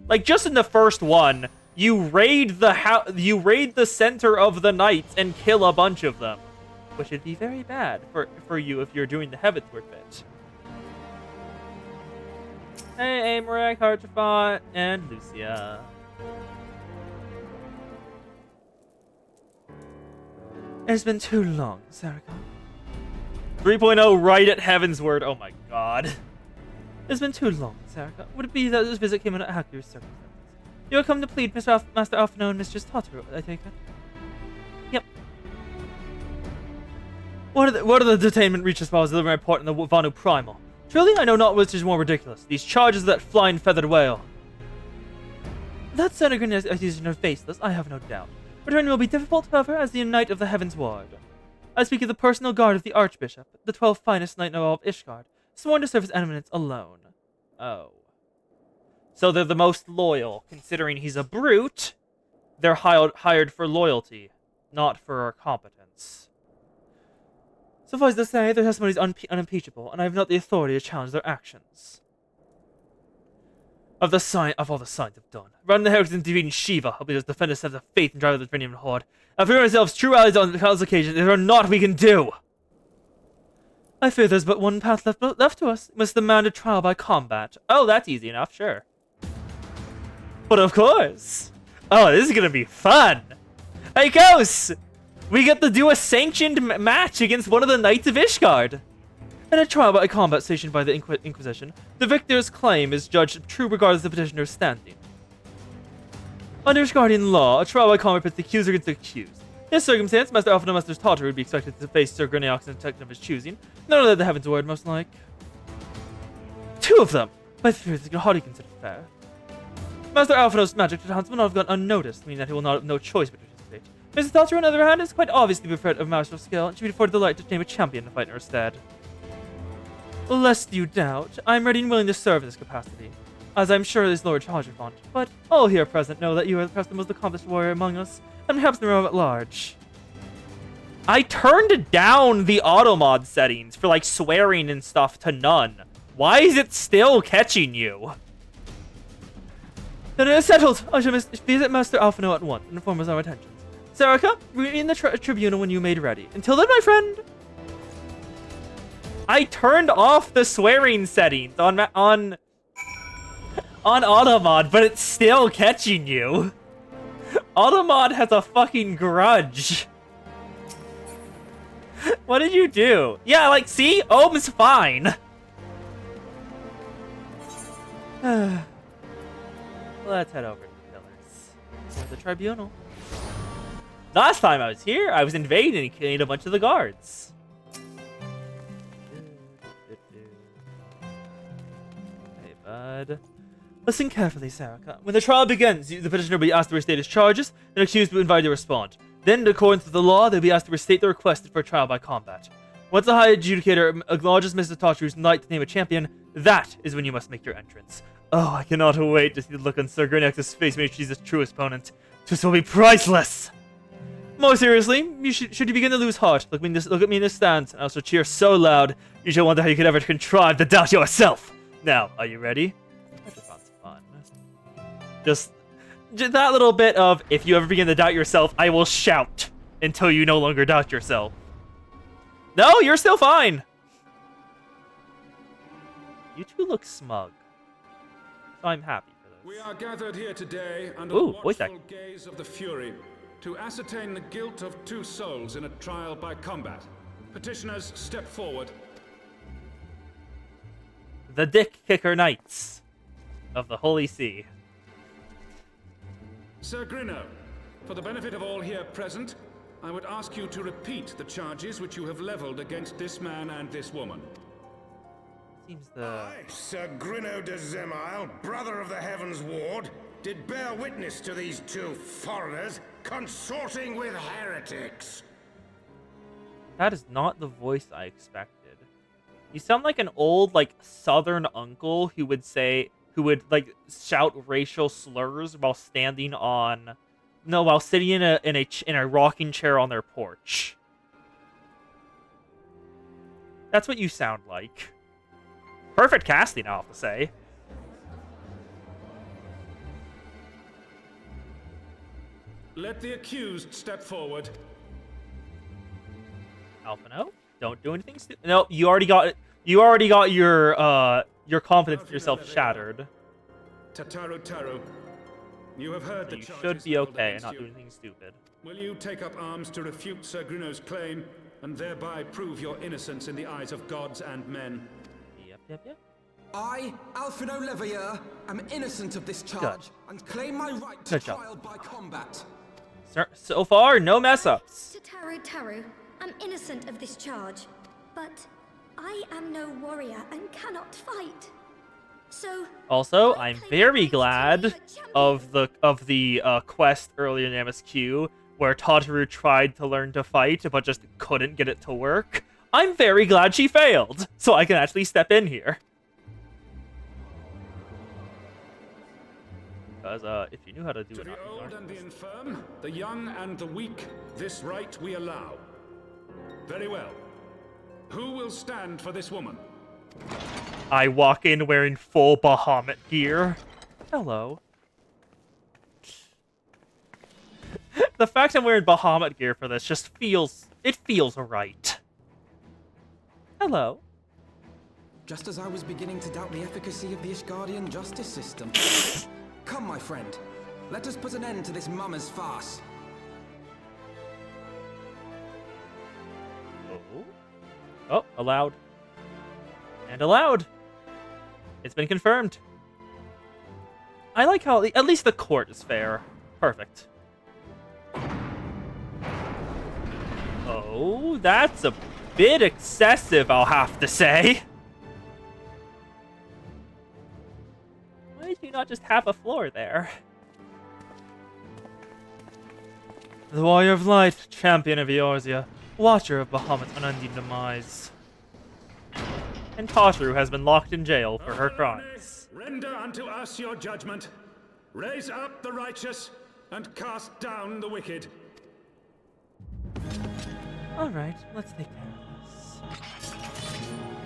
Like, just in the first one, you raid the center of the knights and kill a bunch of them. Which would be very bad for you if you're doing the Heavensward bit. Hey, Amorek, Hartrafont, and Lucia. It's been too long, Sarika. 3.0 right at Heavensward. Oh my god. It's been too long, Sarika. Would it be that this visit came under accurate circumstances? You have come to plead Master Alphino and Mistress Tataru, I take it? Yep. What are the detainment reaches while I was delivering a report in the Vanu Primal? Truly, I know not which is more ridiculous. These charges of that flying feathered whale. That Senegrin accusation are faceless, I have no doubt. Returning will be difficult, however, as the Knight of the Heavensward. I speak of the personal guard of the Archbishop, the 12 finest knight of Ishgard, sworn to serve his eminence alone. Oh. So they're the most loyal, considering he's a brute. They're hired for loyalty, not for competence. Suffice to say, their testimony is unimpeachable, and I have not the authority to challenge their actions. Of all the signs I've done, running the heretics and defeating Shiva, helping us defend us of faith and drive the Vinian horde, and proving ourselves true allies on the countless occasions, there are naught we can do. I fear there's but one path left to us. We must demand a trial by combat. Oh, that's easy enough, sure. But of course. Oh, this is gonna be fun. Hey, Kos! We get to do a sanctioned match against one of the Knights of Ishgard. In a trial by combat stationed by the Inquisition, the victor's claim is judged true regardless of the petitioner's standing. Under Ishgardian law, a trial by combat pits the accuser against the accused. In this circumstance, Master Alpha and Master Tataru would be expected to face Sir Grineox and Detective of his choosing, none other than the Heavensward, most like. Two of them! My fear is hardly considered fair. Master Alphino's magic talents will not have gone unnoticed, meaning that he will not have no choice but to participate. Mrs. Tataru, on the other hand, is quite obviously a threat of martial skill, and should be afforded the delight to name a champion to fight in her stead. Lest you doubt, I am ready and willing to serve in this capacity, as I am sure is Lord Chargerfont, but all here present know that you are perhaps the most accomplished warrior among us, and perhaps the realm at large. I turned down the auto mod settings for like swearing and stuff to none. Why is it still catching you? Then it is settled. I shall visit Master Alphino at once and inform us of our intentions. Sarika, read me in the tribunal when you made ready. Until then, my friend. I turned off the swearing settings on Automod, but it's still catching you. Automod has a fucking grudge. What did you do? Yeah, like, see? Ohm's fine. Let's head over to the pillars. Or the tribunal. Last time I was here, I was invading and killing a bunch of the guards. Hey, bud. Listen carefully, Sarika. When the trial begins, the petitioner will be asked to restate his charges, and the accused will be invited to respond. Then, in accordance with the law, they'll be asked to restate the request for a trial by combat. Once the High Adjudicator acknowledges Mrs. Tataru's right to name a champion, that is when you must make your entrance. Oh, I cannot wait to see the look on Sir Grineox's face when he sees his true opponent. This will be priceless! More seriously, should you begin to lose heart, look at me in this stance, and I shall cheer so loud, you shall wonder how you could ever contrive to doubt yourself! Now, are you ready? That just sounds fun. Just that little bit of, if you ever begin to doubt yourself, I will shout until you no longer doubt yourself. No, you're still fine! You two look smug. So I'm happy for this. We are gathered here today under Ooh, the voice watchful gaze of the Fury to ascertain the guilt of two souls in a trial by combat. Petitioners, step forward. The Dick Kicker Knights of the Holy See. Sir Grino, for the benefit of all here present, I would ask you to repeat the charges which you have leveled against this man and this woman. Seems the... I, Sir Grinno de Zemile, brother of the Heavensward, did bear witness to these two foreigners consorting with heretics. That is not the voice I expected. You sound like an old, like, southern uncle who would say, like, shout racial slurs while standing on... No, while sitting in a rocking chair on their porch. That's what you sound like. Perfect casting, I'll have to say. Let the accused step forward. Alphino, don't do anything stupid. No, you already got your confidence in yourself shattered. Tataru Taru, you have heard the You charges should be leveled okay and against not you. do anything stupid. Will you take up arms to refute Sir Grinno's claim, and thereby prove your innocence in the eyes of gods and men? Yep. I, Alfredo Leveilleur, am innocent of this charge and claim my right to Good job. trial by combat. So far, no mess-ups. Tataru Taru, I'm innocent of this charge, but I am no warrior and cannot fight. So Also, I I'm claim very the right to glad be a champion. of the quest earlier in MSQ where Tataru tried to learn to fight but just couldn't get it to work. I'm very glad she failed, so I can actually step in here. Because if you knew how to do To it, the old and the infirm, the young and the weak, this right we allow. Very well. Who will stand for this woman? I walk in wearing full Bahamut gear. Hello. The fact I'm wearing Bahamut gear for this just feels right. Hello. Just as I was beginning to doubt the efficacy of the Ishgardian justice system. Come, my friend. Let us put an end to this mummer's farce. Oh, allowed. And allowed. It's been confirmed. I like how at least the court is fair. Perfect. Oh, that's a bit excessive, I'll have to say. Why did you not just have a floor there? The Warrior of Light, champion of Eorzea, watcher of Bahamut's unending demise. And Tataru has been locked in jail for her crimes. Render unto us your judgment. Raise up the righteous and cast down the wicked. Alright, let's take care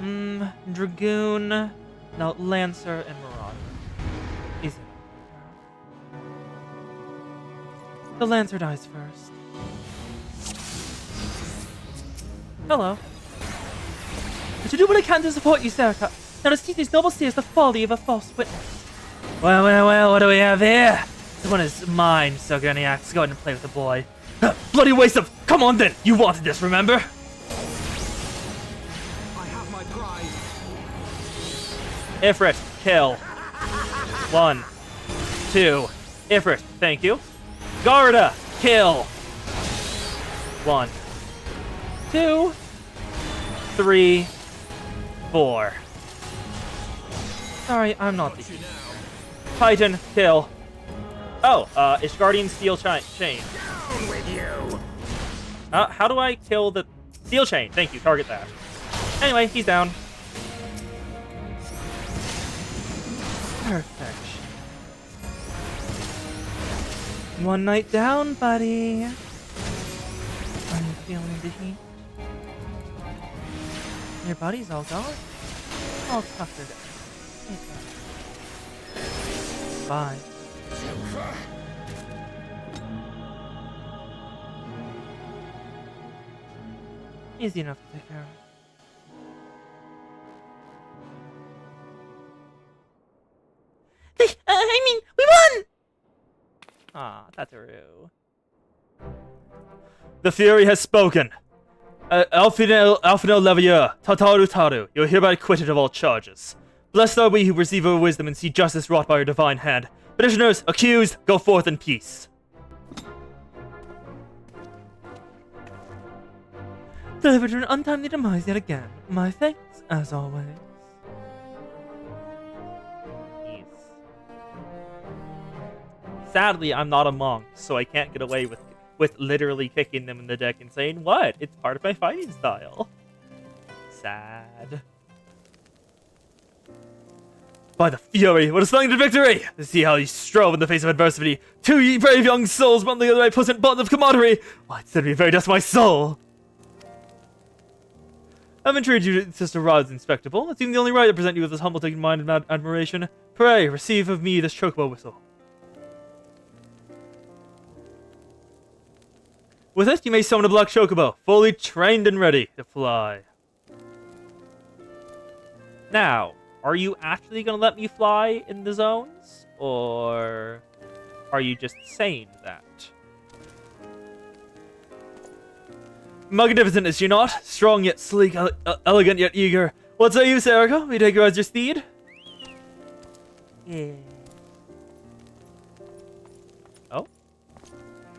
of this. Dragoon, now Lancer and Marauder. Easy. The Lancer dies first. Hello. To do what I can to support you, Serica. Now to see these noble seers the folly of a false witness. Well, what do we have here? This one is mine, Sogurniax. Go ahead and play with the boy. Bloody waste of... Come on then! You wanted this, remember? I have my prize. Ifrit, kill. 1, 2. Ifrit, thank you. Garda, kill. 1, 2, 3, 4. Sorry, I'm not the Titan, kill. Oh, Ishgardian Steel Chain. Down with you! How do I kill the... Steel Chain, thank you, target that. Anyway, he's down. Perfect. One night down, buddy. Are you feeling the heat? Your buddy's all gone? All tuckered. Bye. Easy enough to take care of. We won! Ah, Tataru. The Fury has spoken. Alfino Leveilleur, Tataru Taru, you are hereby acquitted of all charges. Blessed are we who receive your wisdom and see justice wrought by your divine hand. Petitioners, accused, go forth in peace. Delivered to an untimely demise yet again. My thanks, as always. Sadly, I'm not a monk, so I can't get away with literally kicking them in the dick and saying, what? It's part of my fighting style. Sad. By the fury, what a splendid victory! To see how you strove in the face of adversity. 2 brave young souls brought together by pleasant bonds of camaraderie. Why, it's to be very dust of my soul. I've entreated you, Sister Rod's inspectable. It seems the only right to present you with this humble, taken-minded admiration. Pray, receive of me this chocobo whistle. With it, you may summon a black chocobo, fully trained and ready to fly. Now, are you actually going to let me fly in the zones? Or are you just saying that? Magnificent, is she not? Strong yet sleek, elegant yet eager. What say you, Serica? We take her as your steed? Yeah. Oh?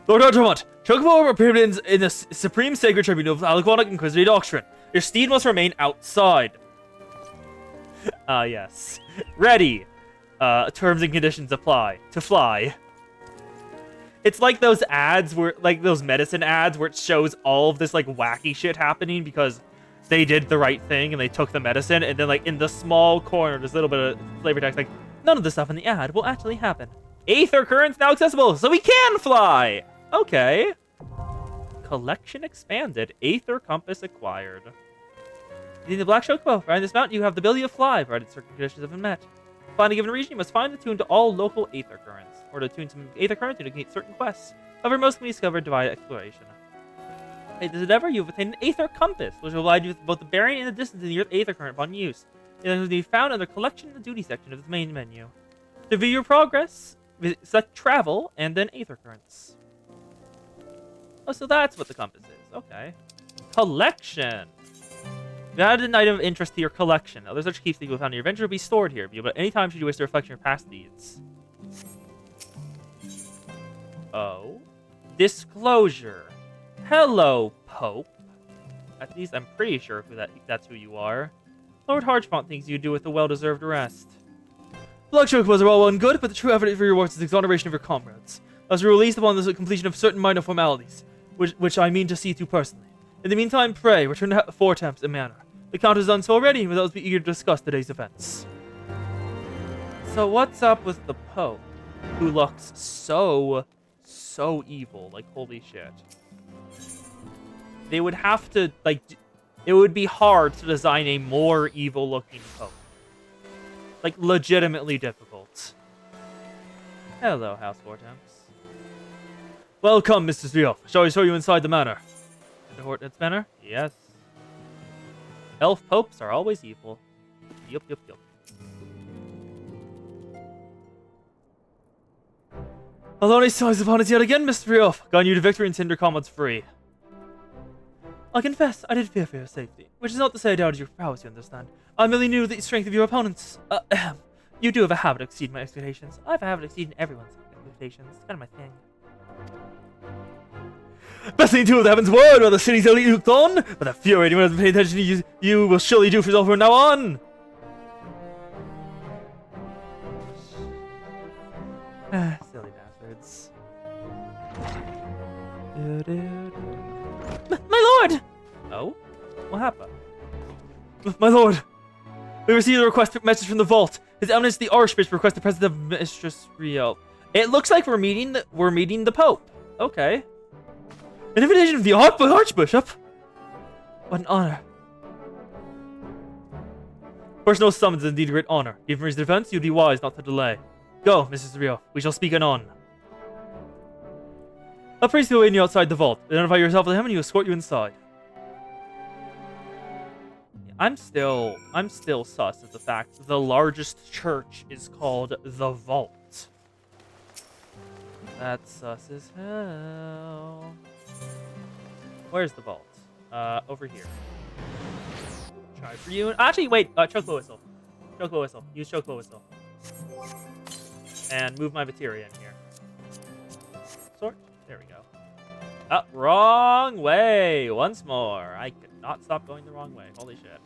Lord Archimont, chocobo appeared in the supreme sacred tribunal of Aliquonic Inquisitive Doctrine. Your steed must remain outside. Yes. Ready. Terms and conditions apply. To fly. It's like those ads where, like those medicine ads where it shows all of this like wacky shit happening because they did the right thing and they took the medicine, and then like in the small corner there's a little bit of flavor text like, none of the stuff in the ad will actually happen. Aether currents now accessible, so we can fly! Okay. Collection expanded. Aether compass acquired. In the Black Chocobo, riding this mountain, you have the ability to fly, provided certain conditions have been met. To find a given region, you must find the tune to all local Aether currents, or to tune some Aether currents to complete certain quests. However, most can be discovered via exploration. In this endeavor, you have obtained an Aether compass, which will provide you with both the bearing and the distance in the Aether current upon use. It can be found in the collection and the duty section of the main menu. To view your progress, select travel and then Aether currents. Oh, so that's what the compass is. Okay. Collection. If you added an item of interest to your collection, other such keeps that you will find in your adventure will be stored here, but any time should you wish to reflect on your past deeds. Oh. Disclosure. Hello, Pope. At least I'm pretty sure that's who you are. Lord Harchmont thinks you do with a well-deserved rest. Black Chocobos are all well and good, but the true effort for your rewards is the exoneration of your comrades. Thus, you're released upon the completion of certain minor formalities, which I mean to see to personally. In the meantime, pray, return to Four Temps in manner. The Count has done so already, but those be eager to discuss today's events. So what's up with the Pope, who looks so evil, like holy shit. They would have to, like, it would be hard to design a more evil-looking Pope. Like, legitimately difficult. Hello, House Four Temps. Welcome, Mr. Svioff. Shall I show you inside the manor? The Hortnet's manor? Yes. Elf popes are always evil. Yup. Alone sighs upon us yet again, Mr. Svioff. Gone you to victory and Cinder comrades free. I confess, I did fear for your safety, which is not to say I doubted your prowess, you understand. I merely knew the strength of your opponents. You do have a habit of exceeding my expectations. I have a habit of exceeding everyone's expectations. It's kind of my thing. Best thing to do with the Heavensward, while the city's elite looked on, but the fury anyone hasn't paid attention to you will surely do for yourself from now on. Silly bastards. My lord! Oh? What happened? My lord! We received a message from the vault. His Eminence the Archbishop requests the presence of Mistress Rio. It looks like we're meeting the Pope. Okay. An invitation of the Archbishop? What an honor. Personal summons is indeed a great honor. Given his defense, you'd be wise not to delay. Go, Mrs. Rio. We shall speak anon. A priest will wait you outside the vault. Identify yourself with him and he will escort you inside. I'm still sus at the fact that the largest church is called the Vault. That's sus as hell. Where's the vault? Over here. Try for you. Actually, wait. Chocobo whistle. Chocobo whistle. Use chocobo whistle. And move my materia in here. Sort. There we go. Oh, wrong way. Once more. I could not stop going the wrong way. Holy shit.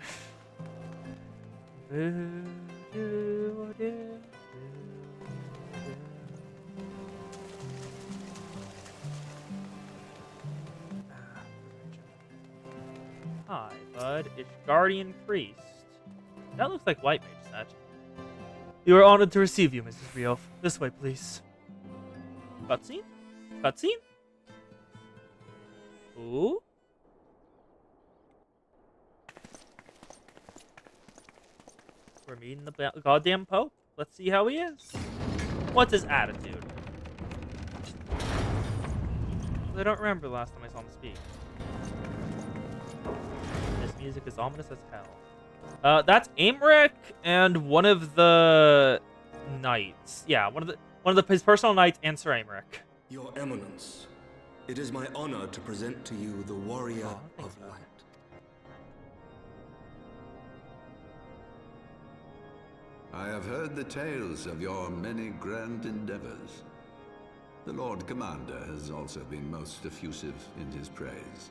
Hi, bud. It's Guardian Priest. That looks like White Mage set. You are honored to receive you, Mrs. Riof. This way, please. Cutscene? Cutscene? Ooh. We're meeting the goddamn Pope. Let's see how he is. What's his attitude? I don't remember the last time I saw him speak. This music is ominous as hell. That's Aymeric and one of the knights. Yeah, one of his personal knights and Sir Aymeric. Your Eminence, it is my honor to present to you the Warrior of Light. I have heard the tales of your many grand endeavors. The Lord Commander has also been most effusive in his praise.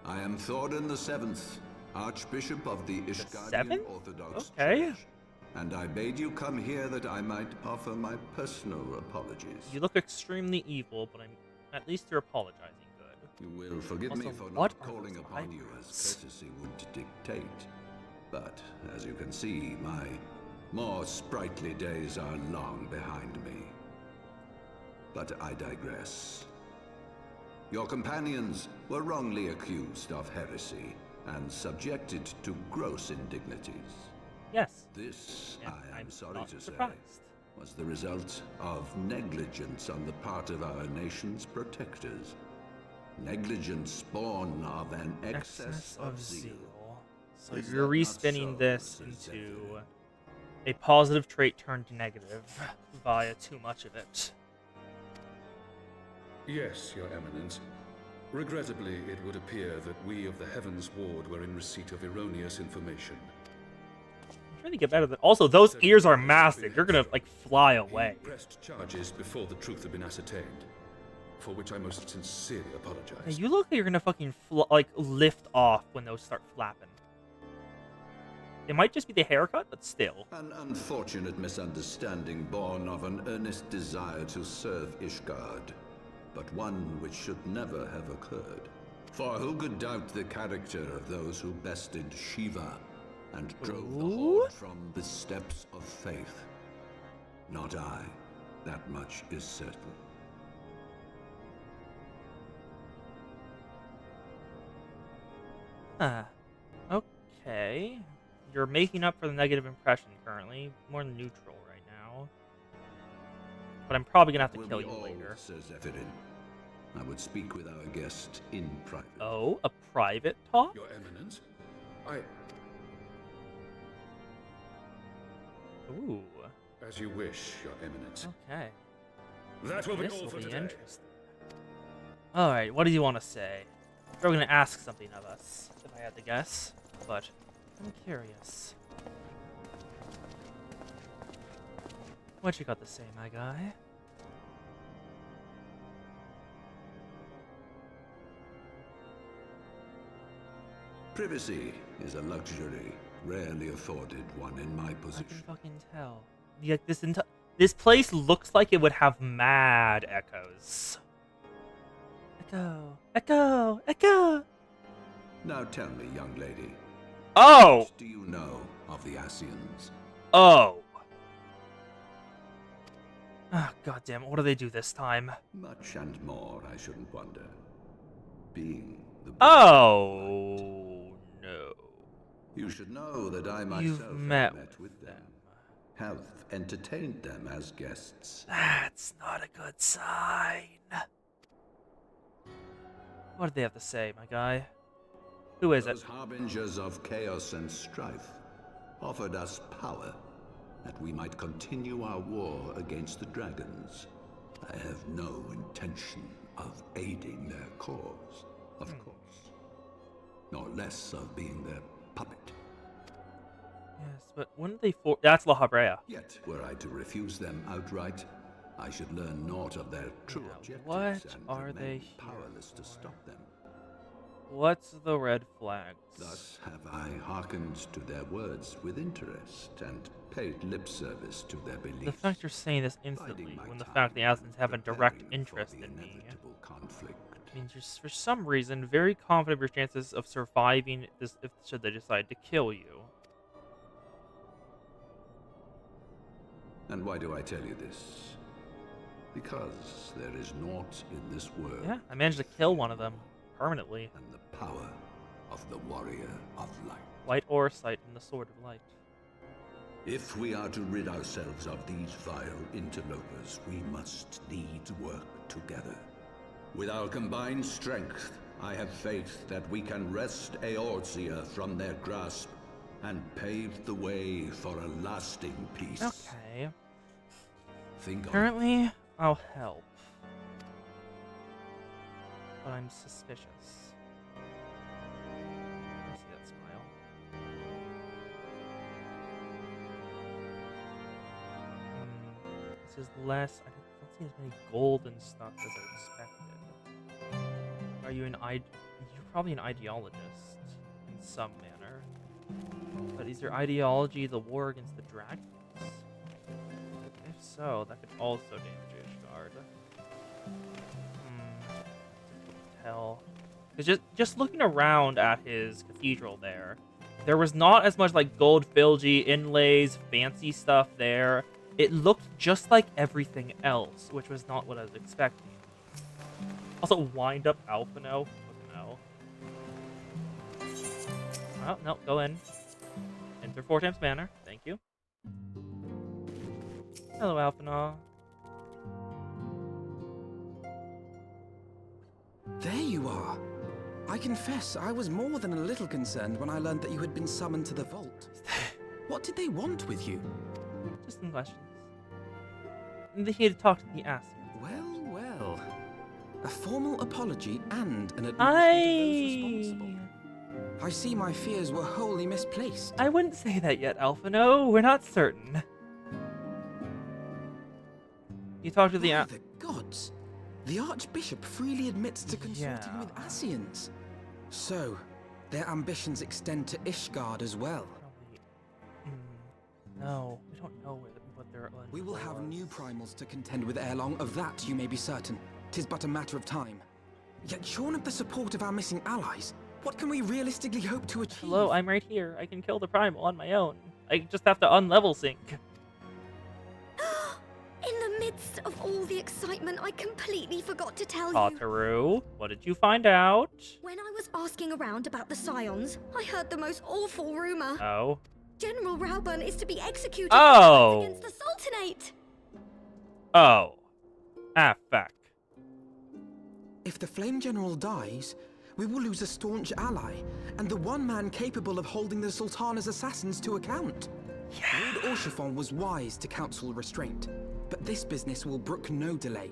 I am Thorin the Seventh, Archbishop of the Ishgardian Orthodox Church, and I bade you come here that I might offer my personal apologies. You look extremely evil, but at least you're apologizing good. You will forgive Also, me for what not are calling those upon you as eyebrows? courtesy would dictate. But, as you can see, my more sprightly days are long behind me. But I digress. Your companions were wrongly accused of heresy and subjected to gross indignities. Yes. This, And I am I'm sorry not to surprised. say, was the result of negligence on the part of our nation's protectors. Negligence born of an excess of zeal. So Is you're that not respinning so, this Mrs. into Zephyrin? a positive trait turned negative via too much of it. Yes, Your Eminence. Regrettably, it would appear that we of the Heavensward were in receipt of erroneous information. I'm trying to get better than. Also, those ears are massive. You're gonna like fly away. He pressed charges before the truth had been ascertained, for which I most sincerely apologize. Hey, you look like you're gonna fucking like lift off when those start flapping. It might just be the haircut, but still. An unfortunate misunderstanding born of an earnest desire to serve Ishgard, but one which should never have occurred. For who could doubt the character of those who bested Shiva and drove the Horde from the steps of faith? Not I. That much is certain. Okay. You're making up for the negative impression currently. More neutral right now. But I'm probably gonna have to Will kill be you all, later. Sir Zephyrin. I would speak with our guest in private. Oh, a private talk? Your Eminence, Ooh. As you wish, Your Eminence. Okay. That will be This all will for be today. interesting. Alright, what do you want to say? You're gonna ask something of us, if I had to guess. But I'm curious. What you got to say, my guy? Privacy is a luxury rarely afforded one in my I can position. fucking tell. Like this place looks like it would have mad echoes. Echo, echo, echo. Now tell me, young lady, Oh, what do you know of the Asians? oh. Ah, goddamn! What do they do this time? Much and more, I shouldn't wonder. Being the Oh no! you should know that I myself You've have met with them, have entertained them as guests. That's not a good sign. What did they have to say, my guy? Who is it? Those harbingers of chaos and strife offered us power, that we might continue our war against the dragons. I have no intention of aiding their cause, of course, nor less of being their puppet. Yes, but wouldn't they That's La Habrea. Yet, were I to refuse them outright, I should learn naught of their true Now, objectives what and are remain they here powerless to for? stop them. What's the red flags? Thus have I hearkened to their words with interest and paid lip service to their beliefs. The fact you're saying this instantly, biding my when the time fact the Assassins have a direct preparing for interest the in me. inevitable conflict. means you're, for some reason, very confident of your chances of surviving this if should they decide to kill you. And why do I tell you this? Because there is naught in this world. Yeah, I managed to kill one of them permanently. And the power of the warrior of light. Light or sight and the sword of light. If we are to rid ourselves of these vile interlopers, we must needs work together. With our combined strength, I have faith that we can wrest Eorzea from their grasp and pave the way for a lasting peace. Okay. Think of Currently, I'll help. But I'm suspicious. I see that smile. This is less. I don't see as many golden stuff as I expected. Are you an You're probably an ideologist in some manner. But is your ideology the war against the dragons? If so, that could also damage Ishgard. Difficult to tell. Because just looking around at his cathedral there was not as much like gold filigree, inlays, fancy stuff there. It looked just like everything else, which was not what I was expecting. Also, wind up Alphino. No. Oh, no, go in. Enter 4 times manner. Thank you. Hello, Alphinaud. There you are. I confess, I was more than a little concerned when I learned that you had been summoned to the vault. What did they want with you? Just some questions. He had talked to the Ascians. Well, well. A formal apology and an admission to those responsible. I see my fears were wholly misplaced. I wouldn't say that yet, Alphino. We're not certain. You talked to the By the gods! The Archbishop freely admits to consorting with Ascians. So, their ambitions extend to Ishgard as well. No, we don't know what they're on. We will have new primals to contend with ere long, of that you may be certain. 'Tis but a matter of time. Yet shorn of the support of our missing allies, what can we realistically hope to achieve? Hello, I'm right here. I can kill the primal on my own. I just have to unlevel sync. In the midst of all the excitement, I completely forgot to tell you. Kotaru, what did you find out? When I was asking around about the Scions, I heard the most awful rumor. Oh. General Rauburn is to be executed Oh. against the Sultanate. Oh. Ah, fuck. If the Flame General dies, we will lose a staunch ally, and the one man capable of holding the Sultana's assassins to account. Lord Orchiphon was wise to counsel restraint, but this business will brook no delay.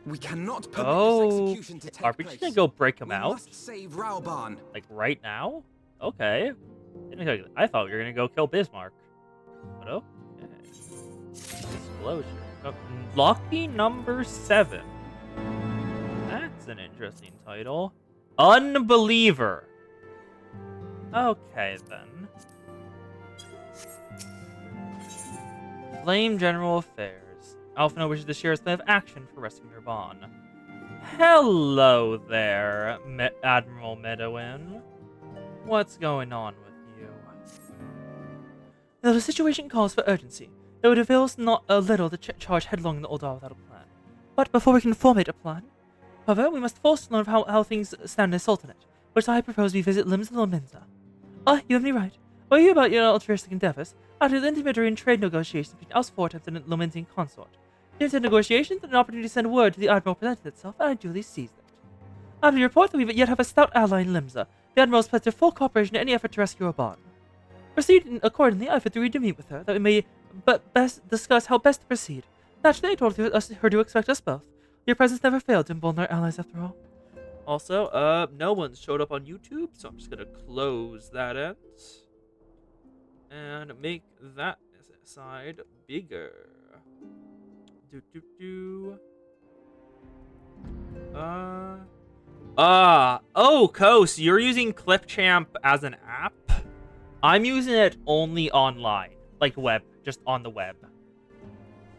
We cannot permit this execution to take Are we place. just gonna go break him We out? must save Rauburn. Like right now? Okay. I thought we were gonna go kill Bismarck. But okay. Explosion. Oh, lucky number 7. That's an interesting title. Unbeliever. Okay then. Flame General Affairs. Alphino wishes to share his plan of action for rescuing Raban. Hello there, Admiral Medowin. What's going on with you? Though the situation calls for urgency, it would avail us not a little to charge headlong in the Oldar without a plan. But before we can formulate a plan, however, we must first learn how things stand in the Sultanate, which I propose we visit Lims and Lominza. Ah, you have me right. Were you about your altruistic endeavors? After the intermediary and trade negotiations between us 4 and the Lominzian consort. During the negotiations, an opportunity to send word to the Admiral presented itself, and I duly seized it. After your report that we yet have a stout ally in Limza, the Admiral has pledged their full cooperation in any effort to rescue Raban. Proceeding accordingly, I agreed to meet with her, that we may best discuss how best to proceed. Naturally, I told her to expect us both. Your presence never failed to embolden our allies after all. Also, no one's showed up on YouTube, so I'm just gonna close that end. And make that side bigger. Oh, Kos, you're using Clipchamp as an app? I'm using it only online. Like web, just on the web.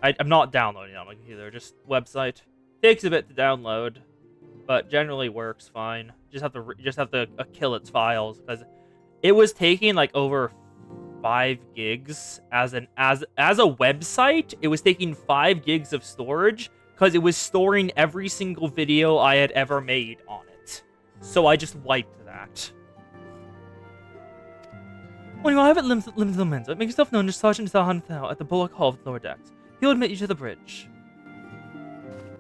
I'm not downloading it on my computer, just website. Takes a bit to download, but generally works fine. Just have to kill its files because it was taking like over 5 gigs as a website. It was taking 5 gigs of storage because it was storing every single video I had ever made on it. So I just wiped that. When you arrive at Limsa, make yourself known to Sergeant Zahanthau at the Bullock Hall of the lower decks. He'll admit you to the bridge.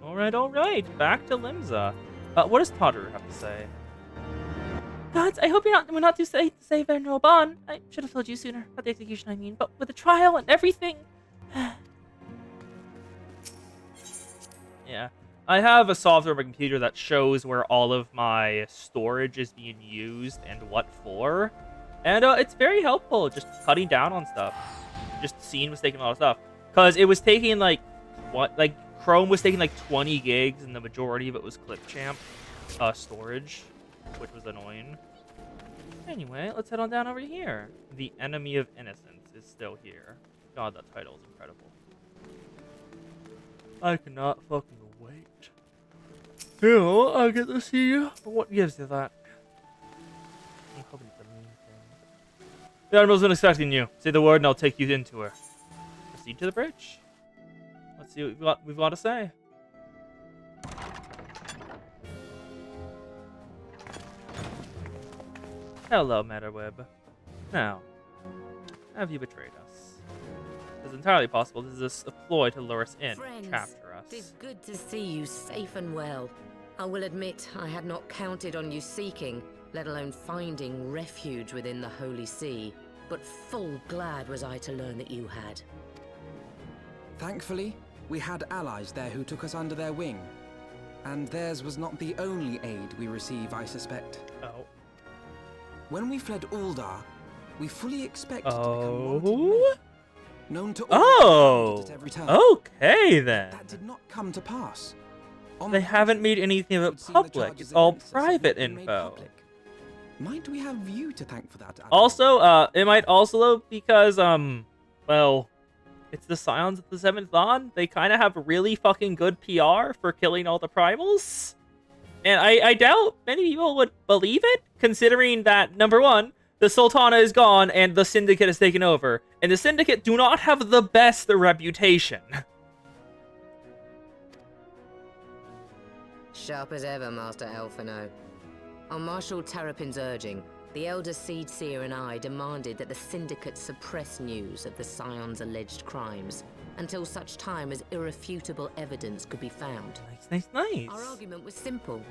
Alright. Back to Limsa. What does Todder have to say? Gods, I hope we're not too late to save Venerable Bon. I should have told you sooner. About the execution, I mean. But with the trial and everything... Yeah. I have a software on my computer that shows where all of my storage is being used and what for. And it's very helpful just cutting down on stuff. Just seeing was taking a lot of stuff. Because it was taking like Chrome was taking like 20 gigs and the majority of it was Clipchamp storage, which was annoying. Anyway, let's head on down over here. The Enemy of Innocence is still here. God, that title is incredible. I cannot fucking wait. Here, I get to see you. What gives you that? I'm hoping it's a mean thing. The Admiral's been expecting you. Say the word and I'll take you into her. Proceed to the bridge. Let's see what we've got to say. Hello, Matterweb. Now, have you betrayed us? It's entirely possible this is a ploy to lure us in, capture us. It's good to see you safe and well. I will admit I had not counted on you seeking, let alone finding refuge within the Holy See, but full glad was I to learn that you had. Thankfully, we had allies there who took us under their wing. And theirs was not the only aid we receive, I suspect. Oh. When we fled Uldar, we fully expected to become wanted men, known to all at every turn. Okay then. That did not come to pass. They haven't made anything of it public. It's all private info. Might we have you to thank for that? Adam? Also, it might also because well, it's the Scions of the 7th Dawn. They kind of have really fucking good PR for killing all the primals. And I doubt many people would believe it, considering that, number one, the Sultana is gone and the Syndicate has taken over. And the Syndicate do not have the best reputation. Sharp as ever, Master Elfino. On Marshal Terrapin's urging, the Elder Seed Seer and I demanded that the Syndicate suppress news of the Scion's alleged crimes until such time as irrefutable evidence could be found. Nice. Our argument was simple.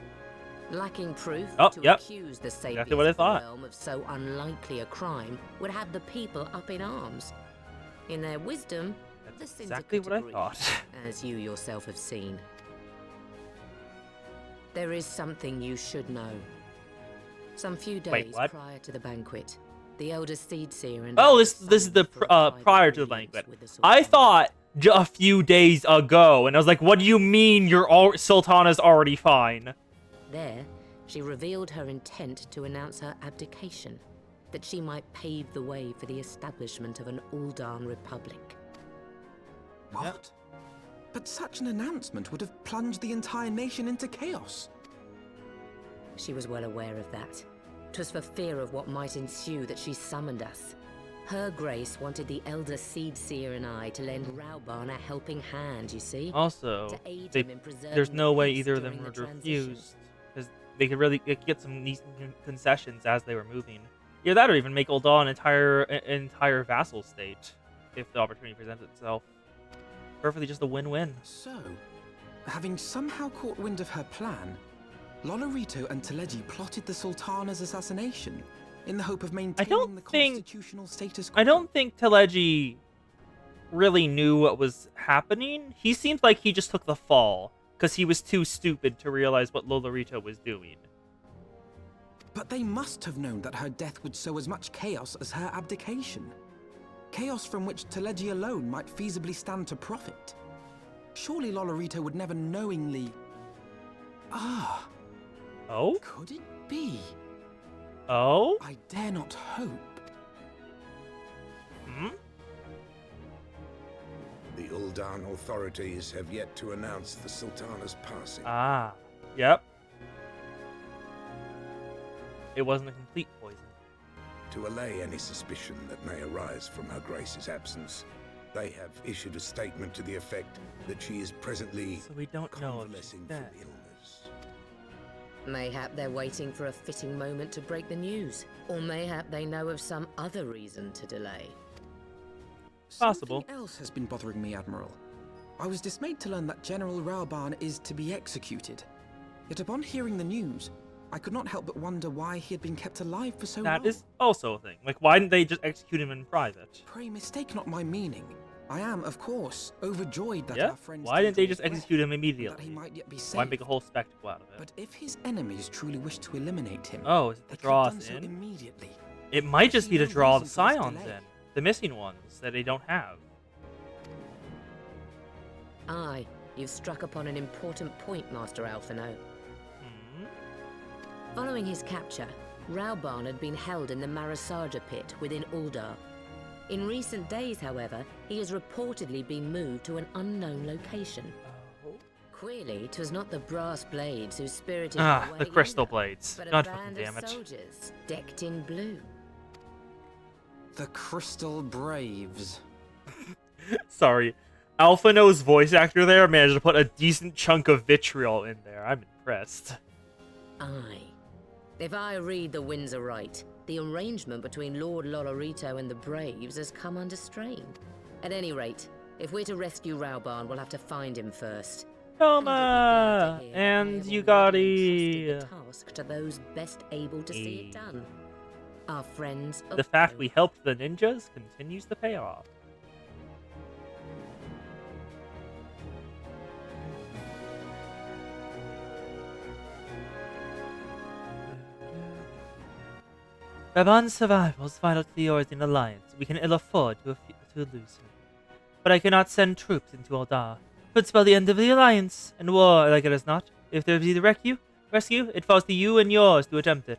Lacking proof to accuse the Sapiens exactly what I thought. of the realm of so unlikely a crime would have the people up in arms. In their wisdom, the Syndicate exactly what agreed, I thought. as you yourself have seen. There is something you should know. Some few days prior to the banquet, the Elder Seed Seer and this is the prior to the banquet. I thought a few days ago, and I was like, what do you mean Sultana's already fine? There, she revealed her intent to announce her abdication, that she might pave the way for the establishment of an Uldan Republic. What? Yep. But such an announcement would have plunged the entire nation into chaos. She was well aware of that. 'Twas for fear of what might ensue that she summoned us. Her Grace wanted the Elder Seed Seer and I to lend Rauban a helping hand, you see? Also, there's no way either of them would refuse, because they could really get some decent concessions as they were moving. Yeah, that or even make Uldan an entire vassal state, if the opportunity presents itself. Perfectly just a win-win. So, having somehow caught wind of her plan, Lolorito and Teleji plotted the Sultana's assassination in the hope of maintaining the constitutional status quo. I don't think Teleji really knew what was happening. He seemed like he just took the fall because he was too stupid to realize what Lolorito was doing. But they must have known that her death would sow as much chaos as her abdication. Chaos from which Teleji alone might feasibly stand to profit. Surely Lolorito would never knowingly... Oh? Could it be? Oh? I dare not hope. The Aldan authorities have yet to announce the Sultana's passing. Ah, yep. It wasn't a complete poison. To allay any suspicion that may arise from Her Grace's absence, they have issued a statement to the effect that she is presently So we don't know if she's convalescing from dead. illness. Mayhap they're waiting for a fitting moment to break the news. Or mayhap they know of some other reason to delay. Possible. Something else has been bothering me, Admiral. I was dismayed to learn that General Raoban is to be executed. Yet upon hearing the news, I could not help but wonder why he had been kept alive for so long. That is also a thing. Like, why didn't they just execute him in private? Pray mistake not my meaning. I am, of course, overjoyed that Yeah? our friends Why didn't they came just to his execute him rescue, and immediately? that he might yet be Why saved. make a whole spectacle out of it? But if his enemies truly wish to eliminate him, Oh, is it they to could draw have done us so in? immediately. It might just be to no draw the reason for this scions delay. in. The missing ones that they don't have. Aye, you've struck upon an important point, Master Alphino. Hmm? Following his capture, Raoban had been held in the Marasaja pit within Uldar. In recent days, however, he has reportedly been moved to an unknown location. Oh. Clearly, 'twas not the brass blades who spirited Ah, him away the crystal either, blades. but a God fucking band damn of it. soldiers decked in blue. The Crystal Braves. Sorry. Alphino's voice actor there managed to put a decent chunk of vitriol in there. I'm impressed. Aye. If I read the winds aright, the arrangement between Lord Lolorito and the Braves has come under strain. At any rate, if we're to rescue Raoban, we'll have to find him first. Toma! And you got the task to those best able to see it done. Our friends of The fact both. we helped the ninjas continues to pay off. Raban's survival is vital to the Origin Alliance. We can ill afford to lose him. But I cannot send troops into Aldar. It would spell the end of the Alliance, and war, like it is not. If there be the rescue, it falls to you and yours to attempt it.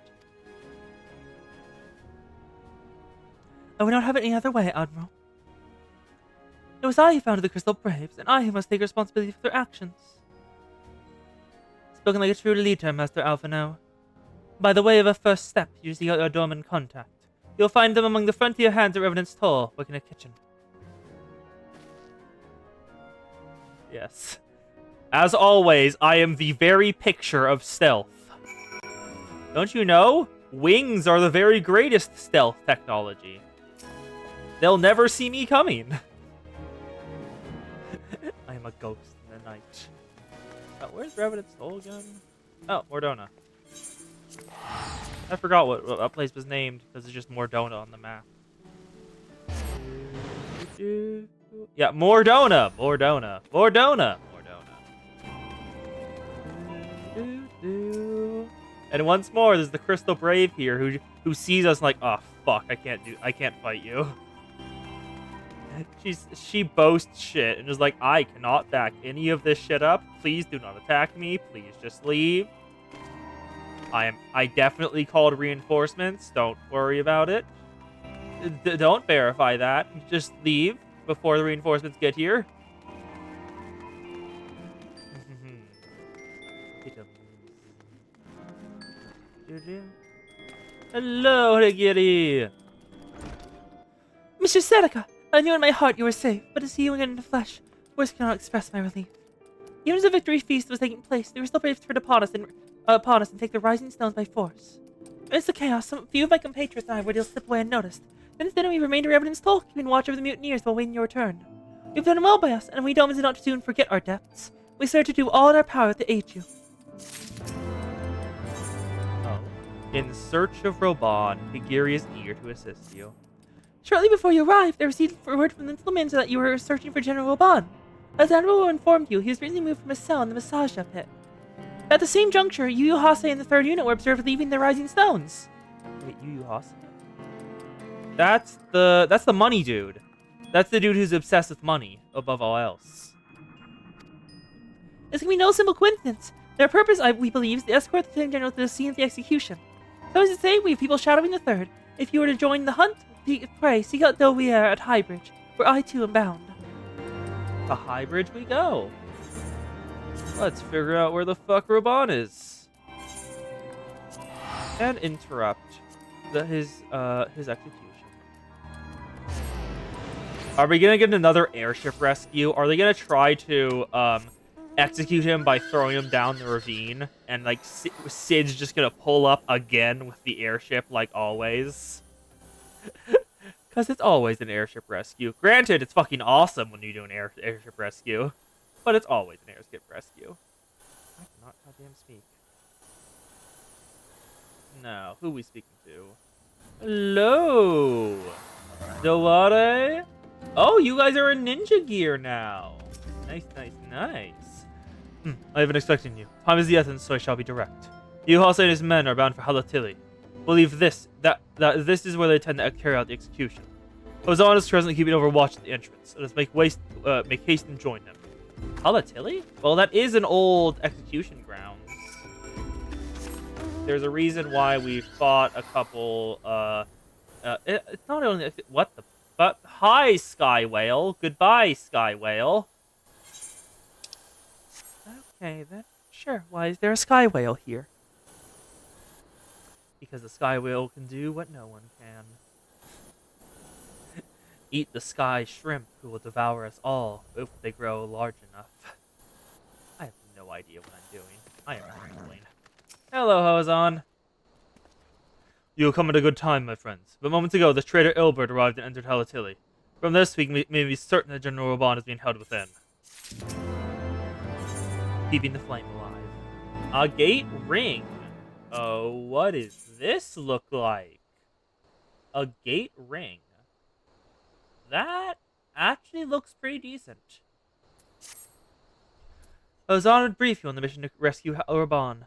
I would not have it any other way, Admiral. It was I who founded the Crystal Braves, and I who must take responsibility for their actions. Spoken like a true leader, Master Alphino. By the way of a first step, you seek out your dormant contact. You'll find them among the frontier hands at Revenant's Toll, working in a kitchen. Yes. As always, I am the very picture of stealth. Don't you know? Wings are the very greatest stealth technology. They'll never see me coming. I am a ghost in the night. Where's Revenant's Toll again? Oh, Mordona. I forgot what that place was named because it's just Mordona on the map. Yeah, Mordona! Mordona! Mordona! Mordona! And once more, there's the Crystal Brave here who sees us like, oh fuck, I can't fight you. She boasts shit and is like, I cannot back any of this shit up. Please do not attack me. Please just leave. I definitely called reinforcements. Don't worry about it. Don't verify that. Just leave before the reinforcements get here. Hello, Higiri. Mr. Seneca, I knew in my heart you were safe, but to see you again in the flesh, words cannot express my relief. Even as the victory feast was taking place, they were still brave to turn upon us and take the rising stones by force. Amidst the chaos, some few of my compatriots and I were able to slip away unnoticed. Then instead we remained at Revenant's Toll, keeping watch over the mutineers while waiting your return. You've done well by us, and we Domans did not soon forget our depths. We swear to do all in our power to aid you. Oh. In search of Roban, Higiri is eager to assist you. Shortly before you arrived, I received word from the Tillmans that you were searching for General Roban. As Admiral informed you, he was recently moved from a cell in the Massaja pit. At the same juncture, Yu Hase and the 3rd Unit were observed leaving the Rising Stones. Wait, Yu Hase? That's the money dude. That's the dude who's obsessed with money above all else. This can be no simple coincidence. Their purpose, we believe, is to escort the Lieutenant General to the scene of the execution. So as to say, we have people shadowing the 3rd. If you were to join the hunt, pray seek out Delvier at Highbridge, where I too am bound. To High Bridge we go. Let's figure out where the fuck Raban is. And interrupt his execution. Are we gonna get another airship rescue? Are they gonna try to execute him by throwing him down the ravine? And like Sid's just gonna pull up again with the airship like always? Because it's always an airship rescue. Granted, it's fucking awesome when you do an airship rescue. But it's always an airship rescue. I cannot goddamn speak. No, who are we speaking to? Hello! Dewade? Oh, you guys are in ninja gear now. Nice, nice, nice. I have been expecting you. Time is the essence, so I shall be direct. Yuhasa and his men are bound for Halatili. Believe that this is where they tend to carry out the execution. Ozan is presently keeping overwatch at the entrance. Let us make haste and join them. Halatili? Well, that is an old execution grounds. There's a reason why we fought a couple. It's not only what the. But hi, Sky Whale. Goodbye, Sky Whale. Okay, then. Sure. Why is there a Sky Whale here? Because the Sky Whale can do what no one can. Eat the sky shrimp who will devour us all if they grow large enough. I have no idea what I'm doing. I am rambling. Hello, Hozan. You will come at a good time, my friends. But moments ago, the traitor Ilbert arrived and entered Halatili. From this, we may be certain that General Raban is being held within. Keeping the flame alive. A gate ring. Oh, what does this look like? A gate ring. That actually looks pretty decent. Ozan would brief you on the mission to rescue Raban.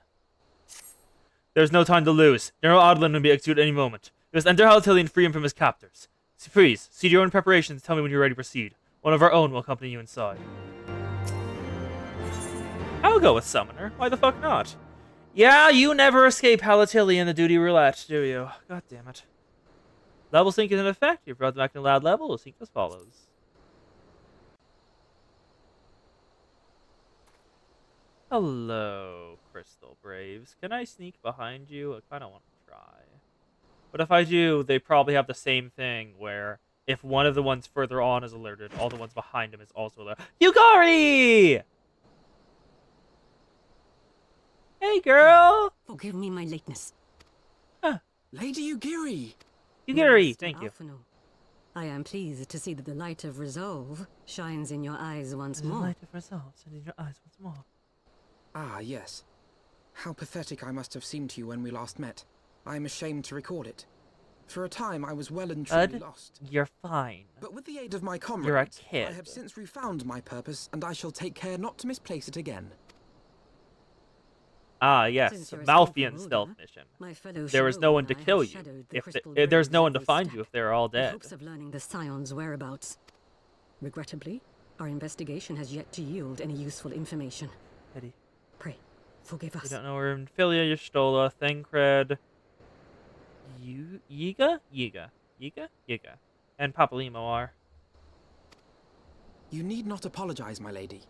There's no time to lose. General Adlin will be executed any moment. We must enter Halatili and free him from his captors. So please, see to your own preparations. Tell me when you're ready to proceed. One of our own will accompany you inside. I'll go with Summoner. Why the fuck not? Yeah, you never escape Halatili in the duty roulette, do you? God damn it. Level sync is in effect. You've brought them back to loud level. We'll sync as follows. Hello, Crystal Braves. Can I sneak behind you? I kind of want to try. But if I do, they probably have the same thing where if one of the ones further on is alerted, all the ones behind him is also alerted. Yukari! Hey, girl! Forgive me my lateness. Huh. Lady Yugiri! Yugiri, thank you. I am pleased to see that the light of resolve shines in your eyes once more. The light of resolve shines in your eyes once more. Ah, yes. How pathetic I must have seemed to you when we last met. I am ashamed to recall it. For a time, I was well and truly lost. You're fine. But with the aid of my comrades, you're a kid. I have since refound my purpose, and I shall take care not to misplace it again. Ah, yes, a Malfian stealth mission. There was no one to kill you. If there's no one to find you if they're all dead. Hopes of learning the Scion's whereabouts. Regrettably, our investigation has yet to yield any useful information. Eddie. Pray, forgive us. You don't know where Infilia, Y'shtola, Thancred, Yiga, and Papalimo are. You need not apologize, my lady.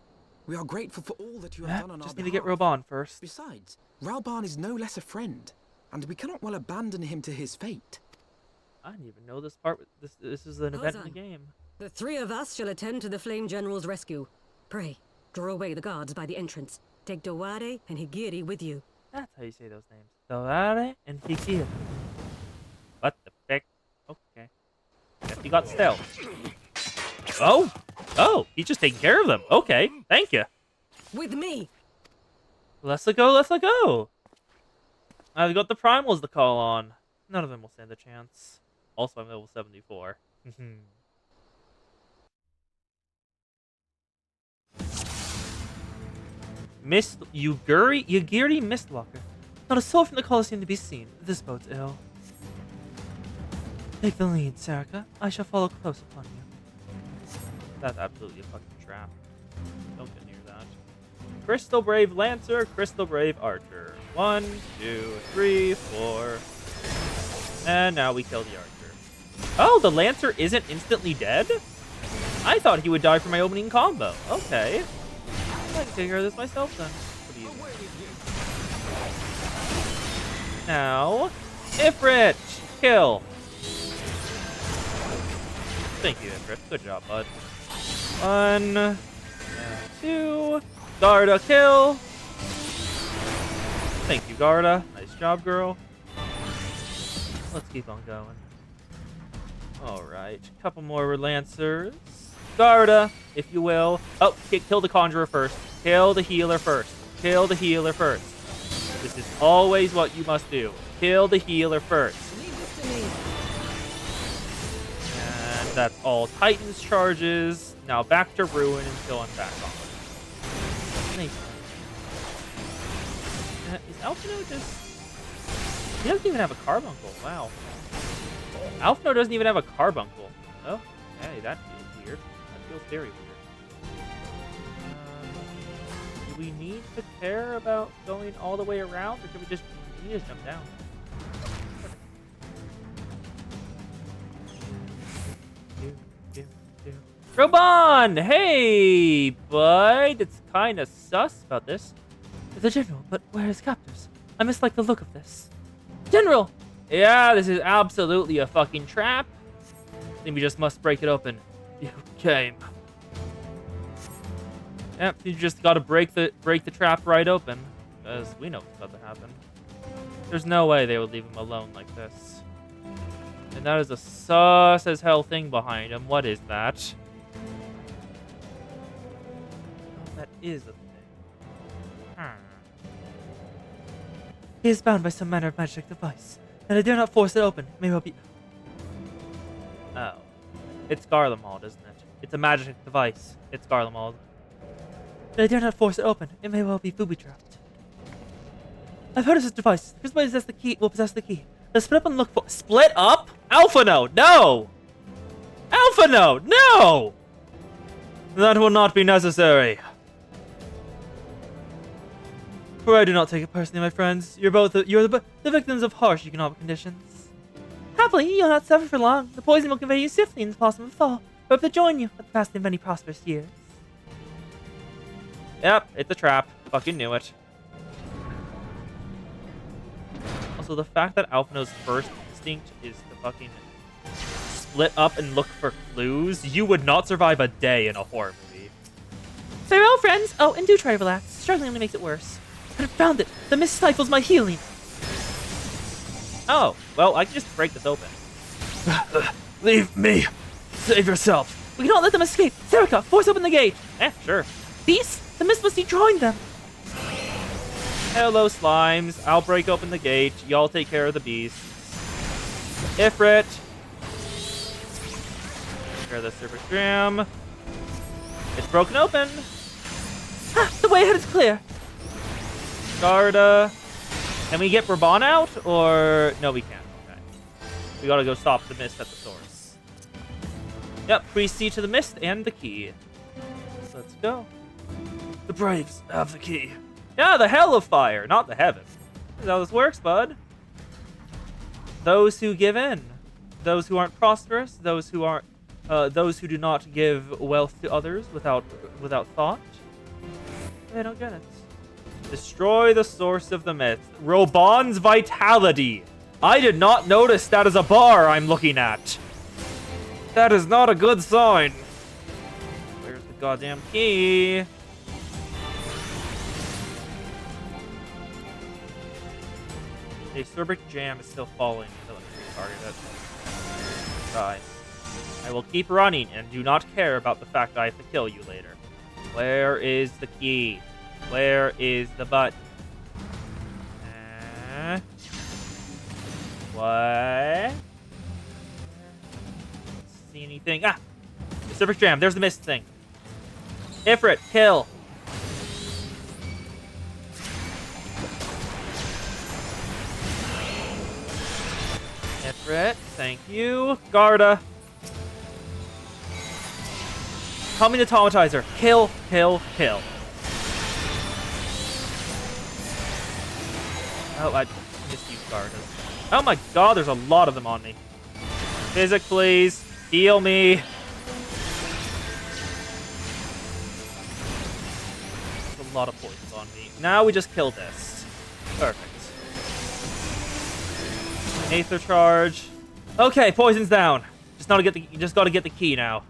We are grateful for all that you have done on our behalf. Just need to get Raban first. Besides, Raban is no less a friend, and we cannot well abandon him to his fate. I didn't even know this part. This is an event in the game. The three of us shall attend to the Flame General's rescue. Pray, draw away the guards by the entrance. Take Dewade and Higiri with you. That's how you say those names. Dewade and Higiri. What the frick? Okay. Guess you got stealth. Oh! Oh, he's just taking care of them. Okay, thank you. With me. Let's go, let's go. I've got the primals to call on. None of them will stand a chance. Also, I'm level 74. Miss Yugiri Mistwalker. Not a soul from the Colosseum to be seen. This boat's ill. Take the lead, Sarika. I shall follow close upon you. That's absolutely a fucking trap. Don't get near that. Crystal Brave Lancer, Crystal Brave Archer. 1, 2, 3, 4. And now we kill the Archer. Oh, the Lancer isn't instantly dead? I thought he would die for my opening combo. Okay. I can take care of this myself then. Pretty easy. Now, Ifrit! Kill! Thank you, Ifrit. Good job, bud. 1, 2, Garda kill! Thank you, Garda. Nice job, girl. Let's keep on going. Alright, couple more Lancers. Garda, if you will. Oh, kill the Conjurer first. Kill the healer first. Kill the healer first. This is always what you must do. Kill the healer first. And that's all Titan's charges. Now back to Ruin until I'm back on. Nice. Is Alphino just... He doesn't even have a carbuncle. Wow. Alphino doesn't even have a carbuncle. Oh, hey, that feels weird. That feels very weird. Do we need to care about going all the way around, or can we just jump down? Robon! Hey, bud! It's kind of sus about this. The General, but where are his captors? I mislike the look of this. General! Yeah, this is absolutely a fucking trap. I think we just must break it open. You came. Yep, you just gotta break the trap right open. Because we know what's about to happen. There's no way they would leave him alone like this. And that is a sus as hell thing behind him. What is that? Oh, that is a thing. He is bound by some manner of magic device, and I dare not force it open. May well be... Oh. It's Garlemald, isn't it? It's a magic device. It's Garlemald. But I dare not force it open. It may well be booby-trapped. I've heard of this device. Here's what possess the key. Will possess the key. Let's split up and look for... Split up? Alphino, no! Alphino, no! That will not be necessary. For I do not take it personally, my friends. You're the victims of harsh economic conditions. Happily, you'll not suffer for long. The poison will convey you swiftly into the possible fall, or to join you at the passing of many prosperous years. Yep, it's a trap. Fucking knew it. Also, the fact that Alphino's first instinct is to fucking split up and look for clues, you would not survive a day in a horror movie. Very well, friends. Oh, and do try to relax. Struggling only makes it worse. I found it. The mist stifles my healing. Oh, well, I can just break this open. Leave me. Save yourself. We cannot let them escape. Serica, force open the gate. Sure. Beasts? The mist must be drawing them. Hello, slimes. I'll break open the gate. Y'all take care of the beasts. Ifrit. Take care of the Super Stram. It's broken open. Ah, the way ahead is clear. Garda. Can we get Brabant out? Or... No, we can't. Okay. We gotta go stop the mist at the source. Yep, priest see to the mist and the key. Let's go. The Braves have the key. Yeah, the hell of fire, not the heaven. That's how this works, bud. Those who give in. Those who aren't prosperous. Those who aren't... those who do not give wealth to others without thought. They don't get it. Destroy the source of the myth. Robon's vitality. I did not notice that as a bar I'm looking at. That is not a good sign. Where's the goddamn key? A Cerbic Jam is still falling. So let me retarget it. Die. I will keep running and do not care about the fact I have to kill you later. Where is the key? Where is the button? What? See anything? Ah! The Cerbic Jam. There's the mist thing. Ifrit, kill. Ifrit, thank you. Garda. Coming Automatizer. Kill, kill, kill. Oh, I misused Gardas. Oh my god, there's a lot of them on me. Physic, please. Heal me. a lot of poisons on me. Now we just kill this. Perfect. Aether charge. Okay, poison's down. Just gotta get the key now.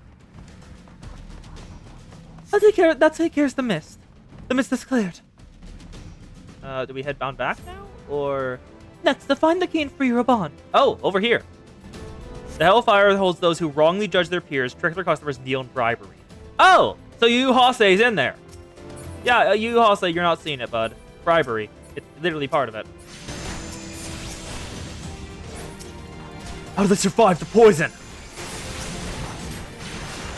That takes care of the mist. The mist is cleared. Do we head bound back now? Or... Next, to find the key and free Raban. Oh, over here. The Hellfire holds those who wrongly judge their peers, trick their customers, and deal in bribery. Oh! So Yu Hase's in there. Yeah, Yu Hase, you're not seeing it, bud. Bribery. It's literally part of it. How do they survive the poison?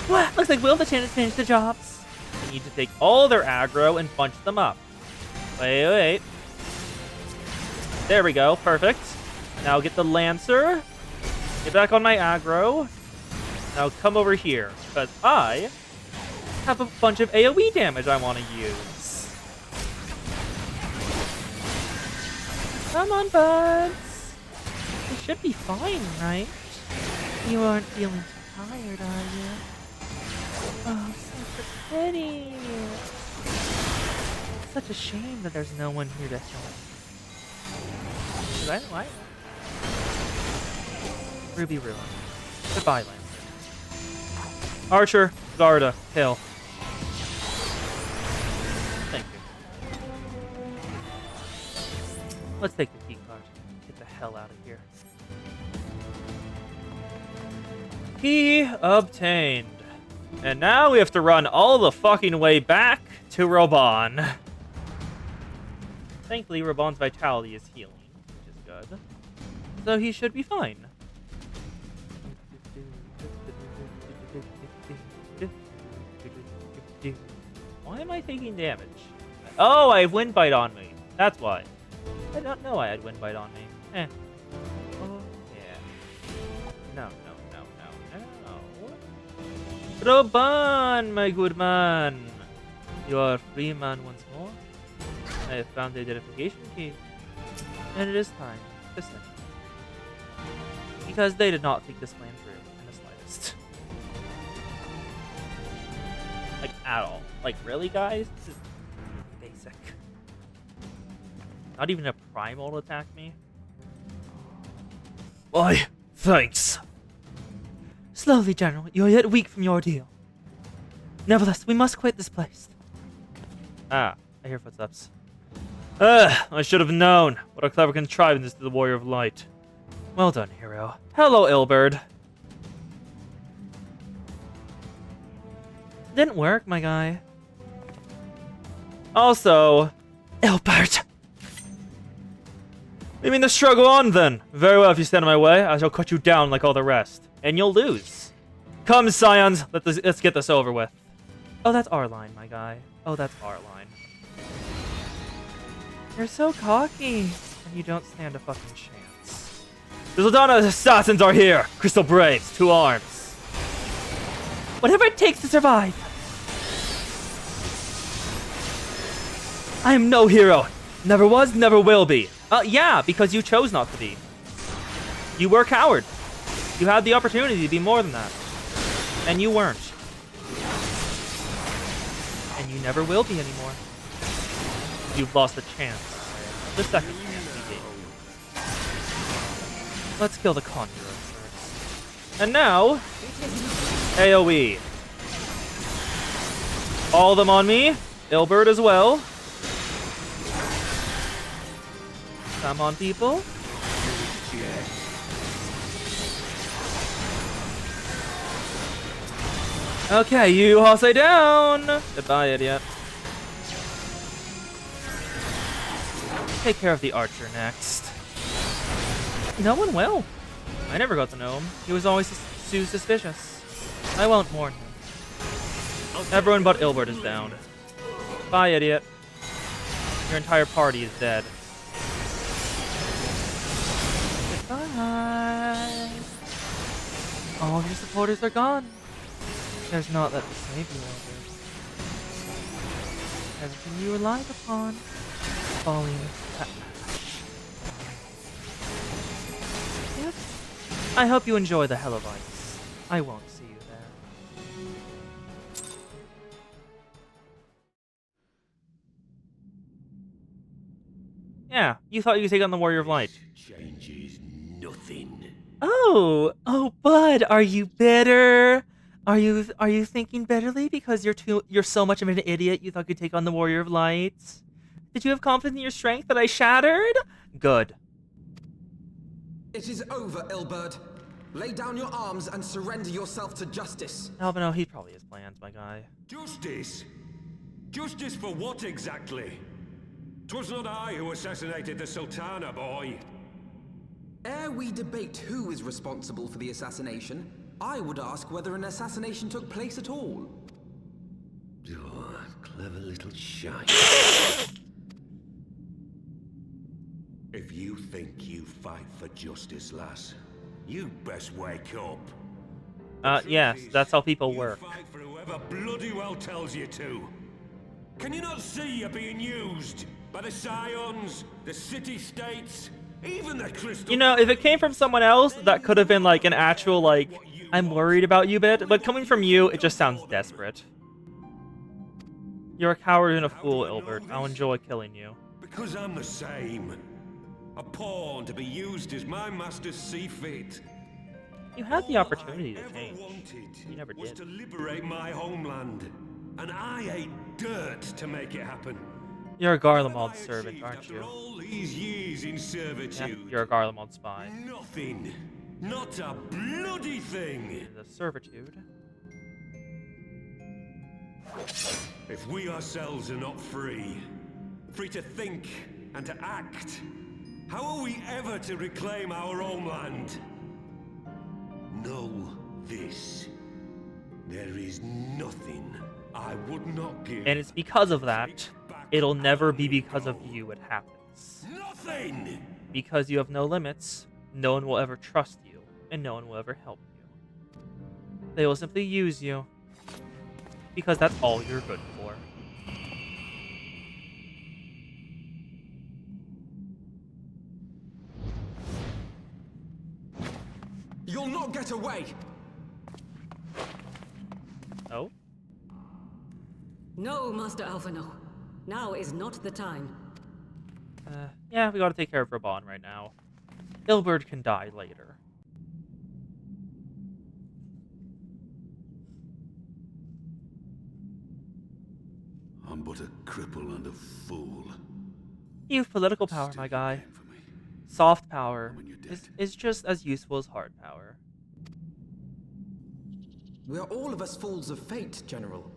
Well, looks like we'll have the chance to finish the jobs. We need to take all their aggro and bunch them up. Wait. There we go. Perfect. Now get the Lancer. Get back on my aggro. Now come over here, because I have a bunch of AoE damage I want to use. Come on, buds. You should be fine, right? You aren't feeling too tired, are you? Oh, such a pity. Such a shame that there's no one here to help. Why? Ruby Ruin. Goodbye, Lancer. Archer, Garda, kill. Thank you. Let's take the key card. Get the hell out of here. Key obtained. And now we have to run all the fucking way back to Raban. Thankfully, Raban's vitality is healing, which is good. So he should be fine. Why am I taking damage? Oh, I have Wind Bite on me. That's why. I don't know I had Wind Bite on me. Oh, yeah. No. Raban, my good man. You are a free man once more. I have found the identification key. And it is time to send you. Because they did not think this plan through in the slightest. Like, at all. Like, really, guys? This is basic. Not even a primal to attack me? Why, thanks. Slowly, General. You are yet weak from your ordeal. Nevertheless, we must quit this place. Ah, I hear footsteps. I should have known. What a clever contrivance to the Warrior of Light. Well done, hero. Hello, Ilberd. Didn't work, my guy. Also, Ilberd! You mean to struggle on, then? Very well, if you stand in my way, I shall cut you down like all the rest. And you'll lose. Come, Scions, let's get this over with. Oh, that's our line, my guy. Oh, that's our line. You're so cocky, and you don't stand a fucking chance. The Zildana assassins are here! Crystal Braves, 2 arms. Whatever it takes to survive. I am no hero. Never was, never will be. Yeah, because you chose not to be. You were a coward. You had the opportunity to be more than that. And you weren't. And you never will be anymore. You've lost the chance. The second chance we gave. Let's kill the Conjurer first. And now, AoE. All of them on me. Ilberd as well. Come on, people. Okay, you Hase down! Goodbye, idiot. Take care of the archer next. No one will. I never got to know him. He was always too suspicious. I won't mourn him. Everyone but Ilberd is down. Bye, idiot. Your entire party is dead. Goodbye. All of your supporters are gone. There's not that to save you, Ilberd. Everything you relied upon, falling at last. Yep. I hope you enjoy the Hell of Ice. I won't see you there. Yeah, you thought you could take on the Warrior of Light. Changes nothing. Oh, bud, are you bitter? Are you thinking bitterly because you're so much of an idiot you thought you could take on the Warrior of Light? Did you have confidence in your strength that I shattered? Good. It is over, Ilberd. Lay down your arms and surrender yourself to justice. Oh, but no, he probably has plans, my guy. Justice? Justice for what exactly? 'Twas not I who assassinated the Sultana, boy. Ere we debate who is responsible for the assassination, I would ask whether an assassination took place at all. Oh, clever little shite. If you think you fight for justice, lass, you best wake up. Yes, that's how people work. You fight for whoever bloody well tells you to. Can you not see you're being used by the Scions, the city-states, even the crystal... You know, if it came from someone else, that could have been like an actual, like, I'm worried about you bit, but coming from you, it just sounds desperate. You're a coward and a fool, Ilbert. I'll enjoy killing you. Because I'm the same. A pawn to be used as my masters see fit. You had the opportunity to All I change. ever wanted You never was did. to liberate my homeland. And I ate dirt to make it happen. You're a Garlemald servant, aren't After you? all these years in Yeah, servitude. you're a Garlemald spy. Nothing. Not a bloody thing. The servitude. If we ourselves are not free, free to think and to act, how are we ever to reclaim our homeland? Know this. There is nothing I would not give. And it's because of that, it'll never be because of you it happens. Nothing! Because you have no limits, no one will ever trust you, and no one will ever help you. They will simply use you. Because that's all you're good for. You'll not get away! Oh? No, Master Alphino. Now is not the time. Yeah, we gotta take care of Raban right now. Ilberd can die later. I'm but a cripple and a fool. You have political power, my guy. Soft power is just as useful as hard power. We are all of us fools of fate, General.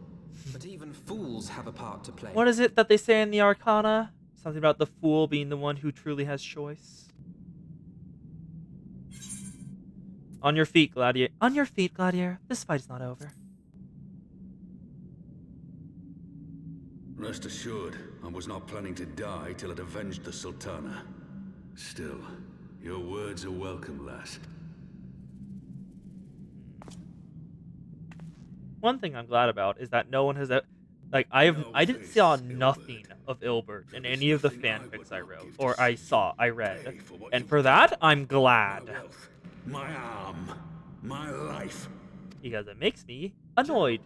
But even fools have a part to play. What is it that they say in the Arcana? Something about the fool being the one who truly has choice. On your feet, Gladiator. On your feet, Gladiator. This fight's not over. Rest assured, I was not planning to die till I'd avenged the Sultana. Still, your words are welcome, lass. One thing I'm glad about is that no one has I didn't saw nothing of Ilbert in any of the fanfics I wrote or I read, and for that I'm glad. My arm, my life. Because it makes me annoyed.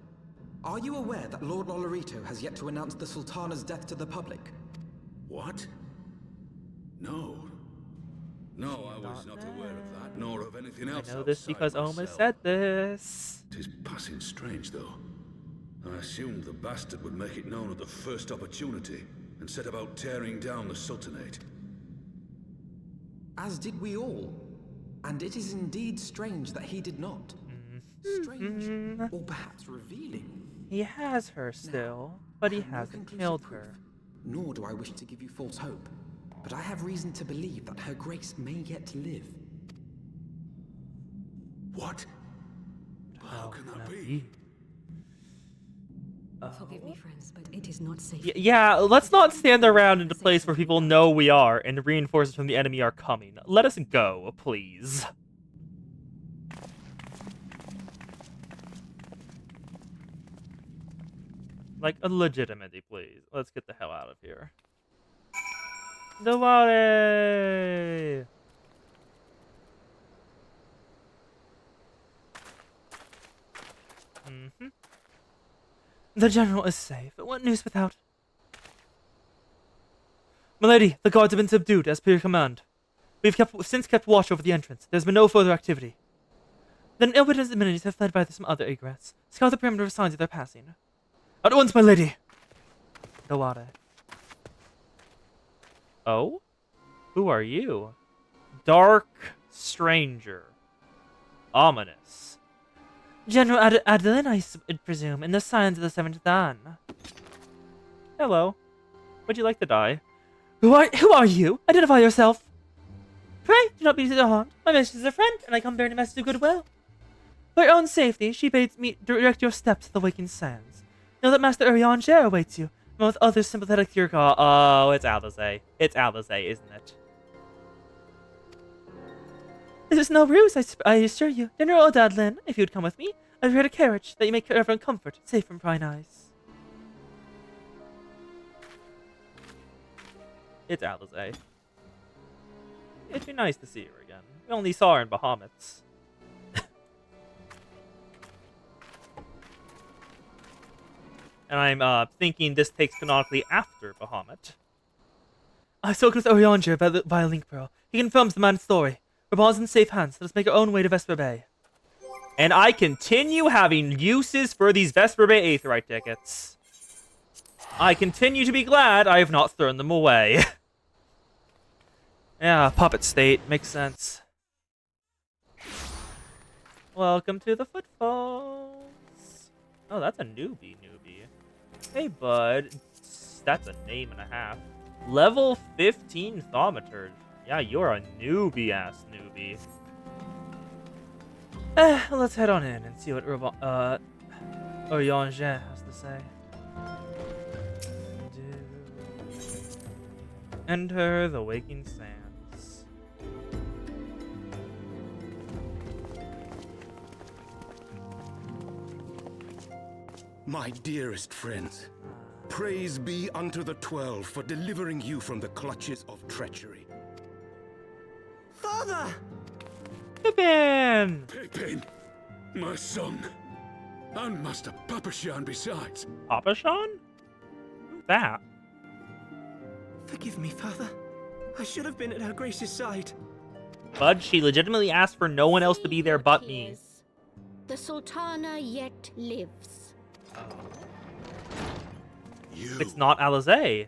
Are you aware that Lord Lolorito has yet to announce the Sultana's death to the public? What? No. No, I was not aware of that, nor of anything else. I know this because Oma myself. said this. Tis passing strange, though. I assumed the bastard would make it known at the first opportunity, and set about tearing down the Sultanate. As did we all. And it is indeed strange that he did not. Strange, or perhaps revealing. He has her still, but he hasn't killed her. Nor do I wish to give you false hope, but I have reason to believe that her grace may yet live. What? How can that be? Forgive me, friends, but it is not safe. Yeah, let's not stand around in a place where people know we are and the reinforcements from the enemy are coming. Let us go, please. Like, legitimately, please. Let's get the hell out of here. Nobody! The general is safe. What news without? Milady, the guards have been subdued, as per your command. We've since kept watch over the entrance. There's been no further activity. Then ill-witness amenities have fled by some other egress. Scout the perimeter for signs of their passing. At once, my lady! Dawade. Oh? Who are you? Dark stranger. Ominous. General Adeline, I presume, in the signs of the 7th Dan. Hello. Would you like to die? Who are you? Identify yourself. Pray, do not be alarmed. My mistress is a friend, and I come bearing a message of goodwill. For your own safety, she bids me direct your steps to the waking sands. Know that Master Urianger awaits you, and with others sympathetic to your cause. Oh, it's Alizé. It's Alizé, isn't it? This is no ruse, I assure you. General Odadlin, if you would come with me, I've prepared a carriage that you may travel in comfort, safe from prying eyes. It's Alizé. It'd be nice to see her again. We only saw her in Bahamut's. And I'm thinking this takes canonically after Bahamut. I've spoken with Urianger via Link Pearl. He confirms the man's story. We're balls in safe hands. Let us make our own way to Vesper Bay. And I continue having uses for these Vesper Bay Aetheryte tickets. I continue to be glad I have not thrown them away. Yeah, puppet state. Makes sense. Welcome to the Footfalls. Oh, that's a newbie. Hey, bud. That's a name and a half. Level 15 Thaumaturge. Yeah, you're a newbie-ass newbie. Let's head on in and see what Urianger has to say. Enter the Waking Sands. My dearest friends, praise be unto the 12 for delivering you from the clutches of treachery. Father! Pippin! Pippin, my son, and Master Papashan besides. Papashan? Who's that? Forgive me, Father. I should have been at Her Grace's side. Bud, she legitimately asked for no one else to be there but me. The Sultana yet lives. It's not Alizé.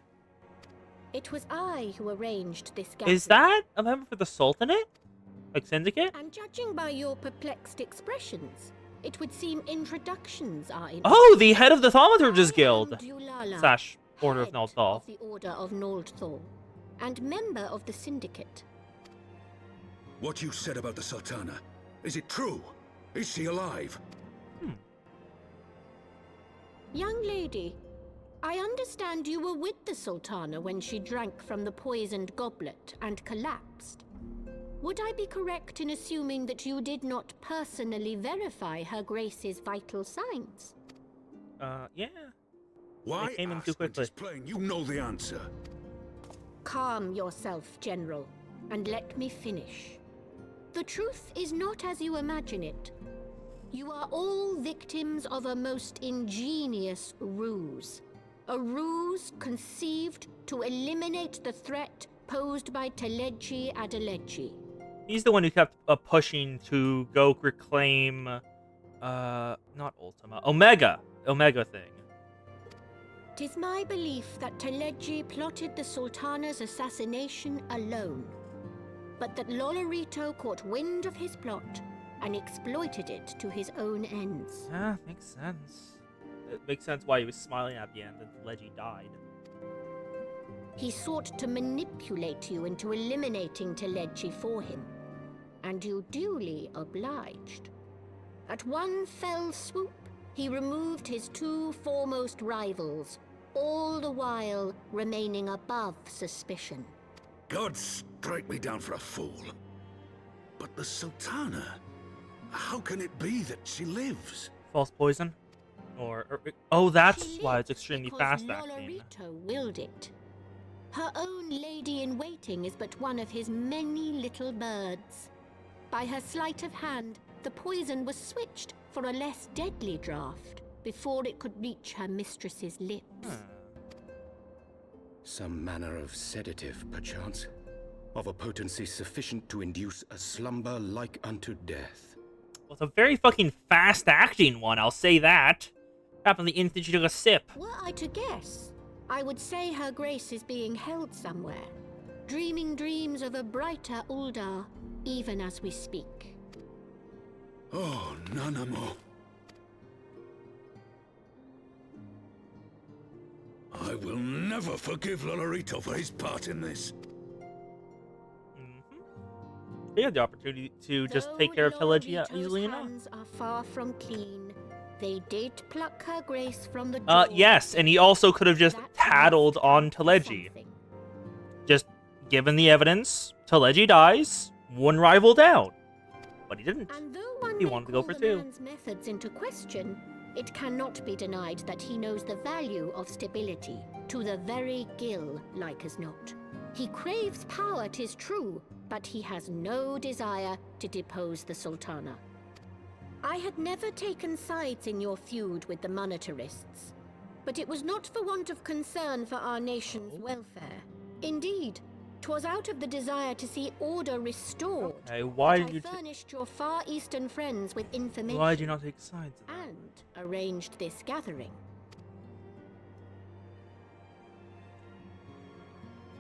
It was I who arranged this gathering. Is that a member for the Sultanate? Like Syndicate? And judging by your perplexed expressions, it would seem introductions are in. Oh, the head of the Thaumaturge's Guild! Slash Order of Naldthal. Of the Order of Naldthal, and member of the Syndicate. What you said about the Sultana, is it true? Is she alive? Young lady, I understand you were with the Sultana when she drank from the poisoned goblet and collapsed. Would I be correct in assuming that you did not personally verify Her Grace's vital signs? Yeah. Why They came in ask too when quickly. 'tis plain you know the answer? Calm yourself, General, and let me finish. The truth is not as you imagine it. You are all victims of a most ingenious ruse. A ruse conceived to eliminate the threat posed by Teleji Adeleji. He's the one who kept pushing to go reclaim, not Ultima, Omega thing. 'Tis my belief that Teleji plotted the Sultana's assassination alone, but that Lolorito caught wind of his plot and exploited it to his own ends. Yeah, makes sense. It makes sense why he was smiling at the end and Leggy died. He sought to manipulate you into eliminating Teleji for him, and you duly obliged. At one fell swoop, he removed his two foremost rivals, all the while remaining above suspicion. God strike me down for a fool. But the Sultana, how can it be that she lives? False poison? Oh, that's why it's extremely Because fast acting. Lolorito willed it. Her own lady-in-waiting is but one of his many little birds. By her sleight of hand, the poison was switched for a less deadly draught before it could reach her mistress's lips. Some manner of sedative, perchance, of a potency sufficient to induce a slumber like unto death. Well, it's a very fucking fast-acting one, I'll say that. Happened the instant she took a sip. Were I to guess, I would say her grace is being held somewhere, dreaming dreams of a brighter Uldar, even as we speak. Oh, Nanamo. I will never forgive Lolorito for his part in this. They had the opportunity to just take care of Telegia easily enough. Hands are far from clean. They did pluck her grace from the jaw. Yes, and he also could have just tattled on Telegi. Just given the evidence, Telegi dies, one rival down. But he didn't. He wanted to go for two. Man's methods into question, it cannot be denied that he knows the value of stability, to the very gill, like as not. He craves power, 'tis true, but he has no desire to depose the Sultana. I had never taken sides in your feud with the monetarists, but it was not for want of concern for our nation's welfare. Indeed, 'twas out of the desire to see order restored why that did you I furnished your Far Eastern friends with information. Why did you not take sides? And arranged this gathering.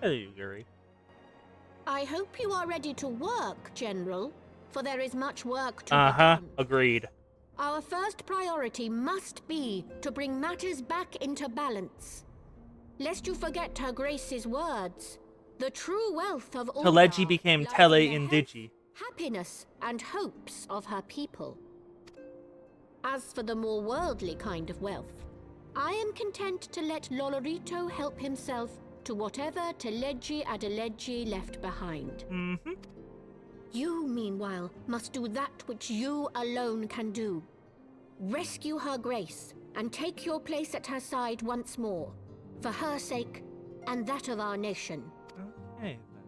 Hey, Gary. I hope you are ready to work, General, for there is much work to be done. Agreed. Our first priority must be to bring matters back into balance. Lest you forget Her Grace's words, the true wealth of all Telegi became Tele in Digi. happiness and hopes of her people. As for the more worldly kind of wealth, I am content to let Lolorito help himself to whatever Telegi Adelegi left behind. You, meanwhile, must do that which you alone can do. Rescue Her Grace and take your place at her side once more, for her sake and that of our nation. Okay, then.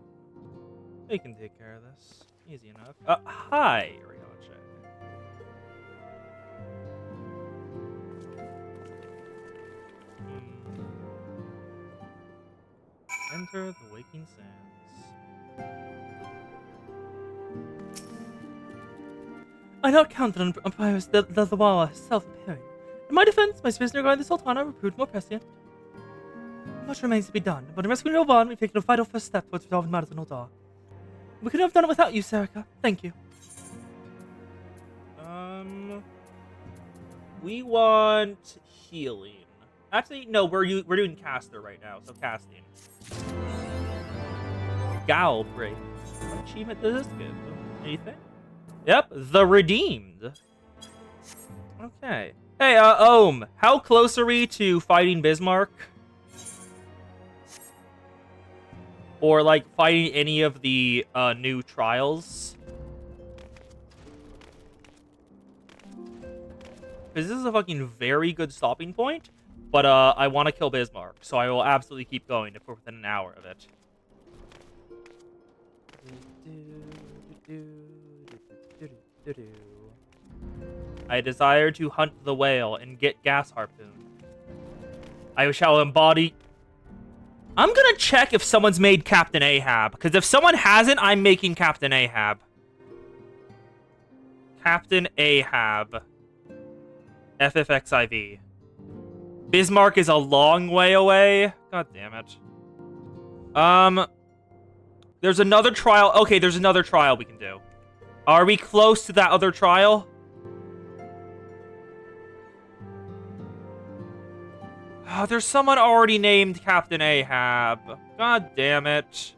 We can take care of this. Easy enough. Hi, Ryoche. Enter the Waking Sands. I not counted on Empire's the Wawa self-appearing. In my defense, my suspicion regarding the Sultana proved more prescient. Much remains to be done, but in rescuing Oban, we've taken a vital first step towards resolving matters in Uldar. We couldn't have done it without you, Serica. Thank you. We want healing. Actually, no, we're doing caster right now, so casting. Galbraith. What achievement does this give? Anything? Yep, the Redeemed. Okay. Hey, Ohm, how close are we to fighting Bismarck? Or, like, fighting any of the, new trials? Because this is a fucking very good stopping point, but, I want to kill Bismarck, so I will absolutely keep going if we're within an hour of it. I desire to hunt the whale and get gas harpoon. I shall embody... I'm gonna check if someone's made Captain Ahab, because if someone hasn't, I'm making Captain Ahab. Captain Ahab. FFXIV. Bismarck is a long way away. God damn it. There's another trial. Okay, there's another trial we can do. Are we close to that other trial? Oh, there's someone already named Captain Ahab. God damn it.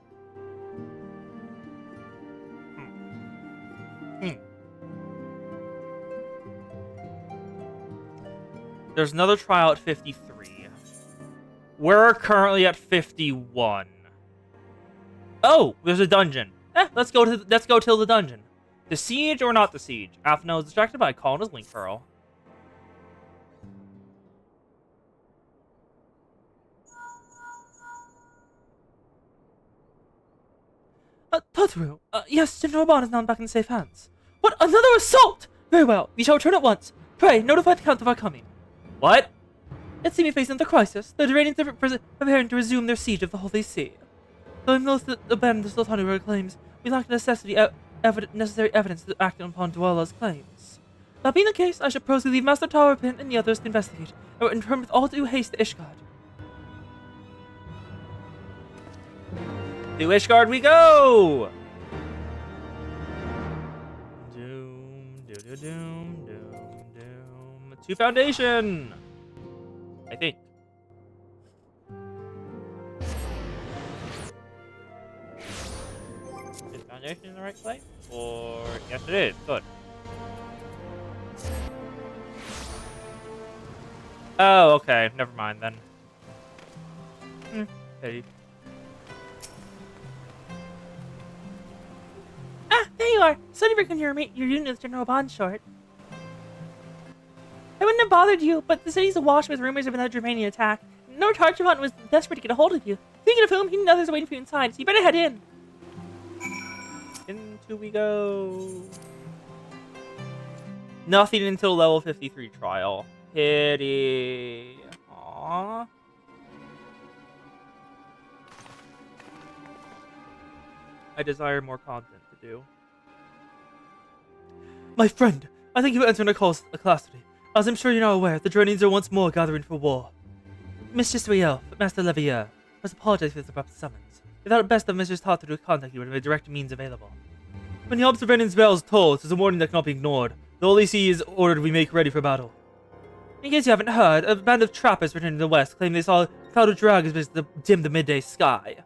There's another trial at 53. We're currently at 51. Oh, there's a dungeon. Let's go to the dungeon. The siege or not the siege? Athena is distracted by a call on his link pearl. Totoro, yes, General Oban is now back in safe hands. What? Another assault! Very well, we shall return at once. Pray, notify the Count of our coming. What? Let's see me facing the crisis. The Duranians are preparing to resume their siege of the Holy See. Though I'm loath to abandon the Sultana claims, we lack necessary evidence to act upon Dwellah's claims. That being the case, I should proceed to leave Master Tarapin and the others to investigate, and return with all due haste to Ishgard. To Ishgard we go! Doom, doom, doom, doom, doom. To Foundation! I think. Is Foundation in the right place? Or... yes it is, good. Oh, okay, never mind then. Pity. Ah, there you are! Sorry for your unit with General Bondshort. I wouldn't have bothered you, but the city's awash with rumors of another Germanian attack. Lord Tarchivant was desperate to get a hold of you. Thinking of whom, he and others are waiting for you inside, so you better head in. Into we go. Nothing until level 53 trial. Pity. Aww. I desire more content to do. My friend, I think you entered a calamity. As I'm sure you're now aware, the Duranians are once more gathering for war. Mistress Riel, Master Levier, must apologize for this abrupt summons. We thought it best that Mistress Todd to contact you with a direct means available. When the observant's bells toll, it is a warning that cannot be ignored. The Holy See is ordered we make ready for battle. In case you haven't heard, a band of trappers returned to the west claim they saw a cloud of dragons dim the midday sky.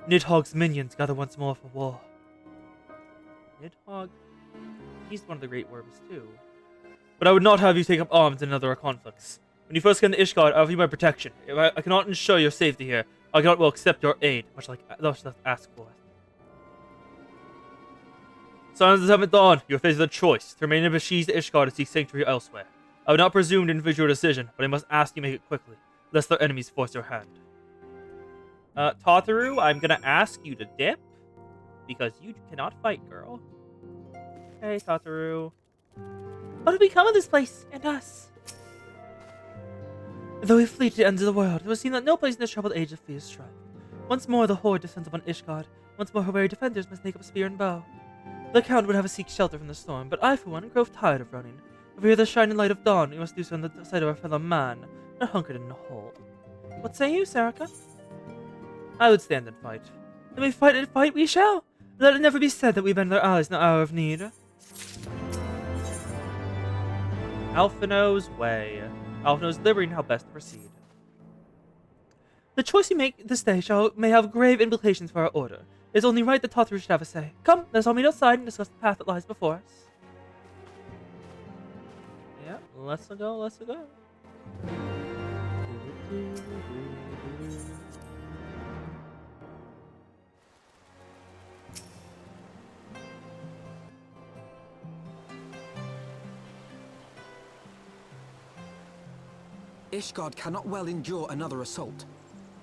Nidhogg's minions gather once more for war. Nidhogg? He's one of the great worms too. But I would not have you take up arms in another conflicts. When you first come to Ishgard, I offer you my protection. If I cannot ensure your safety here, I cannot well accept your aid, much like thou shalt ask for it. Sons of the 7th Dawn, you are faced with a choice, to remain in besieged Ishgard or seek sanctuary elsewhere. I would not presume to influence your decision, but I must ask you make it quickly, lest their enemies force your hand. Tataru, I'm gonna ask you to dip, because you cannot fight, girl. Hey, Tataru. What did become of this place, and us? Though we flee to the ends of the world, it would seem that no place in this troubled age of fierce strife. Once more the Horde descends upon Ishgard. Once more her weary defenders must take up spear and bow. The Count would have us seek shelter from the storm, but I, for one, grow tired of running. If we hear the shining light of dawn, we must do so on the side of our fellow man, not hunkered in a hole. What say you, Sarika? I would stand and fight. Then we fight and fight we shall! Let it never be said that we bend our allies in the hour of need. Alpha knows way. Alpha knows liberty and how best to proceed. The choice we make this day may have grave implications for our order. It is only right that Tataru should have a say. Come, let us all meet outside and discuss the path that lies before us. Yeah, let's go, let's go. Ishgard cannot well endure another assault.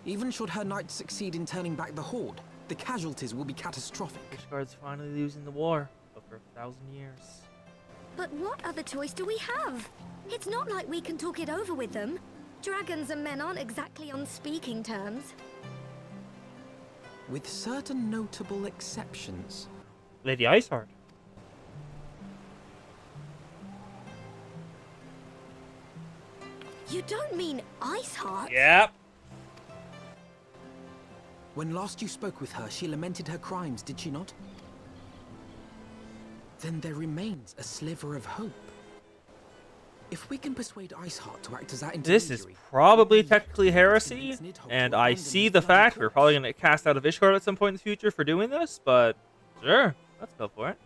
Even should her knights succeed in turning back the Horde, the casualties will be catastrophic. Ishgard's finally losing the war, but for 1,000 years. But what other choice do we have? It's not like we can talk it over with them. Dragons and men aren't exactly on speaking terms. With certain notable exceptions. Lady Iceheart. You don't mean Iceheart? Yep. When last you spoke with her, she lamented her crimes, did she not? Then there remains a sliver of hope. If we can persuade Iceheart to act as our intermediary... This is probably technically heresy, and I see the fact we're probably going to get cast out of Ishgard at some point in the future for doing this, but sure, let's go for it.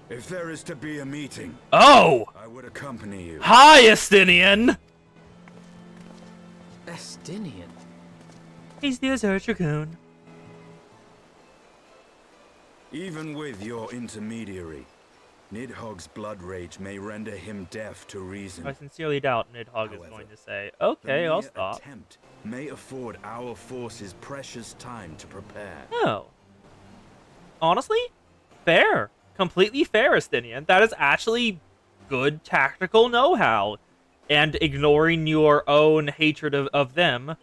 If there is to be a meeting, oh! I would accompany you. Hi, Estinian! Estinian? He's the Azure Dragoon. Even with your intermediary, Nidhogg's blood rage may render him deaf to reason. I sincerely doubt Nidhogg is going to say, okay, I'll stop. Attempt may afford our forces precious time to prepare. Oh. Honestly, fair. Completely fair, Estinian. That is actually good tactical know-how. and ignoring your own hatred of them.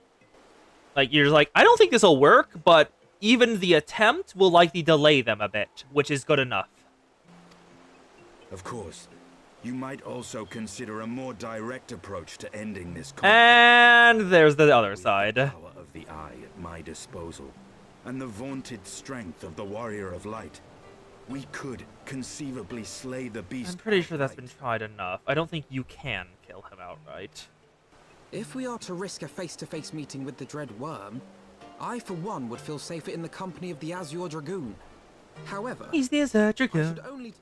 Like, you're like, I don't think this will work, but even the attempt will likely delay them a bit, which is good enough. Of course. You might also consider a more direct approach to ending this conflict. And there's the other side. The power of the Eye at my disposal, and the vaunted strength of the Warrior of Light. We could conceivably slay the beast. I'm pretty sure that's been tried enough. I don't think you can kill him outright. If we are to risk a face-to-face meeting with the Dread Worm, I, for one, would feel safer in the company of the Azure Dragoon. However, he's the Azure Dragoon. I should only...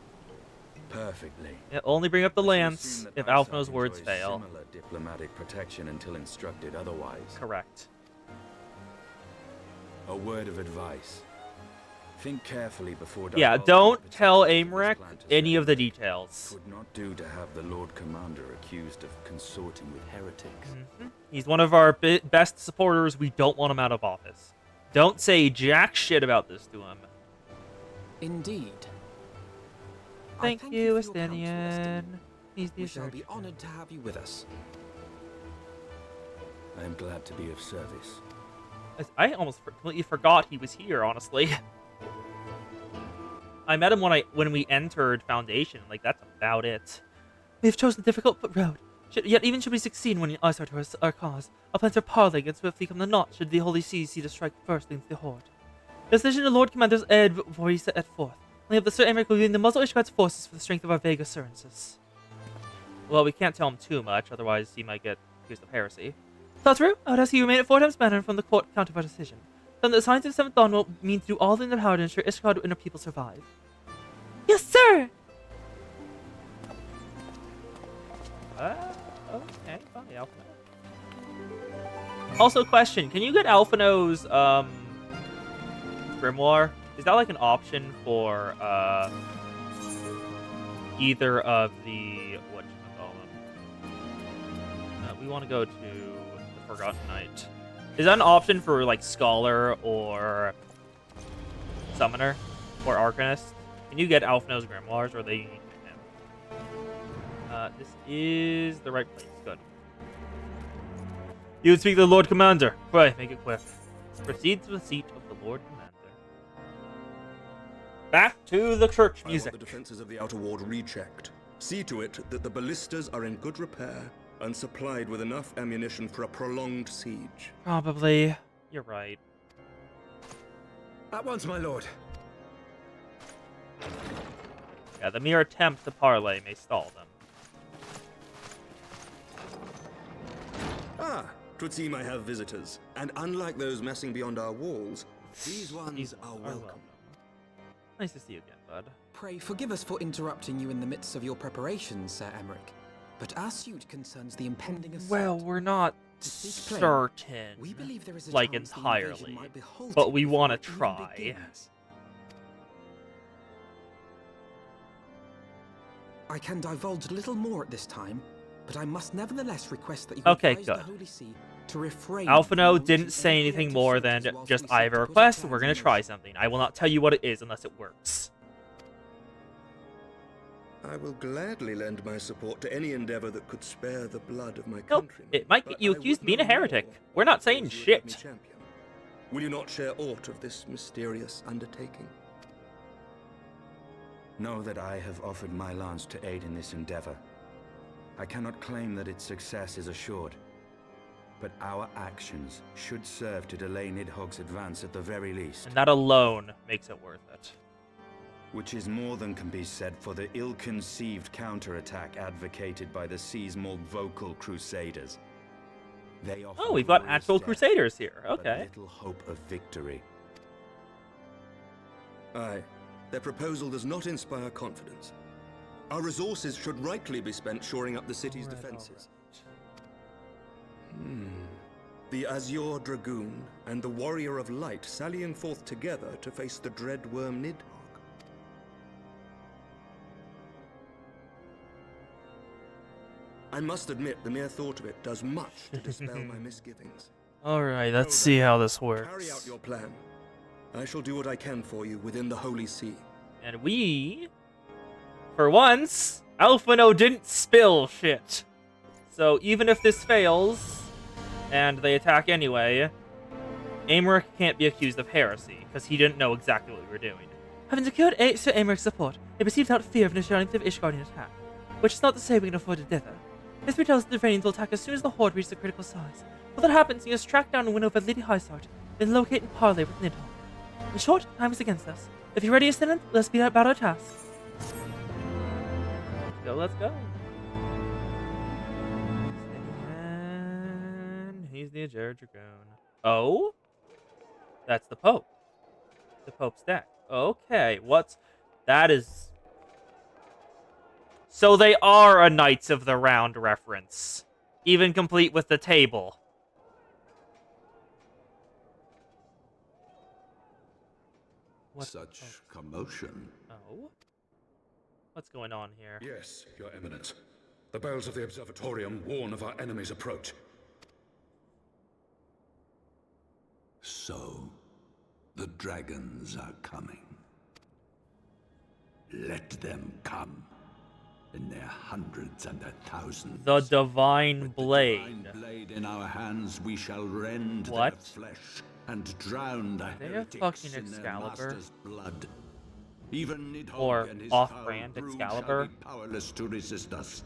Perfectly. Yeah, only bring up the lance if Alphinaud's words fail. Similar diplomatic protection until instructed otherwise. Correct. A word of advice. Think carefully before... Yeah, don't tell Aymeric any of the details. Would not do to have the Lord Commander accused of consorting with heretics. He's one of our best supporters. We don't want him out of office. Don't say jack shit about this to him. Indeed. Thank you, Estinian. He's the We shall be honored to have you with us. I am glad to be of service. I almost completely forgot he was here, honestly. I met him when we entered Foundation. Like, that's about it. We have chosen a difficult road. Yet even should we succeed when us are to our cause, our plans are parleying and swiftly come the knot should the Holy See to strike first against the Horde. The decision the Lord Commander's ed already set forth. Only have the Sir Aymeric will be in the muzzle Ishgard's forces for the strength of our vague assurances. Well, we can't tell him too much, otherwise he might get accused of heresy. Thought through? I would ask you remain at 4 times banner from the court counter of our decision. Then the signs of 7th Dawn will mean to do all in their power to ensure Ishgard and her people survive. Yes, sir! Okay, fine, Alphinaud. Also, question, can you get Alphinaud's, Grimoire? Is that like an option for, either of the, whatchamacallit? We want to go to the Forgotten Knight. Is that an option for, like, Scholar or Summoner or Arcanist? Can you get Alphinaud's Grimoires, or are they unique to him? This is the right place. Good. You would speak to the Lord Commander. Right, make it quick. Proceed to the seat of the Lord Commander. Back to the church music. I want the defenses of the Outer Ward rechecked. See to it that the ballistas are in good repair and supplied with enough ammunition for a prolonged siege. Probably. You're right. At once, my lord. Yeah, the mere attempt to parley may stall them. Ah, 'twould seem I have visitors. And unlike those messing beyond our walls, these ones are welcome. Nice to see you again, bud. Pray forgive us for interrupting you in the midst of your preparations, Sir Aymeric. But our suit concerns the impending assault. Well, we're not certain, we believe there is a like chance the entirely, invasion might be halted but we want to before it even try. begins. I can divulge little more at this time, but I must nevertheless request that you advise the Holy See to refrain. Alphinaud didn't say anything more than just, I have a request, we're going to try something. I will not tell you what it is unless it works. I will gladly lend my support to any endeavor that could spare the blood of my countrymen. It might get you accused of being a heretic. We're not saying shit. Will you not share aught of this mysterious undertaking? Know that I have offered my lance to aid in this endeavor. I cannot claim that its success is assured, but our actions should serve to delay Nidhogg's advance at the very least. And that alone makes it worth it. Which is more than can be said for the ill-conceived counterattack advocated by the sea's more vocal crusaders. They offer We've got glorious actual death, crusaders here. but Okay. little hope of victory. Aye, their proposal does not inspire confidence. Our resources should rightly be spent shoring up the city's defenses. The Azure Dragoon and the Warrior of Light sallying forth together to face the dread worm Nidhogg. I must admit, the mere thought of it does much to dispel my misgivings. Alright, let's see how this works. Carry out your plan. I shall do what I can for you within the Holy See. And we, for once, Alphinaud didn't spill shit. So even if this fails, and they attack anyway, Aymeric can't be accused of heresy, because he didn't know exactly what we were doing. Having secured Sir Americ's support, they proceed without fear of an initiative of Ishgardian attack. Which is not to say we can afford it thither. History tells us the Vanians will attack as soon as the Horde reaches the critical size. When that happens, you must track down and win over Lady Highsart, then locate and parley with Nidhogg. In short, time is against us. If you're ready, Ascendant, let's be about our task. Let's go. And he's the Jared Dragoon. Oh? That's the Pope. The Pope's deck. Okay, that is... So they are a Knights of the Round reference. Even complete with the table. Such commotion. Oh? What's going on here? Yes, Your Eminence. The bells of the Observatorium warn of our enemy's approach. So, the dragons are coming. Let them come. In their hundreds and their thousands. The Divine Blade. With the Divine Blade in our hands, we shall rend What? their flesh and drown the They have heretics fucking in their Excalibur? master's blood. Even Nidhogg Or and his off-brand foul brood Excalibur? shall be powerless to resist us.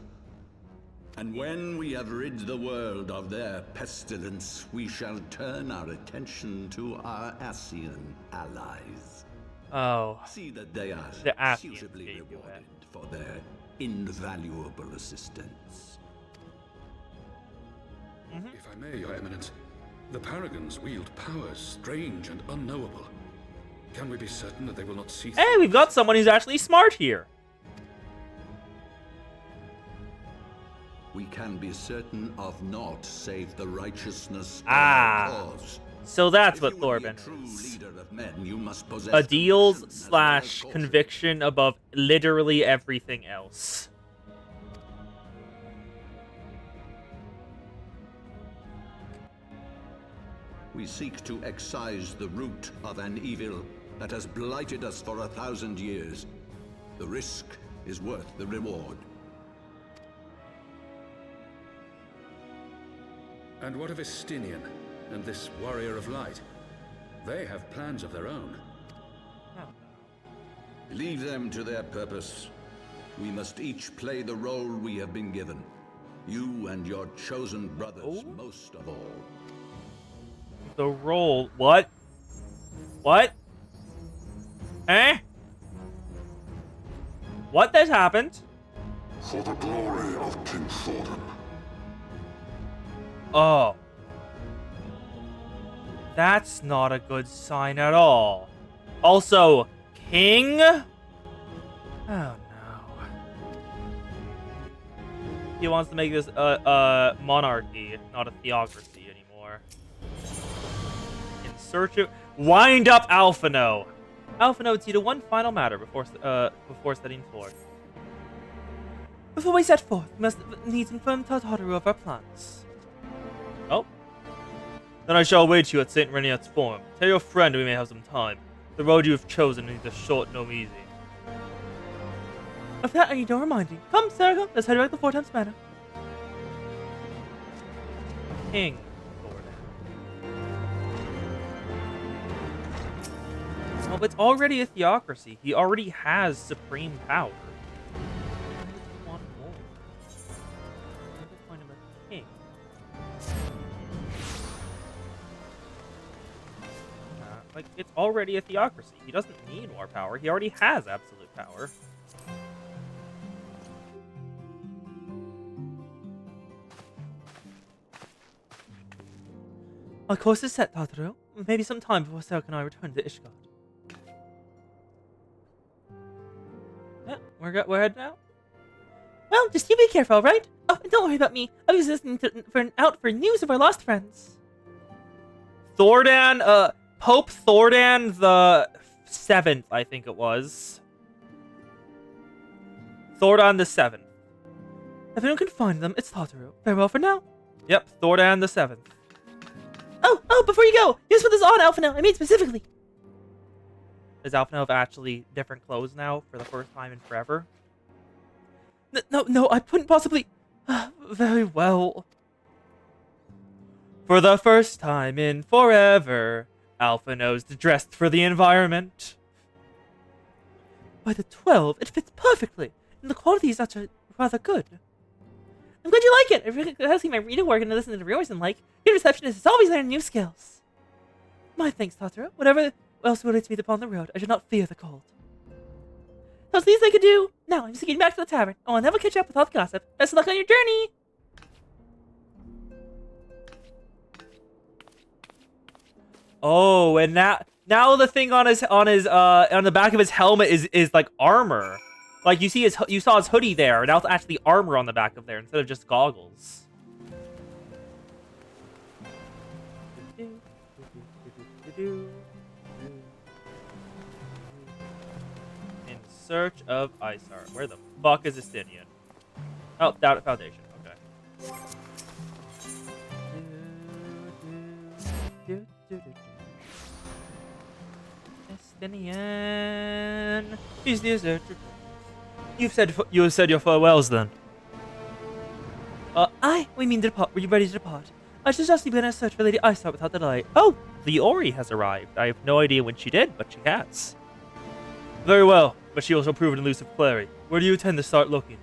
And when we have rid the world of their pestilence, we shall turn our attention to our Ascian allies. Oh. See that they are The Ascians suitably gave you rewarded for their invaluable assistance. If I may, Your Eminence, the Paragons wield powers strange and unknowable. Can we be certain that they will not see? Hey, we've got someone who's actually smart here. We can be certain of naught save the righteousness of Ah. our cause. So that's If what you would be a Thorben true is. leader of men, you must possess Ideals conviction as well as / caution. conviction above literally everything else. We seek to excise the root of an evil that has blighted us for 1,000 years. The risk is worth the reward. And what of Estinian and this warrior of light? They have plans of their own. Leave them to their purpose. We must each play the role we have been given. You and your chosen brothers most of all. The role. What? What? Eh? What has happened? For the glory of King Thordan. Oh. That's not a good sign at all. Also, King? Oh no. He wants to make this a monarchy, not a theocracy anymore. In search of... Wind up Alphino! Alphino, it's you to one final matter before setting forth. Before we set forth, we must needs inform Tartaru of our plans. Oh. Then I shall await you at St. Reniat's Forum. Tell your friend we may have some time. The road you have chosen is neither short nor easy. Of that I need no reminding. Come, Serica, let's head back to 4 times manor. King. Oh, but it's already a theocracy. He already has supreme power. Want more? What's the point of a king? Like, it's already a theocracy. He doesn't need more power. He already has absolute power. Our course is set, Tartaru. Maybe some time before Serica and I return to Ishgard. Yeah, we're heading out. Well, just you be careful, all right? Oh, and don't worry about me. I was listening out for news of our lost friends. Thordan, Pope Thordan the 7th, I think it was. Thordan the 7th. If anyone can find them, it's Tartaru. Farewell for now. Yep, Thordan the 7th. Oh, before you go, here's what this on, Alphino. I mean specifically. Does Alphino have actually different clothes now for the first time in forever? No, I couldn't possibly. Very well. For the first time in forever, Alpha knows dressed for the environment. By the 12, it fits perfectly, and the quality is actually rather good. I'm glad you like it. I really got to see my reading work and listen to the reviewers and like. Good receptionist is always learning new skills. My thanks, Tatara. Whatever else will meet upon the road, I should not fear the cold. That's the least I could do. Now I'm just getting back to the tavern. I will never catch up with all the gossip. Best of luck on your journey. Oh, and now the thing on the back of his helmet is like armor. Like you saw his hoodie there. Now it's actually armor on the back of there instead of just goggles. In search of Isar. Where the fuck is Estinian? Oh, down at Foundation. Okay. Estinian. Is the deserter? You have said your farewells then. We mean to depart. Were you ready to depart? I should just begin a search for Lady Isar without delay. Oh, the Ori has arrived. I have no idea when she did, but she has. Very well, but she also proved an elusive quarry. Where do you intend to start looking?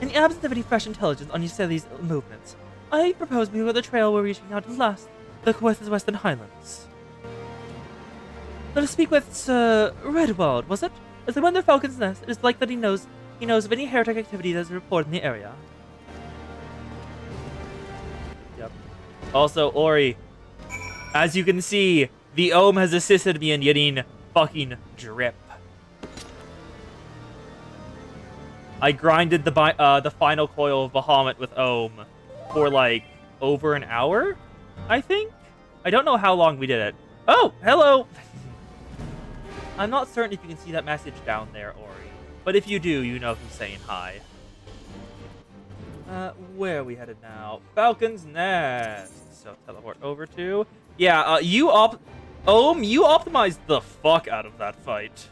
In the absence of any fresh intelligence on Yseli's movements, I propose we go the trail we're reaching out to last, the Coeth's Western Highlands. Let us speak with Sir Redwald, was it? As the Wonder Falcon's Nest, it is like that he knows of any heretic activity that is reported in the area. Yep. Also, Ori, as you can see, the Ohm has assisted me in getting fucking drip. I grinded the final coil of Bahamut with Ohm for like over an hour, I think? I don't know how long we did it. Oh, hello! I'm not certain if you can see that message down there, Ori. But if you do, you know who's saying hi. Where are we headed now? Falcon's Nest. So teleport over to... Yeah, Ohm, you optimized the fuck out of that fight.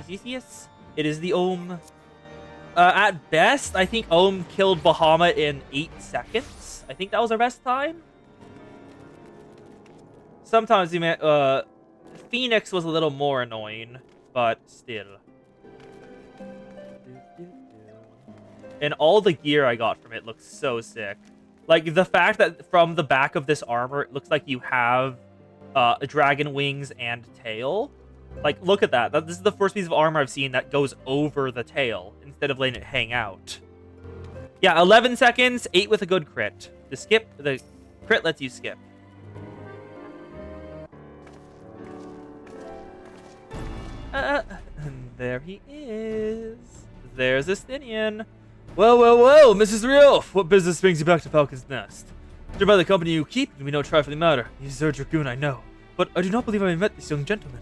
Yes. It is the Ohm. At best, I think Ohm killed Bahamut in 8 seconds. I think that was our best time. Sometimes he meant, Phoenix was a little more annoying, but still. And all the gear I got from it looks so sick. Like, the fact that from the back of this armor, it looks like you have dragon wings and tail. Like, look at that. This is the first piece of armor I've seen that goes over the tail instead of letting it hang out. Yeah, 11 seconds, 8 with a good crit. The crit lets you skip. There he is. There's Estinian. Well, Mrs. Rielf, what business brings you back to Falcon's Nest? Judging by the company you keep, it can be no trifling matter. He's a dragoon, I know. But I do not believe I met this young gentleman.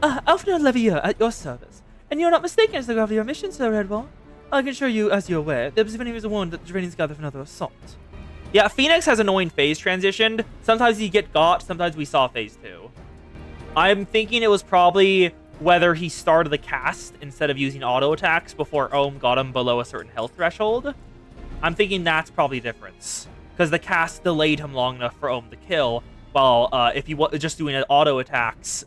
Alfred Levier, at your service. And you're not mistaken as the gravity of your mission, Sir Redwall. I can assure you, as you're aware, there was many reasons warned that the Dranians gather for another assault. Yeah, Phoenix has annoying phase transitioned. Sometimes you get got, sometimes we saw phase 2. I'm thinking it was probably whether he started the cast instead of using auto attacks before Ohm got him below a certain health threshold. I'm thinking that's probably the difference. Because the cast delayed him long enough for Ohm to kill, while if he was just doing auto attacks,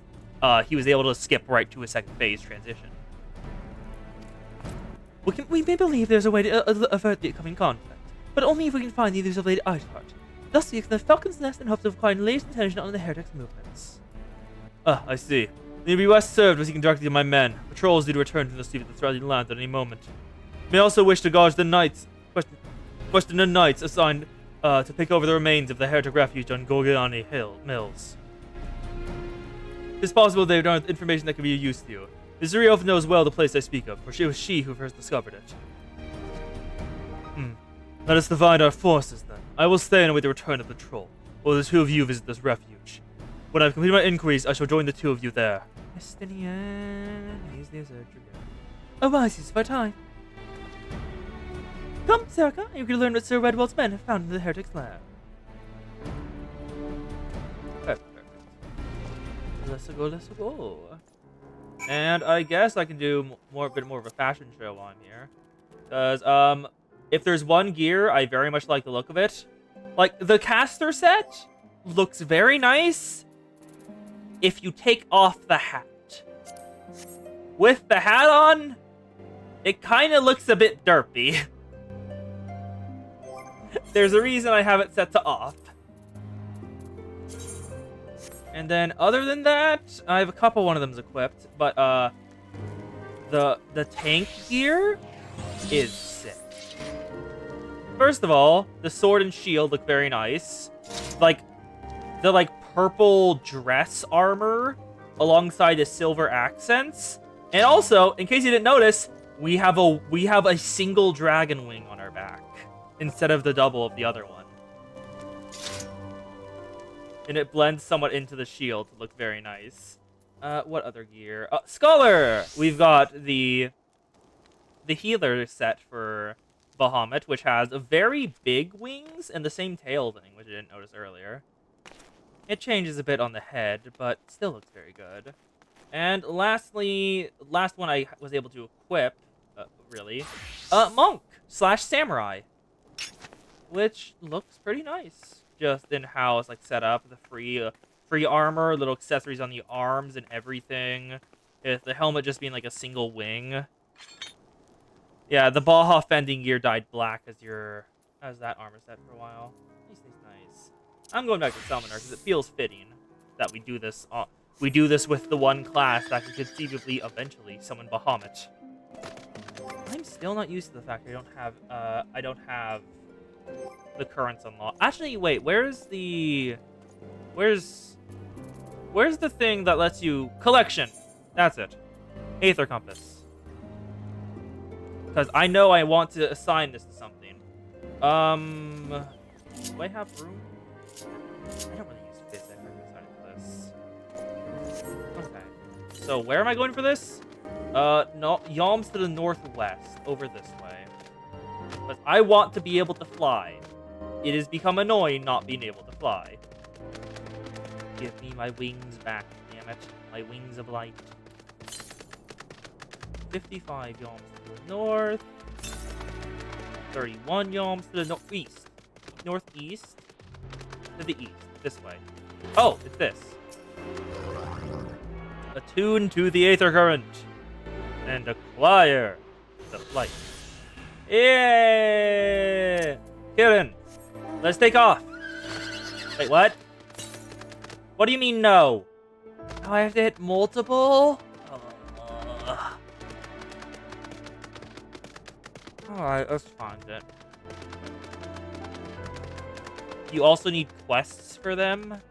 he was able to skip right to a second phase transition. We may believe there's a way to avert the coming conflict, but only if we can find the elusive Lady Eithart. Thus we can the Falcon's Nest in hopes of acquiring the latest intelligence on the heretic's movements. I see. You'll be best served by seeking directly to my men. Patrols due to return from the sleep of the surrounding land at any moment. May also wish to gauge the knights. Question the knights assigned to pick over the remains of the heretic refuge on Gorgiani Mills. It's possible they have information that can be of use to you. Mrs. Rielf knows well the place I speak of, for it was she who first discovered it. Let us divide our forces, then. I will stay and await the return of the patrol, while the two of you visit this refuge. When I've completed my inquiries, I shall join the two of you there. Estinian, he's the Azure. Arise, it's by time. Come, Serica, you can learn what Sir Redwald's men have found in the heretic's lab. Perfect. Let's go. And I guess I can do a bit more of a fashion show on here. Because, if there's one gear, I very much like the look of it. Like, the caster set looks very nice if you take off the hat. With the hat on, it kind of looks a bit derpy. There's a reason I have it set to off. And then, other than that, I have a couple one of them's equipped, but, the tank gear is sick. First of all, the sword and shield look very nice. Like, the, purple dress armor alongside the silver accents. And also, in case you didn't notice, we have a single dragon wing on our back instead of the double of the other one. And it blends somewhat into the shield to look very nice. What other gear? Scholar! We've got the healer set for Bahamut, which has very big wings and the same tail thing, which I didn't notice earlier. It changes a bit on the head, but still looks very good. And lastly, last one I was able to equip, really, Monk / Samurai, which looks pretty nice. Just in how it's set up, the free armor, little accessories on the arms and everything. With the helmet just being a single wing. Yeah, the Baja fending gear dyed black as that armor set for a while. Nice. I'm going back to Summoner because it feels fitting that we do this. We do this with the one class that could conceivably eventually summon Bahamut. I'm still not used to the fact I don't have the currents unlocked. Actually, wait, where's the thing that lets you collection? That's it. Aether Compass. Because I know I want to assign this to something. Do I have room? I don't really use physics. I'm excited for this. Okay. So where am I going for this? No, Yalm's to the northwest, over this way. But I want to be able to fly. It has become annoying not being able to fly. Give me my wings back, damn it. My wings of light. 55 Yalms to the north. 31 Yalms to the northeast. Northeast to the east. This way. Oh, it's this. Attune to the Aether Current. And acquire the flight. Yeah! Kirin, let's take off. Wait, what? What do you mean, no? Oh, I have to hit multiple? Alright, let's find it. You also need quests for them?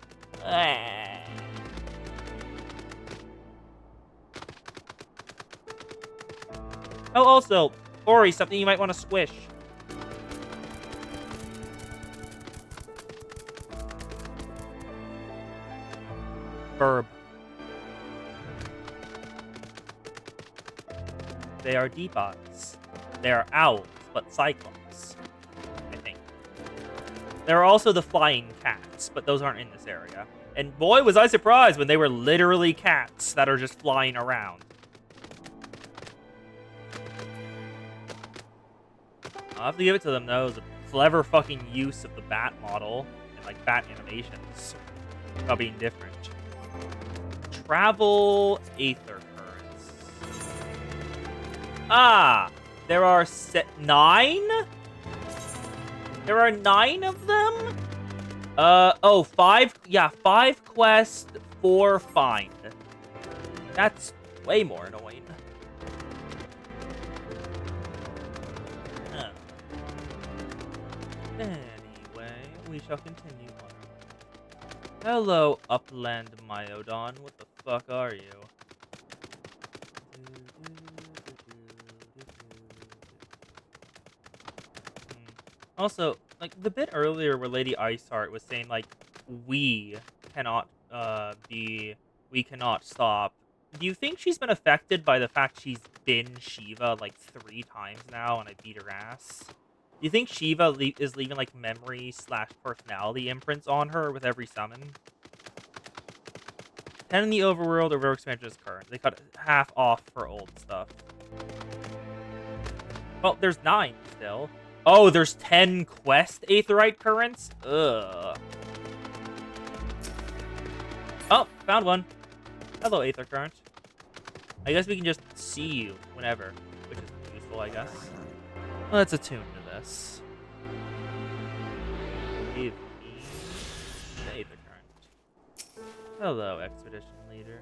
Oh, also, Ori, something you might want to squish. Verb. They are depots. They are owls, but cyclops, I think. There are also the flying cats, but those aren't in this area. And boy, was I surprised when they were literally cats that are just flying around. I'll have to give it to them, though. It was a clever fucking use of the bat model and, bat animations while being different. Travel Aether Currents. Ah! There are 9? There are 9 of them? Oh, 5? Yeah, 5 quests, 4 find. That's way more annoying. Anyway, we shall continue on our way. Hello, Upland Myodon. What the fuck are you? Also, the bit earlier where Lady Iceheart was saying, we cannot stop. Do you think she's been affected by the fact she's been Shiva, 3 times now and I beat her ass? Do you think Shiva is leaving, memory/personality imprints on her with every summon? 10 in the overworld, or Rogue Expansion is current. They cut half off for old stuff. Well, there's 9 still. Oh, there's 10 quest Aetherite currents? Ugh. Oh, found one. Hello, Aether Current. I guess we can just see you whenever, which is useful, I guess. Let's attune to this. Give me the Aether Current. Hello, Expedition Leader.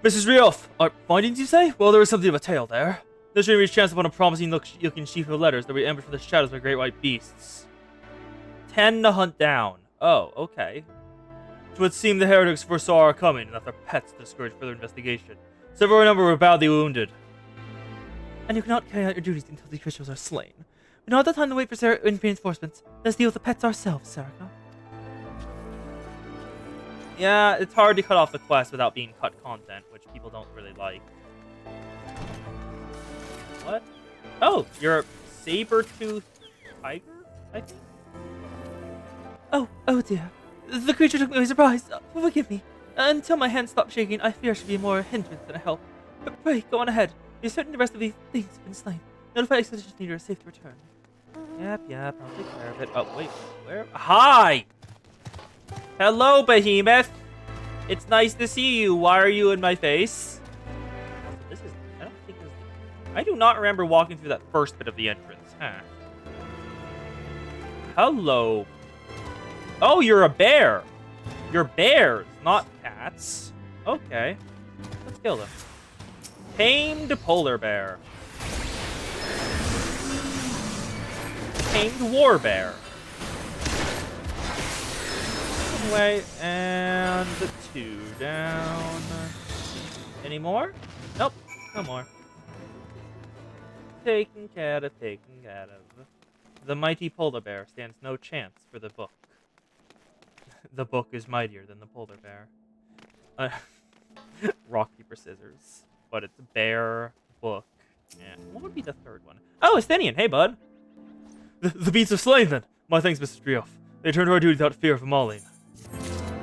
Mrs. Riof, findings you say? Well, there was something of a tale there. This dream reached chance upon a promising looking sheaf of letters that were ambushed for the shadows by great white beasts. 10 to hunt down. Oh, okay. It would seem the heretics foresaw our coming, and that their pets discouraged further investigation. Several number were badly wounded. And you cannot carry out your duties until these creatures are slain. We don't have the time to wait for reinforcements. Let's deal with the pets ourselves, Sarika. Yeah, it's hard to cut off the quest without being cut content, which people don't really like. What? Oh, you're a saber-toothed tiger, I think? Oh dear. The creature took me by surprise. Forgive me. Until my hand stopped shaking, I fear should be more a hindrance than a help. But pray, go on ahead. Be certain the rest of these things have been slain. Notify Expedition Leader is safe to return. Yep, I'll take care of it. Oh, wait, where? Hi! Hello, Behemoth! It's nice to see you. Why are you in my face? Also, this is... I don't think this is... I do not remember walking through that first bit of the entrance. Huh. Hello. Oh, you're a bear. You're bears, not cats. Okay. Let's kill them. Tamed polar bear. Tamed war bear. Anyway, and the 2 down. Any more? Nope, no more. Taken care of. The mighty polar bear stands no chance for the book. The book is mightier than the polar bear. Rock, paper, scissors. But it's bear, book, and what would be the third one? Oh, Esthenian. Hey, bud. The beasts have slain, then. My thanks, Mr. Drioff. They returned to our duty without fear of mauling.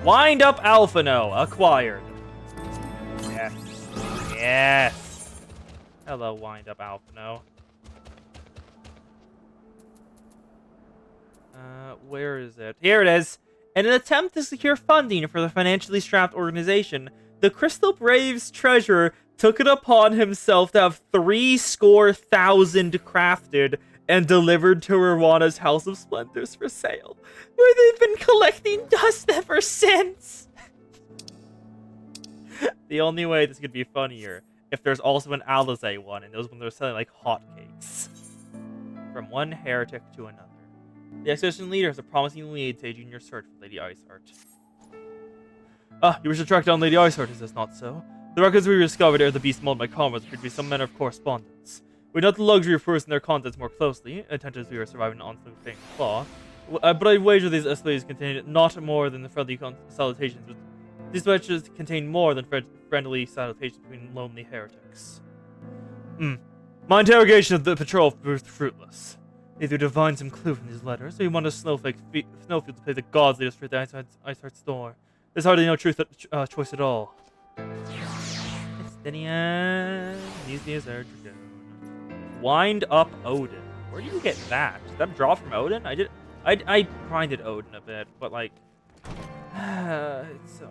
Wind up Alphino. Acquired. Yes. Yes. Hello, Wind up Alphino. Where is it? Here it is. In an attempt to secure funding for the financially strapped organization, the Crystal Braves treasurer took it upon himself to have 300,000 crafted and delivered to Rwana's House of Splendors for sale, where they've been collecting dust ever since. The only way this could be funnier if there's also an Alizé one, and those ones are selling like hotcakes. From one heretic to another. The expedition leader has a promising lead to aid you in your search for Lady Iceheart. You wish to track down Lady Iceheart, is this not so? The records we discovered ere the beast mauled my comrades appear to be some manner of correspondence. We had not the luxury of perusing their contents more closely, intent as we were surviving an onslaught of faint claw, but I wager these essays contain not more than the friendly salutations. These letters contain more than friendly salutations between lonely heretics. My interrogation of the patrol proved fruitless. Either divine some clue from these letters, or you want a snowfield to pay the gods lead us through the Iceheart's door. There's hardly no choice at all. Estinian, easy as Wind up Odin. Where did you get that? Did that draw from Odin? I grinded Odin a bit, but like, it's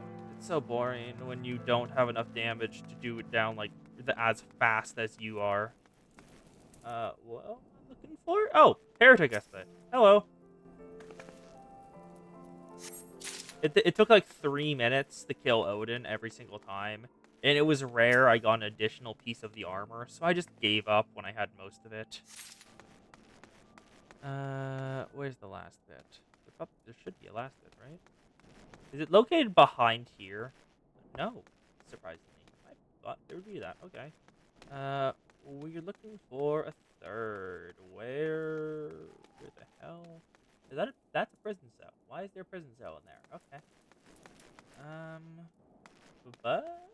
so boring when you don't have enough damage to do it down like as fast as you are. Well, I'm looking for Heretic Aspect. Hello. It took like 3 minutes to kill Odin every single time. And it was rare I got an additional piece of the armor, so I just gave up when I had most of it. Where's the last bit? There should be a last bit, right? Is it located behind here? No, surprisingly. I thought there would be that. Okay. We're looking for a third. Where the hell? Is that that's a prison cell. Why is there a prison cell in there? Okay. But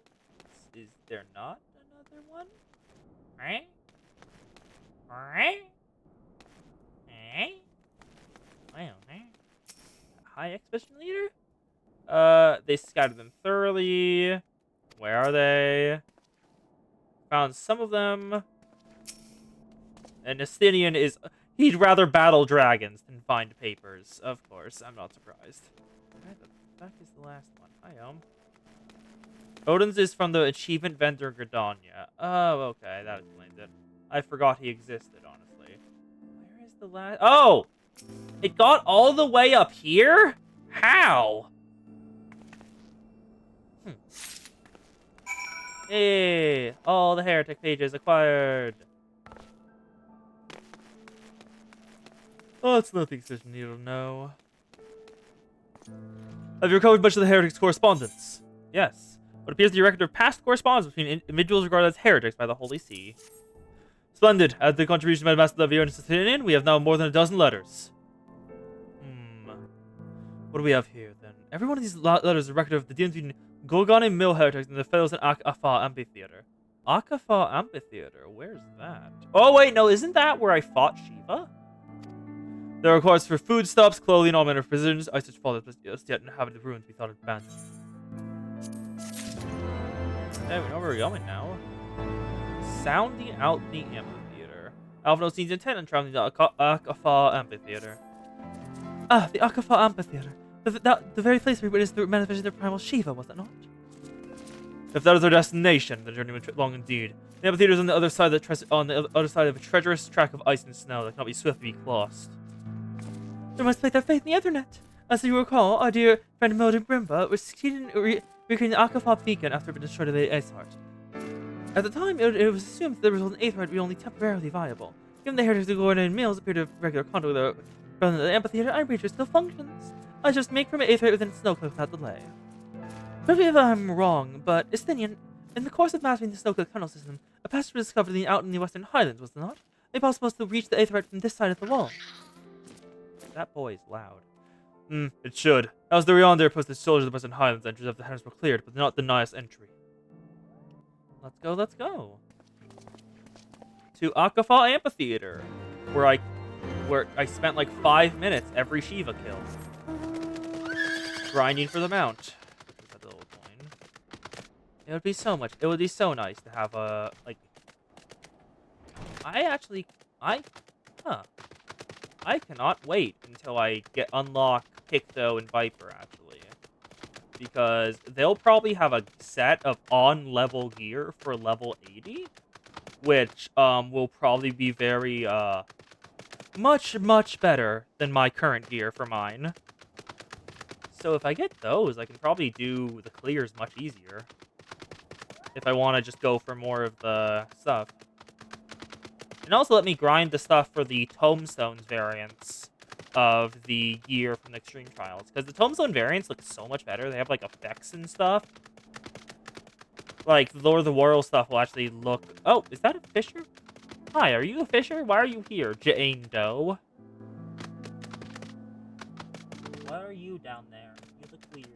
is there not another one? Right? Right? Wow, Hi, Expedition Leader? They scouted them thoroughly. Where are they? Found some of them. And Estinian is... He'd rather battle dragons than find papers. Of course, I'm not surprised. Where the fuck is the last one? Odin's is from the achievement vendor Gridania. Oh, okay, that explains it. I forgot he existed, honestly. Where is the last... Oh! It got all the way up here? How? Hey! All the heretic pages acquired! Oh, it's nothing such you need to know. Have you recovered much of the heretics' correspondence? Yes. What appears to be a record of past correspondence between individuals regarded as heretics by the Holy See. Splendid. As the contribution by the Master of the Justinian, we have now more than a dozen letters. What do we have here, then? Every one of these letters is a record of the dealings between Gorgon and Mill heretics and the fellows in Akafa Amphitheater. Akafa Amphitheater? Where's that? Oh, wait, no, isn't that where I fought Shiva? There are requirements for foodstuffs, clothing, all manner of provisions. I such fathers must yet inhabit the ruins we thought abandoned. Hey, we know where we're going now. Sounding out the amphitheater. Alphino seems intent on traveling to Akafa Amphitheater. Ah, the Akafa Amphitheater. The very place where we witnessed the manifestation of primal Shiva, was it not? If that is our destination, the journey went long indeed. The amphitheater is on the other side of a treacherous track of ice and snow that cannot be swiftly crossed. We must place our faith in the Ethernet. As you recall, our dear friend Mildred Brimba was succeeded in recreating the Akafa beacon after it had been destroyed by the Aesart. At the time, it was assumed that the resultant Aetherite would be only temporarily viable. Given the heretics of Gordon and Mills appear to have regular contact with the brother of the amphitheater, our breacher still functions. I just make from an Aetherite within Snowcliff without delay. Correct me if I'm wrong, but Estinian, in the course of mastering the Snowcliff tunnel system, a passage was discovered out in the Western Highlands, was it not? It possible to reach the Aetherite from this side of the wall. That boy is loud. It should. As the Yonder posted soldiers of the Western Highlands entrance of the heavens were cleared, but did not deny us entry. Let's go, let's go. To Akafa Amphitheater, where I spent like 5 minutes every Shiva kill. Grinding for the mount. That little coin. It would be so nice to have a, like... I cannot wait until I unlock Picto and Viper, actually. Because they'll probably have a set of on-level gear for level 80. Which, will probably be very, much better than my current gear for mine. So if I get those, I can probably do the clears much easier. If I want to just go for more of the stuff. And also let me grind the stuff for the Tomestones variants of the gear from the Extreme Trials. Because the Tomestone variants look so much better. They have, like, effects and stuff. Like, the Lord of the Warrior stuff will actually look... Oh, is that a fisher? Hi, are you a fisher? Why are you here, Jane Doe? Why are you down there? You look weird.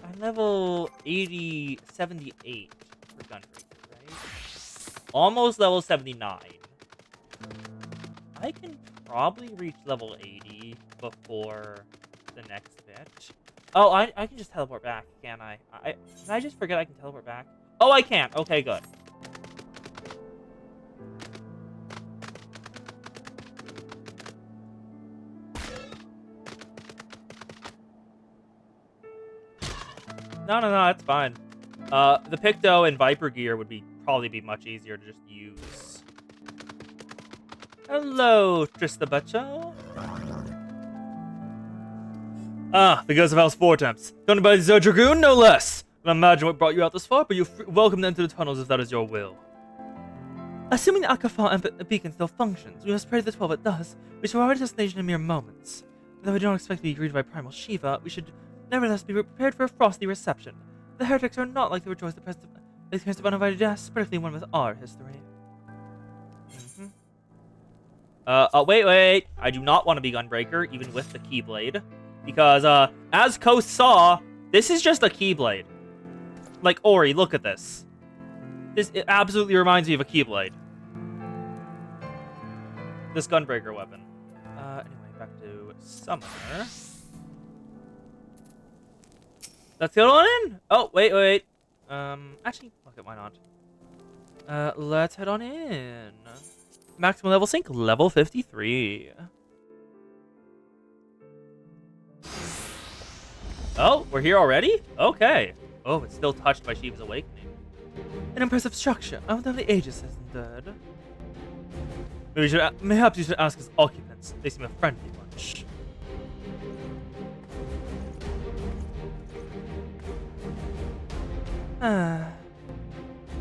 I'm level 78 for Gunbreaker, right? Almost level 79. I can probably reach level 80 before the next bit. Oh, I can just teleport back, can't I? Can I just forget I can teleport back? Oh, I can! Okay, good. No, that's fine. The Picto and Viper gear would probably be much easier to just use. Hello, Tristabucho. Ah, the Ghost of House Vortex. Done by the Dragoon, no less. I imagine what brought you out this far, but you're welcome to enter the tunnels if that is your will. Assuming the Akafa beacon still functions, we must pray to the 12 it does. We shall arrive at destination in mere moments. Though we don't expect to be greeted by primal Shiva, we should nevertheless be prepared for a frosty reception. The heretics are not like to rejoice the presence of uninvited guests, particularly one with our history. Wait. I do not want to be Gunbreaker, even with the Keyblade. Because, as Ko saw, this is just a Keyblade. Like, Ori, look at this. It absolutely reminds me of a Keyblade. This Gunbreaker weapon. Anyway, back to Summoner. Let's get on in! Oh, wait. Actually, okay, why not? Let's head on in. Maximum level sync, level 53. Oh, we're here already? Okay. Oh, it's still touched by Shiva's awakening. An impressive structure. I wonder if the Aegis isn't dead. Perhaps you should ask his occupants. They seem a friendly bunch.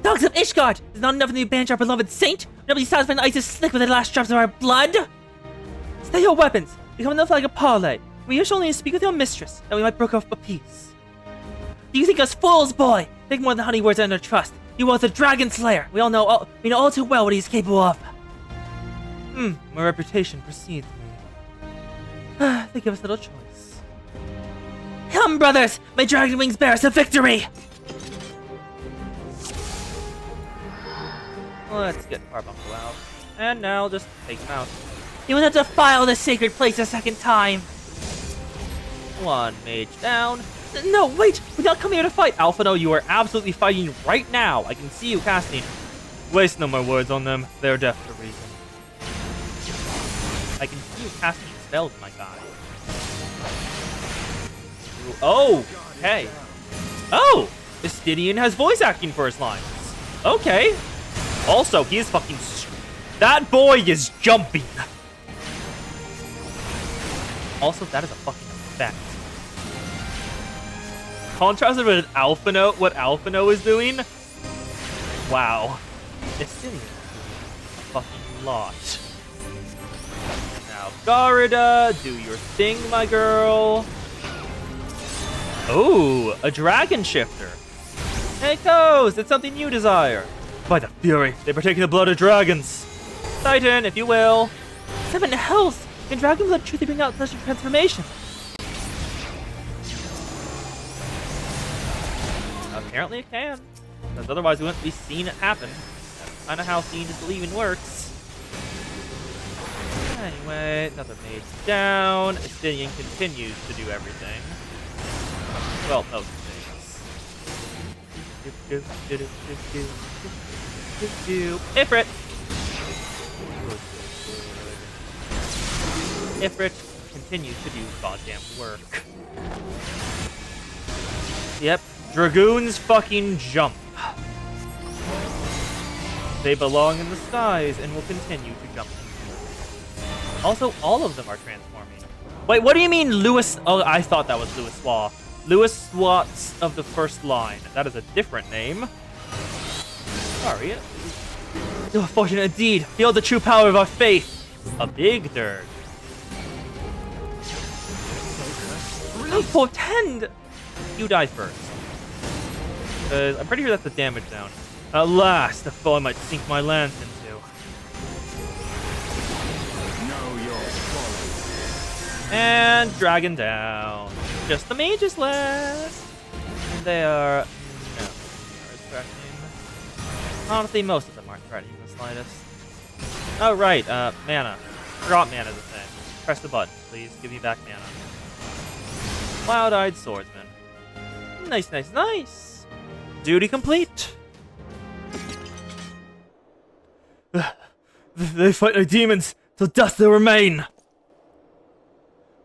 Dogs of Ishgard! Is not enough of the banish our beloved saint? Nobody satisfied the ice is slick with the last drops of our blood? Stay your weapons! Become enough like a parley. We wish only to speak with your mistress, that we might broker off a peace. Do you think us fools, boy? Think more than honey words under trust. He was a dragon slayer. We know all too well what he's capable of. My reputation precedes me. They give us little choice. Come, brothers! My dragon wings bear us a victory! Let's get Carbuncle out. And now just take him out. You will not defile this sacred place a second time! One mage down. No, wait! We don't come here to fight! Alphino, you are absolutely fighting right now! I can see you casting. Waste no more words on them. They're deaf to reason. I can see you casting spells, my guy. Oh! Okay. Oh! Estidian has voice acting for his lines. Okay. Also, he is fucking... That boy is jumping! Also, that is a fucking effect. Contrasted with Alphino, what Alphino is doing? Wow. Estidian is a fucking lot. Now, Garida, do your thing, my girl. Oh, a dragon shifter. Hey, Coast, it's something you desire. By the Fury, they partake in the blood of dragons. Titan, if you will. 7 hells! Can dragon blood truly bring out such a transformation? Apparently it can. Because otherwise we wouldn't be seeing it happen. That's kind of how seeing is believing works. Anyway, another mage down. Estidian continues to do everything. Well, most things. Ifrit! Ifrit continues to do goddamn work. Yep, Dragoons fucking jump. They belong in the skies and will continue to jump. Also, all of them are transforming. Wait, what do you mean Lewis? Oh, I thought that was Lewis Swa. Lewis Swats of the first line. That is a different name. Sorry. You're fortunate indeed. Feel the true power of our faith. A big dirt. I portend! You die first. Because I'm pretty sure that's the damage down. At last, the foe I might sink my lance into. And dragon down. Just the mages left. And they are... No. Honestly, most of them aren't threatening the slightest. Oh, right. Mana. Drop mana is a thing. Press the button, please. Give me back mana. Cloud-eyed swordsman. Nice, nice, nice. Duty complete. They fight like demons. Till dust they remain.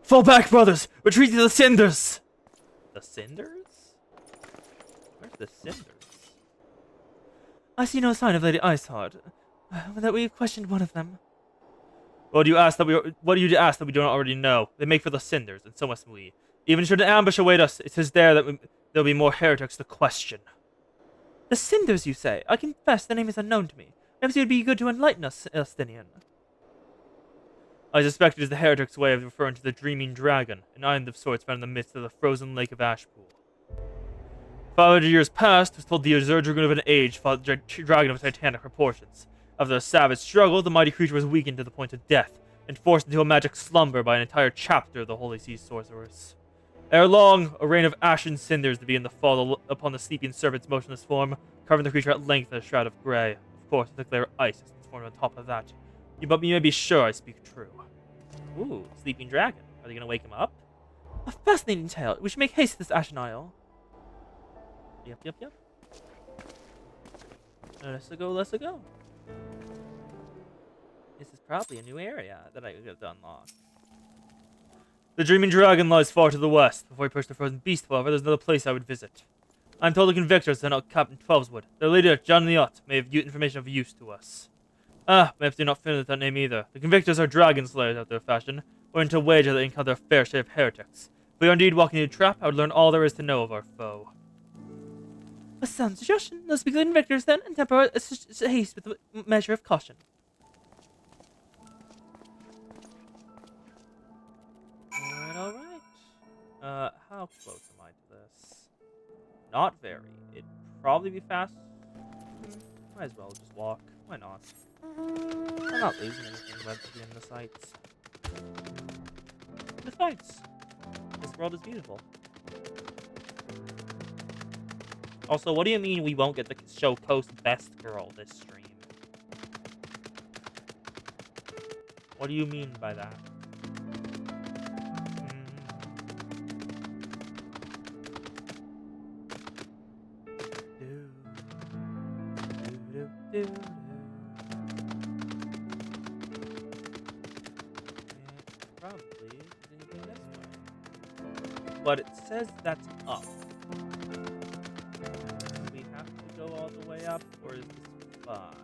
Fall back, brothers! Retreat to the cinders! The cinders? Where's the cinders? I see no sign of Lady Iceheart. That we've questioned one of them. What do you ask that we do not already know? They make for the cinders, and so must we. Even should an ambush await us, it is there that there'll be more heretics to question. The cinders, you say? I confess the name is unknown to me. Perhaps it would be good to enlighten us, Elstinian. I suspect it is the heretic's way of referring to the Dreaming Dragon, an island of sorts found in the midst of the frozen lake of Ashpool. 500 years past, was told the Azure Dragoon of an age fought the dragon of titanic proportions. After a savage struggle, the mighty creature was weakened to the point of death, and forced into a magic slumber by an entire chapter of the Holy Sea sorcerers. Ere long, a rain of ashen cinders began to fall upon the sleeping serpent's motionless form, covering the creature at length in a shroud of grey. Of course, the clear ice is formed on top of that. But you may be sure I speak true. Ooh, sleeping dragon. Are they gonna wake him up? A fascinating tale. We should make haste to this ashen isle. Yep. Let's go, let's go. This is probably a new area that I could have unlocked. The Dreaming Dragon lies far to the west. Before we push the Frozen Beast, however, there's another place I would visit. I'm told the Convictors sent out Captain Twelveswood. Their leader, John Liot, may have information of use to us. Perhaps you're not familiar with that name either. The Convictors are dragon slayers after their fashion, willing to wager they encounter a fair share of heretics. If we are indeed walking into a trap, I would learn all there is to know of our foe. A sound suggestion. Let's speak to the Convictors then, and temper haste with a measure of caution. Alright. How close am I to this? Not very. It'd probably be fast. Might as well just walk. Why not? I'm not losing anything by being in the sights. Besides, this world is beautiful. Also, what do you mean we won't get to show Coast Best Girl this stream? What do you mean by that? Probably anything this way. But it says that's up. Do we have to go all the way up, or is this fine?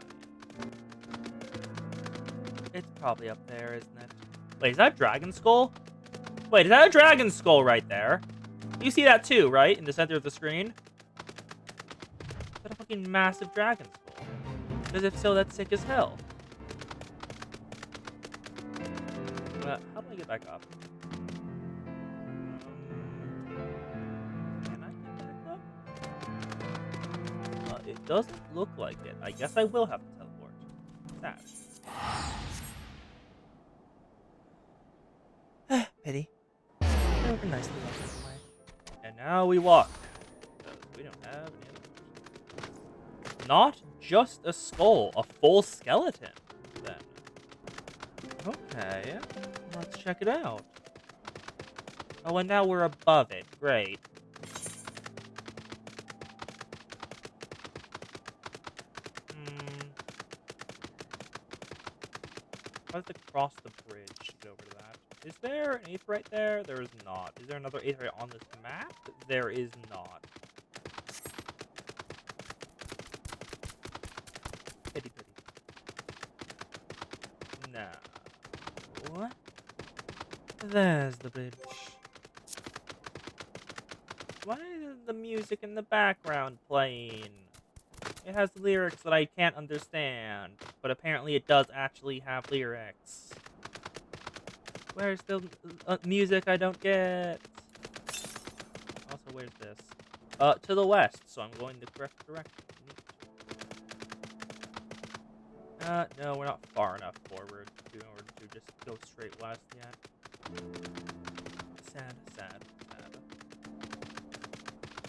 It's probably up there, isn't it? Wait, is that a dragon skull? Wait, is that a dragon skull right there? You see that too, right? In the center of the screen? Is that a fucking massive dragon skull? Because if so, that's sick as hell. How do I get back up? Can I get back up? It doesn't look like it. I guess I will have to teleport. Sad. Pity. That would be nicely left away. And now we walk. We don't have any. Not just a skull, a full skeleton, then. Okay, let's check it out. Oh, and now we're above it. Great. I have to cross the bridge to go over to that. Is there an 8th right there? There is not. Is there another 8th right on this map? There is not. Pity, pity. No. What? There's the bridge. Why is the music in the background playing? It has lyrics that I can't understand, but apparently it does actually have lyrics. Where's the music I don't get? Also, where's this? To the west, so I'm going the correct direction. No, we're not far enough forward in order to just go straight west yet. Sad, sad,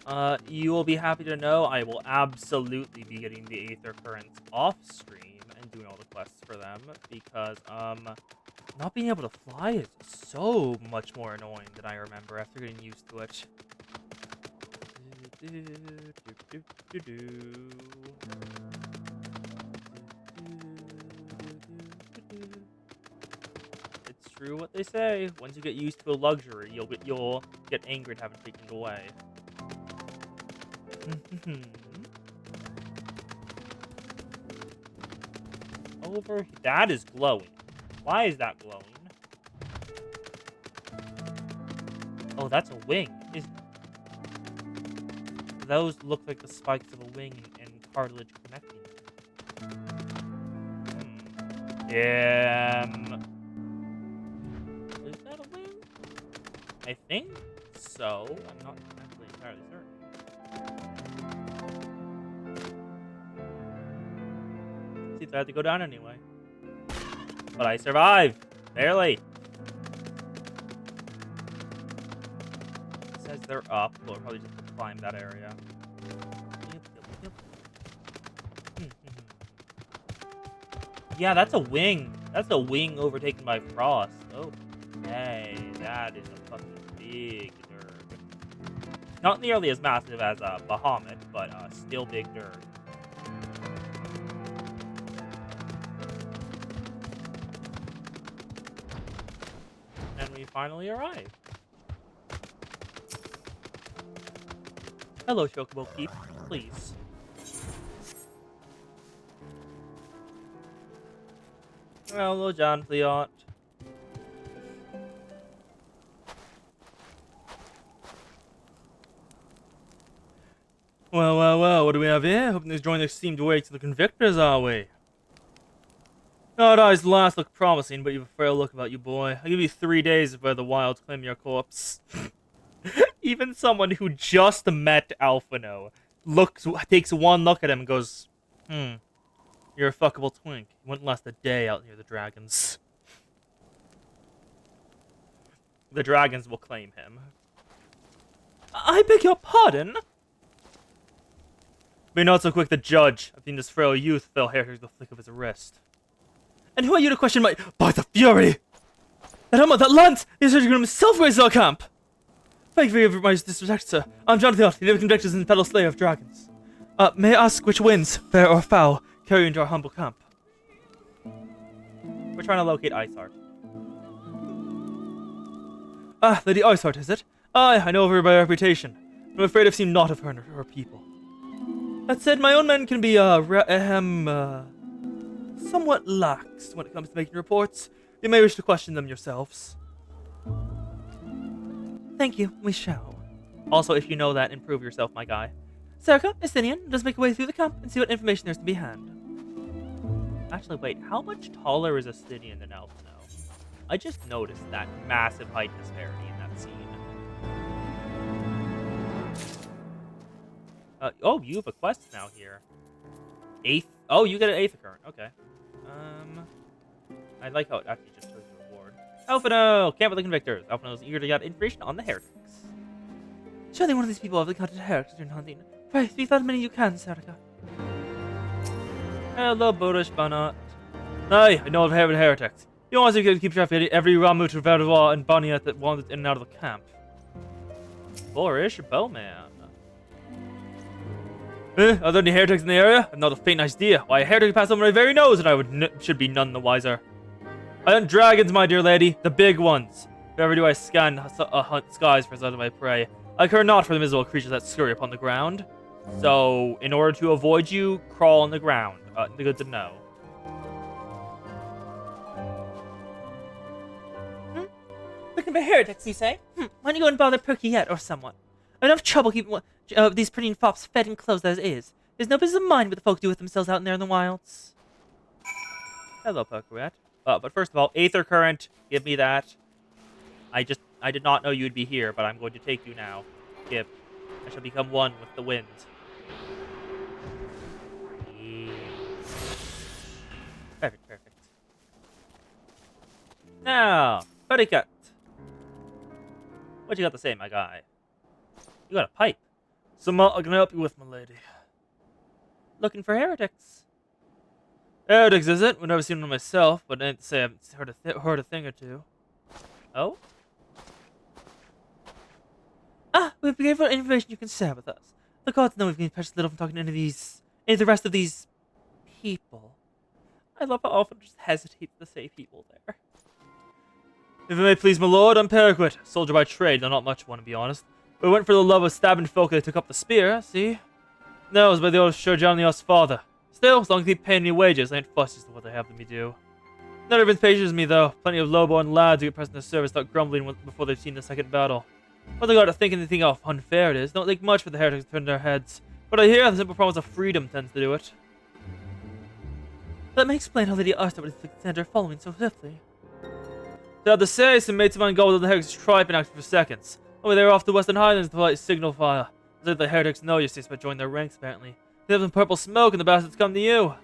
sad. You will be happy to know I will absolutely be getting the Aether Currents off stream and doing all the quests for them, because, not being able to fly is so much more annoying than I remember after getting used to it. It's true what they say. Once you get used to a luxury, you'll get angry at having it taken away. Over. That is glowing. Why is that glowing? Oh, that's a wing. Those look like the spikes of a wing and cartilage connecting. Is that a wing? I think so. I'm not actually entirely certain. See if I had to go down anyway. But I survived! Barely! It says they're up, but we'll probably just have to climb that area. Yeah, that's a wing. That's a wing overtaken by frost. Okay, that is a fucking big nerd. Not nearly as massive as a Bahamut, but still big nerd. we finally arrive. Hello, Chocobo Keep. Please. Hello, John Cleot. Well, what do we have here? Hoping to join the esteemed wakes of the convictors, are we? Nowadays, last look promising, but you've a frail look about you, boy. I'll give you 3 days before the wilds claim your corpse. Even someone who just met Alphino takes one look at him and goes, you're a fuckable twink. You wouldn't last a day out near the dragons. The dragons will claim him. I beg your pardon? Be not so quick to judge. I've seen this frail youth fell heretics with the flick of his wrist. And who are you to question my— By the fury! That Lance! The surgeon himself raised our camp! Thank you for my disrespect, sir. I'm Jonathan, the living convictors and fellow slayer of dragons. May I ask which winds, fair or foul, carry you into our humble camp? We're trying to locate Iceheart. Ah, Lady Iceheart, is it? Aye, I know of her by reputation. I'm afraid I've seen naught of her and her people. That said, my own men can be, somewhat lax when it comes to making reports. You may wish to question them yourselves. Thank you, we shall. Also, if you know that, improve yourself, my guy. Serica, Estinian, let's make our way through the camp and see what information there's to be had. Actually, wait, how much taller is Estinian than Alphino? I just noticed that massive height disparity in that scene. Oh, you have a quest now here. 8th? Oh, you get an 8th occurrence. Okay. I like how it actually just shows the reward. Alphino! Camp with the Convictors. Alphino is eager to get information on the heretics. Surely one of these people have encountered heretics during hunting. Pray, speak as many you can, Serica. Hello, Bodish Banat. Aye, I know of heretics. You want to keep track of every Ramu to Verdois and Boniat that wandered in and out of the camp. Boorish Bowman. Are there any heretics in the area? I've not a faint idea. Why, a heretic passed over my very nose, and I should be none the wiser. I hunt dragons, my dear lady, the big ones. If ever do I hunt skies for sight of my prey, I care not for the miserable creatures that scurry upon the ground. So, in order to avoid you, crawl on the ground. Good to know. Looking for heretics, you say? Why don't you go and bother Perky or someone? Enough trouble keeping these pretty fops fed and clothed as is. There's no business of mine what the folk do with themselves out in there in the wilds. Hello, Perkuet. But first of all, Aether Current, give me that. I did not know you would be here, but I'm going to take you now. I shall become one with the wind. Yeah. Perfect. Now, Perkuet. What you got to say, my guy? You got a pipe. Somewhat I can help you with, my lady. Looking for heretics. Heretics, is it? We've never seen one myself, but I ain't to say I've heard a thing or two. Oh? We have grateful information you can share with us. The gods know we've gained precious little from talking to any of the rest of these people. I love how often just hesitates to say people there. If it may please my lord, I'm Perkuet, soldier by trade, though not much one to be honest. But we went for the love of stabbing folk that took up the spear, see? No, it was by the old Sir Janios' father. Still, as long as they keep paying me wages, I ain't fussed as to what they have to me do. Not everyone's patient as me, though. Plenty of low-born lads who get pressed in the service start grumbling before they've seen the second battle. What they got to think anything how unfair it is. Don't think much for the heretics to turn their heads. But I hear the simple promise of freedom tends to do it. That may explain how Lady Arthur would send her following so swiftly. Sad to say, some mates of mine go with the heretics tribe and acted for seconds. Only they were off the Western Highlands to polite signal fire. As if the heretics know you see, but join their ranks apparently. They have some purple smoke and the bastards come to you.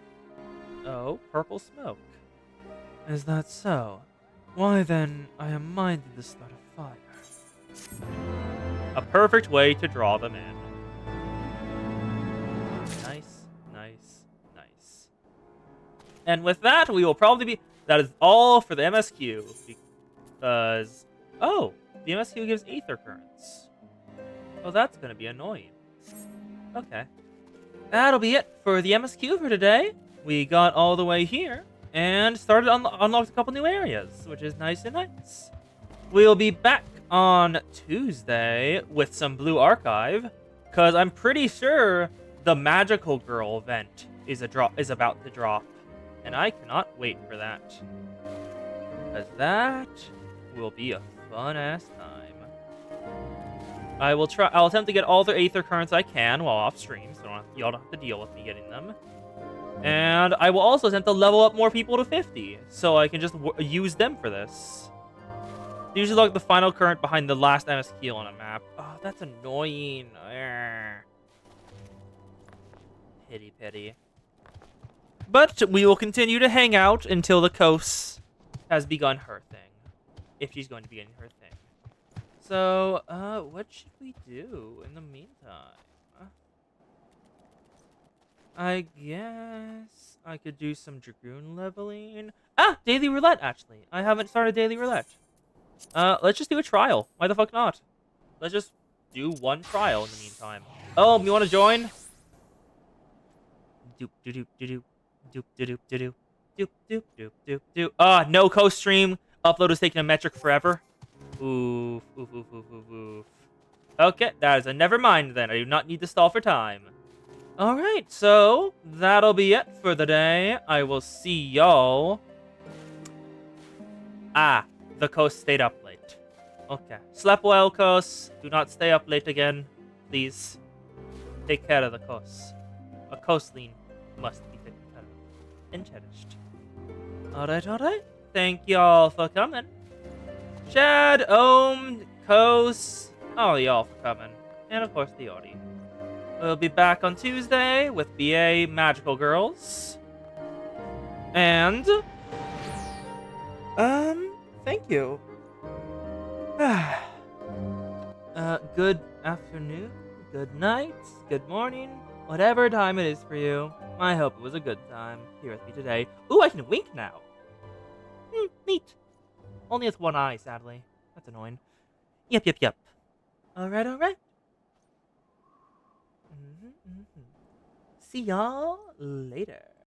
Oh, purple smoke. Is that so? Why then, I am minded to start a fire. A perfect way to draw them in. Nice. And with that, we will probably be... That is all for the MSQ. Because... Oh, the MSQ gives Aether Currents. Oh, that's going to be annoying. Okay. That'll be it for the MSQ for today. We got all the way here and started unlocked a couple new areas, which is nice and nice. we'll be back on Tuesday with some Blue Archive, because I'm pretty sure the Magical Girl event is about to drop, and I cannot wait for that, because that will be a fun-ass time. I'll attempt to get all the Aether Currents I can while off stream, so y'all don't have to deal with me getting them. And I will also attempt to level up more people to 50, so I can just use them for this. Usually like the final current behind the last MSQ on a map. Oh, that's annoying. Arrgh. Pity. But we will continue to hang out until the Kos has begun her thing. If she's going to begin her thing. So, what should we do in the meantime? I guess I could do some Dragoon leveling. Ah! Daily Roulette, actually. I haven't started Daily Roulette. Let's just do a trial. Why the fuck not? Let's just do one trial in the meantime. Oh, you want to join? Doop doop doop doop doop doop doop doop doop doop doop. Ah, no co-stream. Upload is taking a metric forever. Oof, oof, oof, oof, oof, oof. Okay, that is a never mind then. I do not need to stall for time. Alright, so that'll be it for the day. I will see y'all. Ah, the Coast stayed up late. Okay. Slept well, Coast. Do not stay up late again, please. Take care of the Coast. A coastline must be taken care of and cherished. Alright. Thank y'all for coming. Chad, Ohm, Coast, all y'all for coming. And of course, the audience. We'll be back on Tuesday with BA Magical Girls. And thank you. Good afternoon, good night, good morning, whatever time it is for you. I hope it was a good time here with me today. Ooh, I can wink now. Neat. Only with one eye, sadly. That's annoying. Yep. Alright. See y'all later.